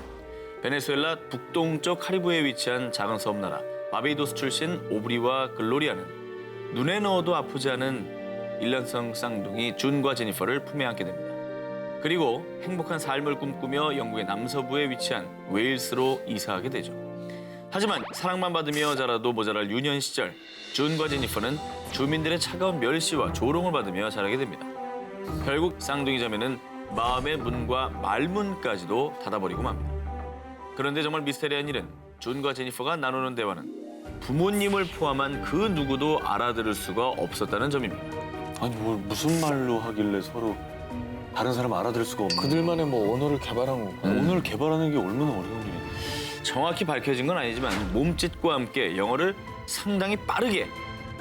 베네수엘라 북동쪽 카리브해에 위치한 작은 섬나라 바베이도스 출신 오브리와 글로리아는 눈에 넣어도 아프지 않은 일란성 쌍둥이 준과 제니퍼를 품에 안게 됩니다. 그리고 행복한 삶을 꿈꾸며 영국의 남서부에 위치한 웨일스로 이사하게 되죠. 하지만 사랑만 받으며 자라도 모자랄 유년 시절 준과 제니퍼는 주민들의 차가운 멸시와 조롱을 받으며 자라게 됩니다. 결국 쌍둥이 자매는 마음의 문과 말문까지도 닫아버리고 맙니다. 그런데 정말 미스테리한 일은 준과 제니퍼가 나누는 대화는 부모님을 포함한 그 누구도 알아들을 수가 없었다는 점입니다. 아니 뭘 무슨 말로 하길래 서로 다른 사람 알아들을 수가 없는. 그들만의 뭐 언어를 개발한 거. 오늘 개발하는 게 얼마나 어려운 일인데. 정확히 밝혀진 건 아니지만 몸짓과 함께 영어를 상당히 빠르게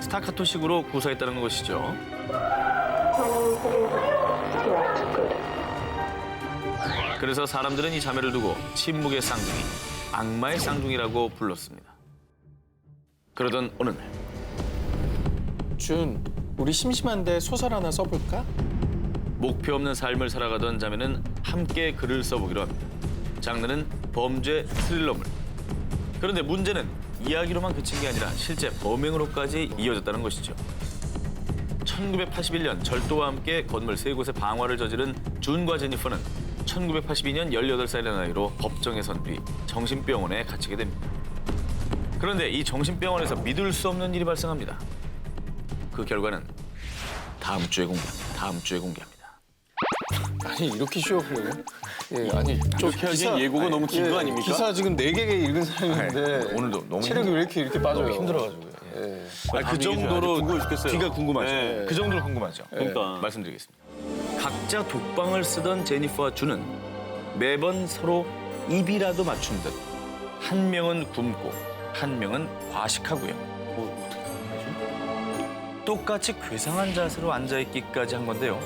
스타카토식으로 구사했다는 것이죠. 그래서 사람들은 이 자매를 두고 침묵의 쌍둥이, 악마의 쌍둥이라고 불렀습니다. 그러던 어느 날 준, 우리 심심한데 소설 하나 써볼까? 목표 없는 삶을 살아가던 자매는 함께 글을 써보기로 합니다. 장르는 범죄 스릴러물. 그런데 문제는 이야기로만 그친 게 아니라 실제 범행으로까지 이어졌다는 것이죠. 1981년 절도와 함께 건물 3곳의 방화를 저지른 준과 제니퍼는 1982년 18살의 나이로 법정에 선 뒤 정신병원에 갇히게 됩니다. 그런데 이 정신병원에서 믿을 수 없는 일이 발생합니다. 그 결과는 다음 주에 공개합니다. 아니 이렇게 쉬워 보여요? 예, 아니 이렇게 하기엔 예고가 너무 긴 거 아닙니까? 기사 지금 4개 읽은 사람인데 오늘도 너무 체력이 왜 이렇게 빠져요? 너무 힘들어가지고. 예. 그 정도로 궁금해 죽겠어요. 귀가 궁금하죠. 네. 그 정도로 궁금하죠. 그러니까. 말씀드리겠습니다. 각자 독방을 쓰던 제니퍼와 준은 매번 서로 입이라도 맞춘 듯 한 명은 굶고 한 명은 과식하고요. 똑같이 괴상한 자세로 앉아있기까지 한 건데요.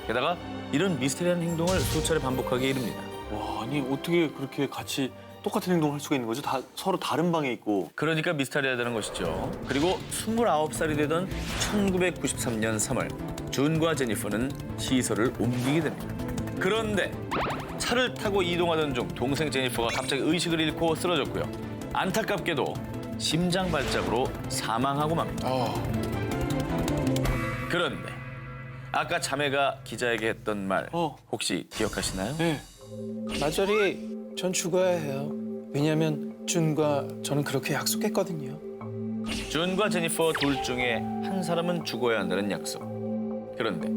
게다가 이런 미스테리한 행동을 수차례 반복하게 이릅니다. 와, 아니 어떻게 그렇게 같이 똑같은 행동을 할 수가 있는 거죠? 다 서로 다른 방에 있고. 그러니까 미스테리하다는 것이죠. 그리고 29살이 되던 1993년 3월 준과 제니퍼는 시설을 옮기게 됩니다. 그런데 차를 타고 이동하던 중 동생 제니퍼가 갑자기 의식을 잃고 쓰러졌고요. 안타깝게도 심장 발작으로 사망하고 맙니다. 그런데 아까 자매가 기자에게 했던 말 혹시 기억하시나요? 네. 마저리, 전 죽어야 해요. 왜냐하면 준과 저는 그렇게 약속했거든요. 준과 제니퍼 둘 중에 한 사람은 죽어야 한다는 약속. 그런데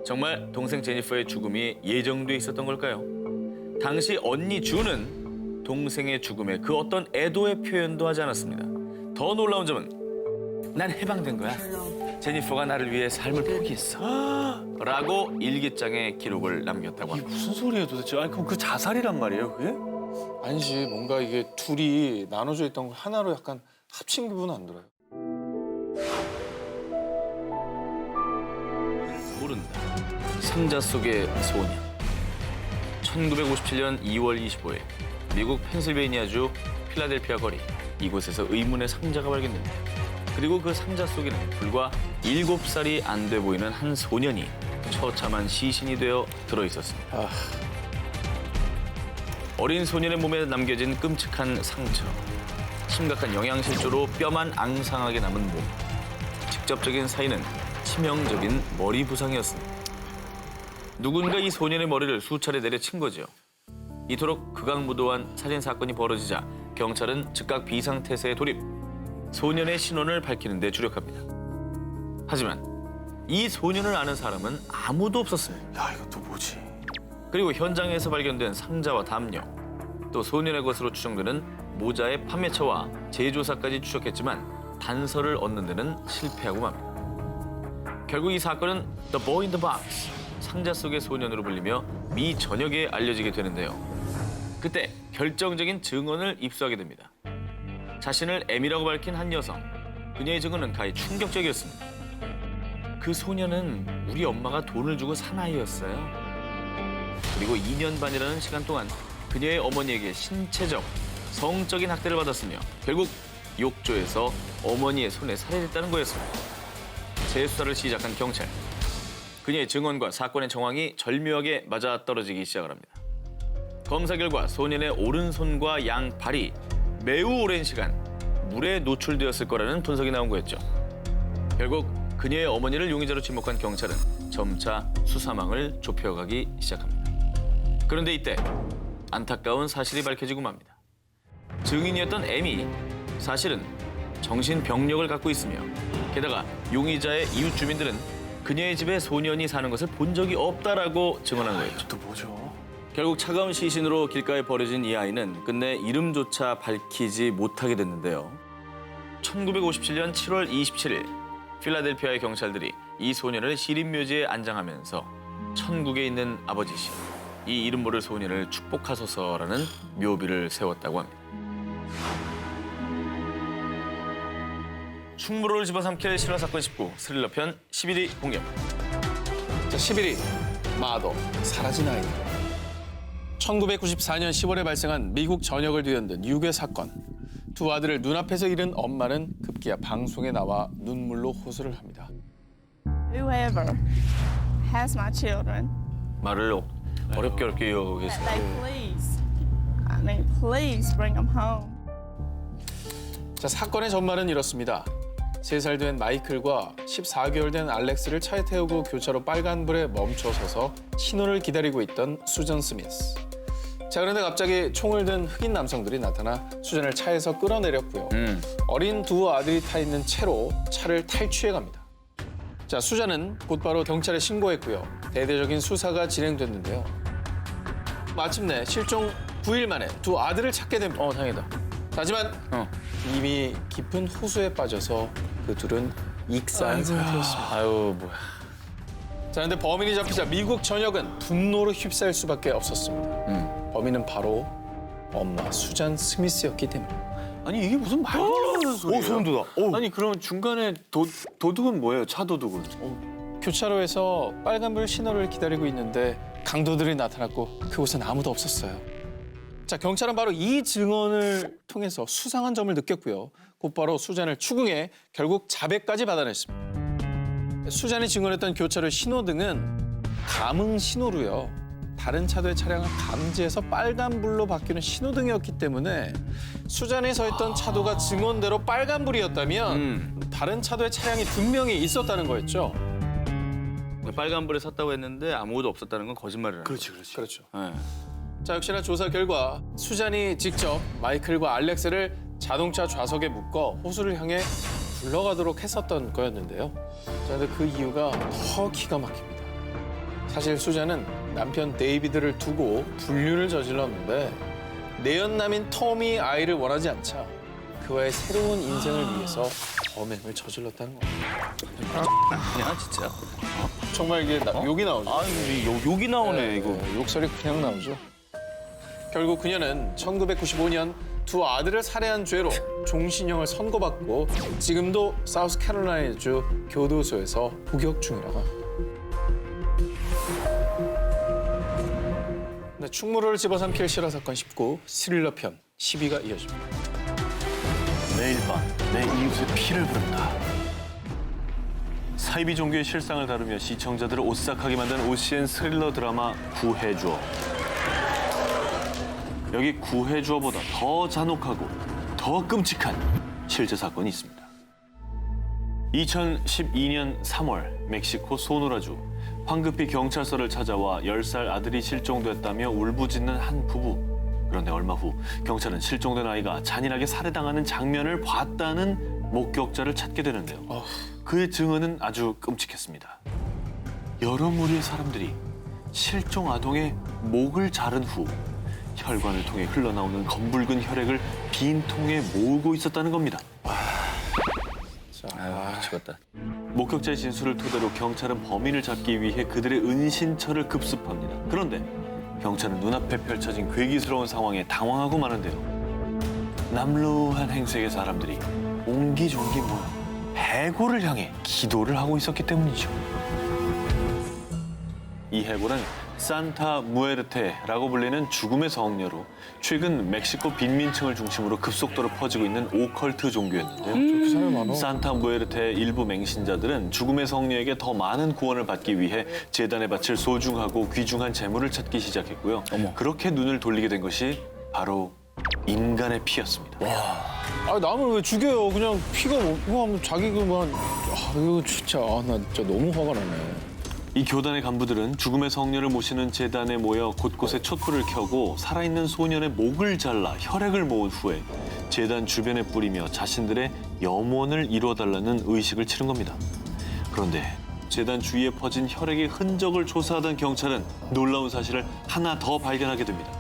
정말 동생 제니퍼의 죽음이 예정돼 있었던 걸까요? 당시 언니 준은 동생의 죽음에 그 어떤 애도의 표현도 하지 않았습니다. 더 놀라운 점은 난 해방된 거야. 제니퍼가 나를 위해 삶을 포기했어. 라고 일기장에 기록을 남겼다고 합니다. 무슨 소리예요 도대체? 아니 그럼 그 자살이란 말이에요 그게? 아니지, 뭔가 이게 둘이 나눠져 있던 걸 하나로 약간 합친 기분은 안 들어요. 모른다. 상자 속의 소년. 1957년 2월 25일 미국 펜실베이니아주 필라델피아 거리 이곳에서 의문의 상자가 발견됩니다. 그리고 그 상자 속에는 불과 7살이 안 돼 보이는 한 소년이 처참한 시신이 되어 들어있었습니다. 어린 소년의 몸에 남겨진 끔찍한 상처, 심각한 영양실조로 뼈만 앙상하게 남은 몸, 직접적인 사인은 치명적인 머리 부상이었습니다. 누군가 이 소년의 머리를 수차례 내려친 거죠. 이토록 극악무도한 살인 사건이 벌어지자 경찰은 즉각 비상태세에 돌입, 소년의 신원을 밝히는 데 주력합니다. 하지만 이 소년을 아는 사람은 아무도 없었습니다. 야 이거 또 뭐지? 그리고 현장에서 발견된 상자와 담요, 또 소년의 것으로 추정되는 모자의 판매처와 제조사까지 추적했지만 단서를 얻는 데는 실패하고 맙니다. 결국 이 사건은 The Boy in the Box, 상자 속의 소년으로 불리며 미 전역에 알려지게 되는데요. 그때 결정적인 증언을 입수하게 됩니다. 자신을 M이라고 밝힌 한 여성. 그녀의 증언은 가히 충격적이었습니다. 그 소년은 우리 엄마가 돈을 주고 산 아이였어요. 그리고 2년 반이라는 시간 동안 그녀의 어머니에게 신체적, 성적인 학대를 받았으며 결국 욕조에서 어머니의 손에 살해됐다는 거였습니다. 재수사를 시작한 경찰. 그녀의 증언과 사건의 정황이 절묘하게 맞아떨어지기 시작을 합니다. 검사 결과 소년의 오른손과 양발이 매우 오랜 시간 물에 노출되었을 거라는 분석이 나온 거였죠. 결국 그녀의 어머니를 용의자로 지목한 경찰은 점차 수사망을 좁혀가기 시작합니다. 그런데 이때 안타까운 사실이 밝혀지고 맙니다. 증인이었던 M이 사실은 정신병력을 갖고 있으며 게다가 용의자의 이웃 주민들은 그녀의 집에 소년이 사는 것을 본 적이 없다라고 증언한 거였죠. 또 뭐죠? 결국 차가운 시신으로 길가에 버려진 이 아이는 끝내 이름조차 밝히지 못하게 됐는데요. 1957년 7월 27일 필라델피아의 경찰들이 이 소년을 시립묘지에 안장하면서 천국에 있는 아버지시 이 이름 모를 소년을 축복하소서라는 묘비를 세웠다고 합니다. 충무로를 집어삼킬 실화 사건 19 스릴러 편 11위 공개합니다. 자, 11위 마더 사라진 아이. 1994년 10월에 발생한 미국 전역을 뒤흔든 유괴 사건. 두 아들을 눈앞에서 잃은 엄마는 급기야 방송에 나와 눈물로 호소를 합니다. Whoever has my children, 말을 어렵게 that 이어오겠습니다. they please bring them home. 자, 사건의 전말은 이렇습니다. 3살 된 마이클과 14개월 된 알렉스를 차에 태우고 교차로 빨간불에 멈춰서서 신호를 기다리고 있던 수전 스미스. 자, 그런데 갑자기 총을 든 흑인 남성들이 나타나 수전을 차에서 끌어내렸고요. 어린 두 아들이 타 있는 채로 차를 탈취해 갑니다. 자, 수전은 곧바로 경찰에 신고했고요. 대대적인 수사가 진행됐는데요. 마침내 실종 9일 만에 두 아들을 찾게 됩니다. 다행이다. 하지만 이미 깊은 호수에 빠져서 그 둘은 익사한 상태였습니다. 아유 뭐야. 자, 그런데 범인이 잡히자 미국 전역은 분노로 휩싸일 수밖에 없었습니다. 범인은 바로 엄마 수잔 스미스였기 때문에. 아니 이게 무슨 말도 안 되는 소리예요? 소름 돋아. 아니 그럼 중간에 도둑은 뭐예요? 차 도둑은? 교차로에서 빨간불 신호를 기다리고 있는데 강도들이 나타났고 그곳엔 아무도 없었어요. 자, 경찰은 바로 이 증언을 통해서 수상한 점을 느꼈고요. 곧바로 수잔을 추궁해 결국 자백까지 받아냈습니다. 수잔이 증언했던 교차로 신호등은 감응 신호로요. 다른 차도의 차량을 감지해서 빨간불로 바뀌는 신호등이었기 때문에 수잔이 서 있던 차도가 증언대로 빨간불이었다면 다른 차도의 차량이 분명히 있었다는 거였죠. 빨간불에 섰다고 했는데 아무것도 없었다는 건 거짓말이라는 그렇지. 그렇죠. 거죠. 네. 자, 역시나 조사 결과 수잔이 직접 마이클과 알렉스를 자동차 좌석에 묶어 호수를 향해 굴러가도록 했었던 거였는데요. 자, 근데 그 이유가 더 기가 막힙니다. 사실 수잔은 남편 데이비드를 두고 불륜을 저질렀는데 내연남인 톰이 아이를 원하지 않자 그와의 새로운 인생을 위해서 범행을 저질렀다는 겁니다. 그냥 진짜. 정말 이게 욕이 나오죠. 욕이 나오네 이거. 욕설이 그냥 나오죠. 결국 그녀는 1995년 두 아들을 살해한 죄로 종신형을 선고받고 지금도 사우스캐롤라이나주 교도소에서 복역 중이라고 합니다. 네, 충무로를 집어삼킬 실화 사건 19 스릴러 편 10위가 이어집니다. 매일 밤 내 이웃의 피를 부른다. 사이비 종교의 실상을 다루며 시청자들을 오싹하게 만든 OCN 스릴러 드라마 구해주어. 여기 구해주어보다 더 잔혹하고 더 끔찍한 실제 사건이 있습니다. 2012년 3월 멕시코 소노라주 황급히 경찰서를 찾아와 10살 아들이 실종됐다며 울부짖는 한 부부. 그런데 얼마 후 경찰은 실종된 아이가 잔인하게 살해당하는 장면을 봤다는 목격자를 찾게 되는데요. 그의 증언은 아주 끔찍했습니다. 여러 무리의 사람들이 실종 아동의 목을 자른 후 혈관을 통해 흘러나오는 검붉은 혈액을 빈 통에 모으고 있었다는 겁니다. 죽었다. 목격자의 진술을 토대로 경찰은 범인을 잡기 위해 그들의 은신처를 급습합니다. 그런데 경찰은 눈앞에 펼쳐진 괴기스러운 상황에 당황하고 마는데요. 남루한 행색의 사람들이 옹기종기 모여 해골을 향해 기도를 하고 있었기 때문이죠. 이 해골은 산타 무에르테라고 불리는 죽음의 성녀로 최근 멕시코 빈민층을 중심으로 급속도로 퍼지고 있는 오컬트 종교였는데요. 산타 무에르테의 일부 맹신자들은 죽음의 성녀에게 더 많은 구원을 받기 위해 제단에 바칠 소중하고 귀중한 재물을 찾기 시작했고요. 그렇게 눈을 돌리게 된 것이 바로 인간의 피였습니다. 아, 남을 왜 죽여요? 그냥 피가 뭐 하면 자기 그만. 이거 진짜 나 진짜 너무 화가 나네. 이 교단의 간부들은 죽음의 성녀를 모시는 제단에 모여 곳곳에 촛불을 켜고 살아있는 소년의 목을 잘라 혈액을 모은 후에 제단 주변에 뿌리며 자신들의 염원을 이루어달라는 의식을 치른 겁니다. 그런데 제단 주위에 퍼진 혈액의 흔적을 조사하던 경찰은 놀라운 사실을 하나 더 발견하게 됩니다.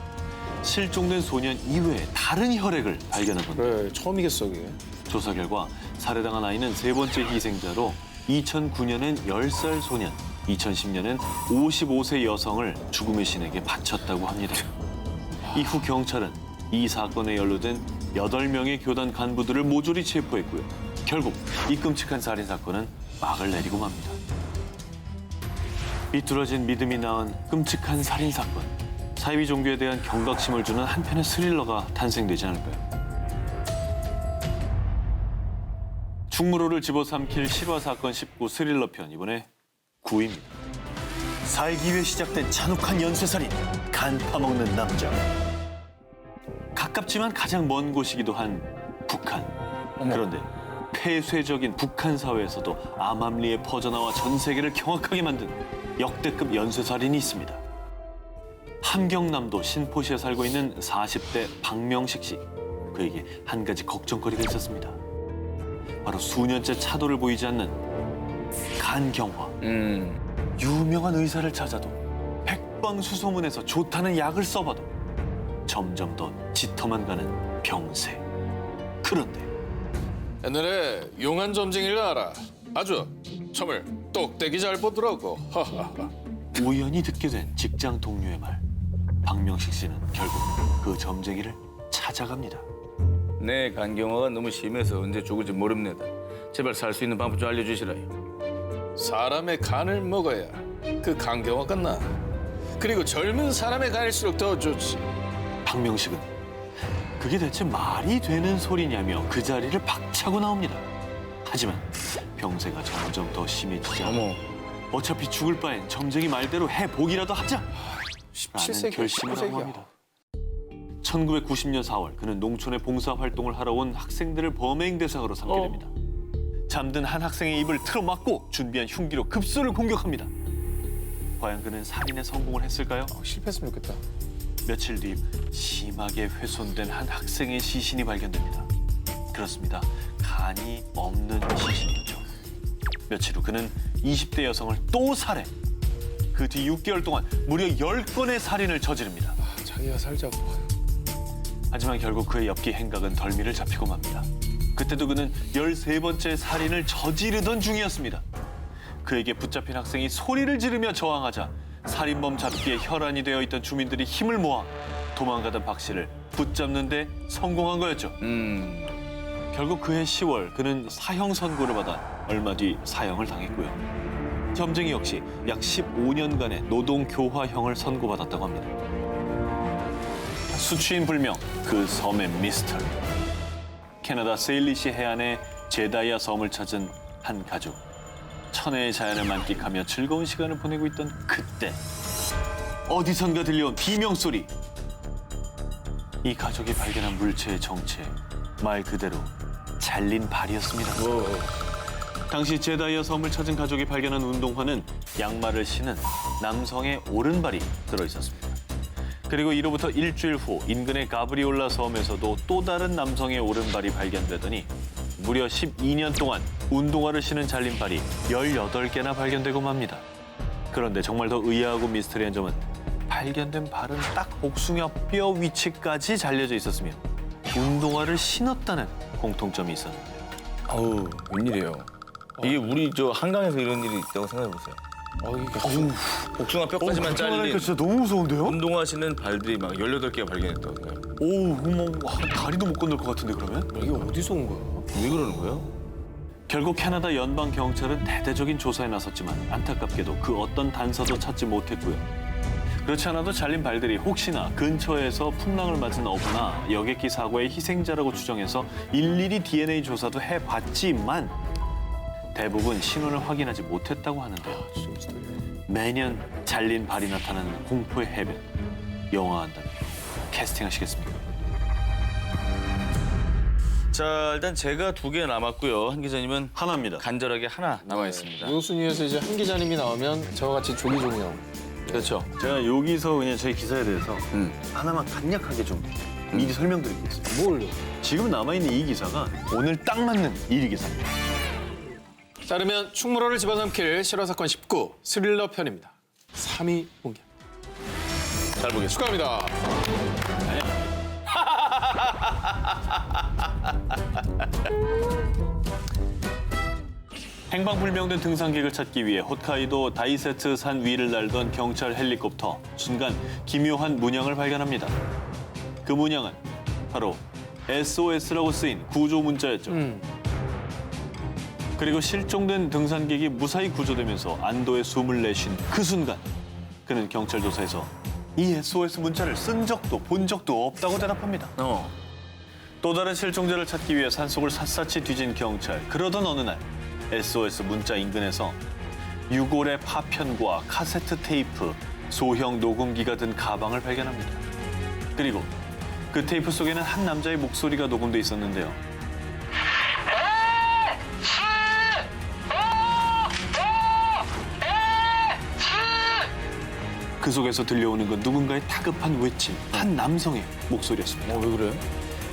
실종된 소년 이외에 다른 혈액을 발견한 건데 그래, 처음이겠어, 그게. 조사 결과 살해당한 아이는 세 번째 희생자로 2009년엔 10살 소년, 2010년엔 55세 여성을 죽음의 신에게 바쳤다고 합니다. 이후 경찰은 이 사건에 연루된 8명의 교단 간부들을 모조리 체포했고요. 결국 이 끔찍한 살인 사건은 막을 내리고 맙니다. 비뚤어진 믿음이 낳은 끔찍한 살인 사건. 사이비 종교에 대한 경각심을 주는 한편의 스릴러가 탄생되지 않을까요? 충무로를 집어삼킬 실화 사건 19 스릴러 편, 이번에 9위입니다. 살기 위해 시작된 잔혹한 연쇄살인, 간 파먹는 남자. 가깝지만 가장 먼 곳이기도 한 북한. 그런데 폐쇄적인 북한 사회에서도 암암리에 퍼져나와 전 세계를 경악하게 만든 역대급 연쇄살인이 있습니다. 함경남도 신포시에 살고 있는 40대 박명식 씨. 그에게 한 가지 걱정거리가 있었습니다. 바로 수년째 차도를 보이지 않는 간경화. 유명한 의사를 찾아도 백방수소문에서 좋다는 약을 써봐도 점점 더 짙어만 가는 병세. 그런데 옛날에 용한 점쟁이를 알아. 아주 점을 똑대기 잘 보더라고. 하하하. 우연히 듣게 된 직장 동료의 말. 박명식 씨는 결국 그 점쟁이를 찾아갑니다. 내 간경화가 너무 심해서 언제 죽을지 모릅니다. 제발 살 수 있는 방법 좀 알려주시라요. 사람의 간을 먹어야 그 간경화가 나. 그리고 젊은 사람의 간일수록 더 좋지. 박명식은 그게 대체 말이 되는 소리냐며 그 자리를 박차고 나옵니다. 하지만 병세가 점점 더 심해지자 어차피 죽을 바엔 점쟁이 말대로 해보기라도 하자! 라는 결심을 하고 합니다. 1990년 4월 그는 농촌에 봉사활동을 하러 온 학생들을 범행 대상으로 삼게 됩니다. 잠든 한 학생의 입을 틀어막고 준비한 흉기로 급소를 공격합니다. 과연 그는 살인에 성공을 했을까요? 실패했으면 좋겠다. 며칠 뒤 심하게 훼손된 한 학생의 시신이 발견됩니다. 그렇습니다. 간이 없는 시신이었죠. 며칠 후 그는 20대 여성을 또 살해. 그 뒤 6개월 동안 무려 10건의 살인을 저지릅니다. 자기가 살자고. 하지만 결국 그의 엽기 행각은 덜미를 잡히고 맙니다. 그때도 그는 13번째 살인을 저지르던 중이었습니다. 그에게 붙잡힌 학생이 소리를 지르며 저항하자 살인범 잡기에 혈안이 되어 있던 주민들이 힘을 모아 도망가던 박 씨를 붙잡는 데 성공한 거였죠. 결국 그해 10월 그는 사형 선고를 받아 얼마 뒤 사형을 당했고요. 점쟁이 역시 약 15년간의 노동교화형을 선고받았다고 합니다. 수취인 불명, 그 섬의 미스터리. 캐나다 세일리시 해안의 제다이아 섬을 찾은 한 가족. 천혜의 자연을 만끽하며 즐거운 시간을 보내고 있던 그때 어디선가 들려온 비명소리. 이 가족이 발견한 물체의 정체, 말 그대로 잘린 발이었습니다. 당시 제다이아 섬을 찾은 가족이 발견한 운동화는 양말을 신은 남성의 오른발이 들어있었습니다. 그리고 이로부터 일주일 후 인근의 가브리올라 섬에서도 또 다른 남성의 오른발이 발견되더니 무려 12년 동안 운동화를 신은 잘린 발이 18개나 발견되고 맙니다. 그런데 정말 더 의아하고 미스터리한 점은 발견된 발은 딱 복숭아 뼈 위치까지 잘려져 있었으며 운동화를 신었다는 공통점이 있었는데요. 아우, 웬일이에요. 이게 우리 저 한강에서 이런 일이 있다고 생각해보세요. 복숭아 뼈까지만 잘린 진짜 너무 무서운데요? 운동화 신는 발들이 막 18개가 발견됐다고 생각해요. 다리도 못 건널 것 같은데 그러면? 이게 어디서 온 거야? 왜 그러는 거예요? 결국 캐나다 연방 경찰은 대대적인 조사에 나섰지만 안타깝게도 그 어떤 단서도 찾지 못했고요. 그렇지 않아도 잘린 발들이 혹시나 근처에서 풍랑을 맞은 어부나 여객기 사고의 희생자라고 추정해서 일일이 DNA 조사도 해봤지만 대부분 신원을 확인하지 못했다고 하는데요. 매년 잘린 발이 나타나는 공포의 해변. 영화한다면 캐스팅하시겠습니까? 자, 일단 제가 2개 남았고요. 한 기자님은 하나입니다. 간절하게 하나 남아 있습니다. 우선순위에서 이제 한 기자님이 나오면 저와 같이 조기종영. 그렇죠. 제가 여기서 그냥 저희 기사에 대해서 하나만 간략하게 좀 미리 설명드리겠습니다. 뭘요? 지금 남아있는 이 기사가 오늘 딱 맞는 1위 기사입니다. 자, 그러면 충무로를 집어삼킬 실화사건 19 스릴러 편입니다. 3위 공개. 잘 보겠습니다. 축하합니다. 행방불명된 등산객을 찾기 위해 홋카이도 다이세츠 산 위를 날던 경찰 헬리콥터. 순간 기묘한 문양을 발견합니다. 그 문양은 바로 SOS라고 쓰인 구조 문자였죠. 그리고 실종된 등산객이 무사히 구조되면서 안도의 숨을 내쉰 그 순간 그는 경찰 조사에서 이 SOS 문자를 쓴 적도 본 적도 없다고 대답합니다. 또 다른 실종자를 찾기 위해 산속을 샅샅이 뒤진 경찰. 그러던 어느 날 SOS 문자 인근에서 유골의 파편과 카세트 테이프, 소형 녹음기가 든 가방을 발견합니다. 그리고 그 테이프 속에는 한 남자의 목소리가 녹음돼 있었는데요. 그 속에서 들려오는 건 누군가의 다급한 외침, 한 남성의 목소리였습니다. 왜 그래?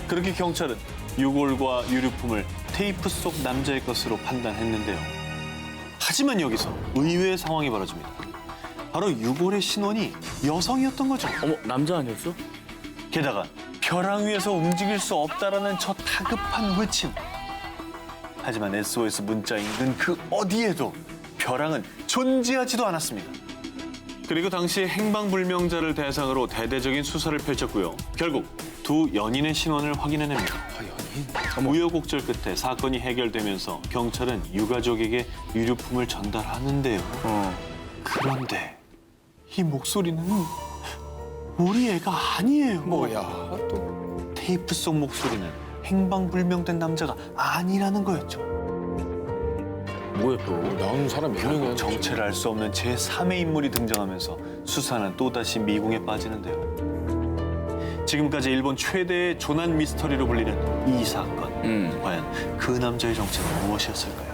그렇게 경찰은 유골과 유류품을 테이프 속 남자의 것으로 판단했는데요. 하지만 여기서 의외의 상황이 벌어집니다. 바로 유골의 신원이 여성이었던 거죠. 어머, 남자 아니었어? 게다가 벼랑 위에서 움직일 수 없다라는 저 다급한 외침. 하지만 SOS 문자 인근 그 어디에도 벼랑은 존재하지도 않았습니다. 그리고 당시 행방불명자를 대상으로 대대적인 수사를 펼쳤고요. 결국 두 연인의 신원을 확인해냅니다. 우여곡절 끝에 사건이 해결되면서 경찰은 유가족에게 유류품을 전달하는데요. 그런데 이 목소리는 우리 애가 아니에요. 뭐야 또. 테이프 속 목소리는 행방불명된 남자가 아니라는 거였죠. 뭐야 또? 나오는 사람 몇 명이야? 정체를 알 수 없는 제3의 인물이 등장하면서 수사는 또다시 미궁에 빠지는데요. 지금까지 일본 최대의 조난 미스터리로 불리는 이 사건. 과연 그 남자의 정체는 무엇이었을까요?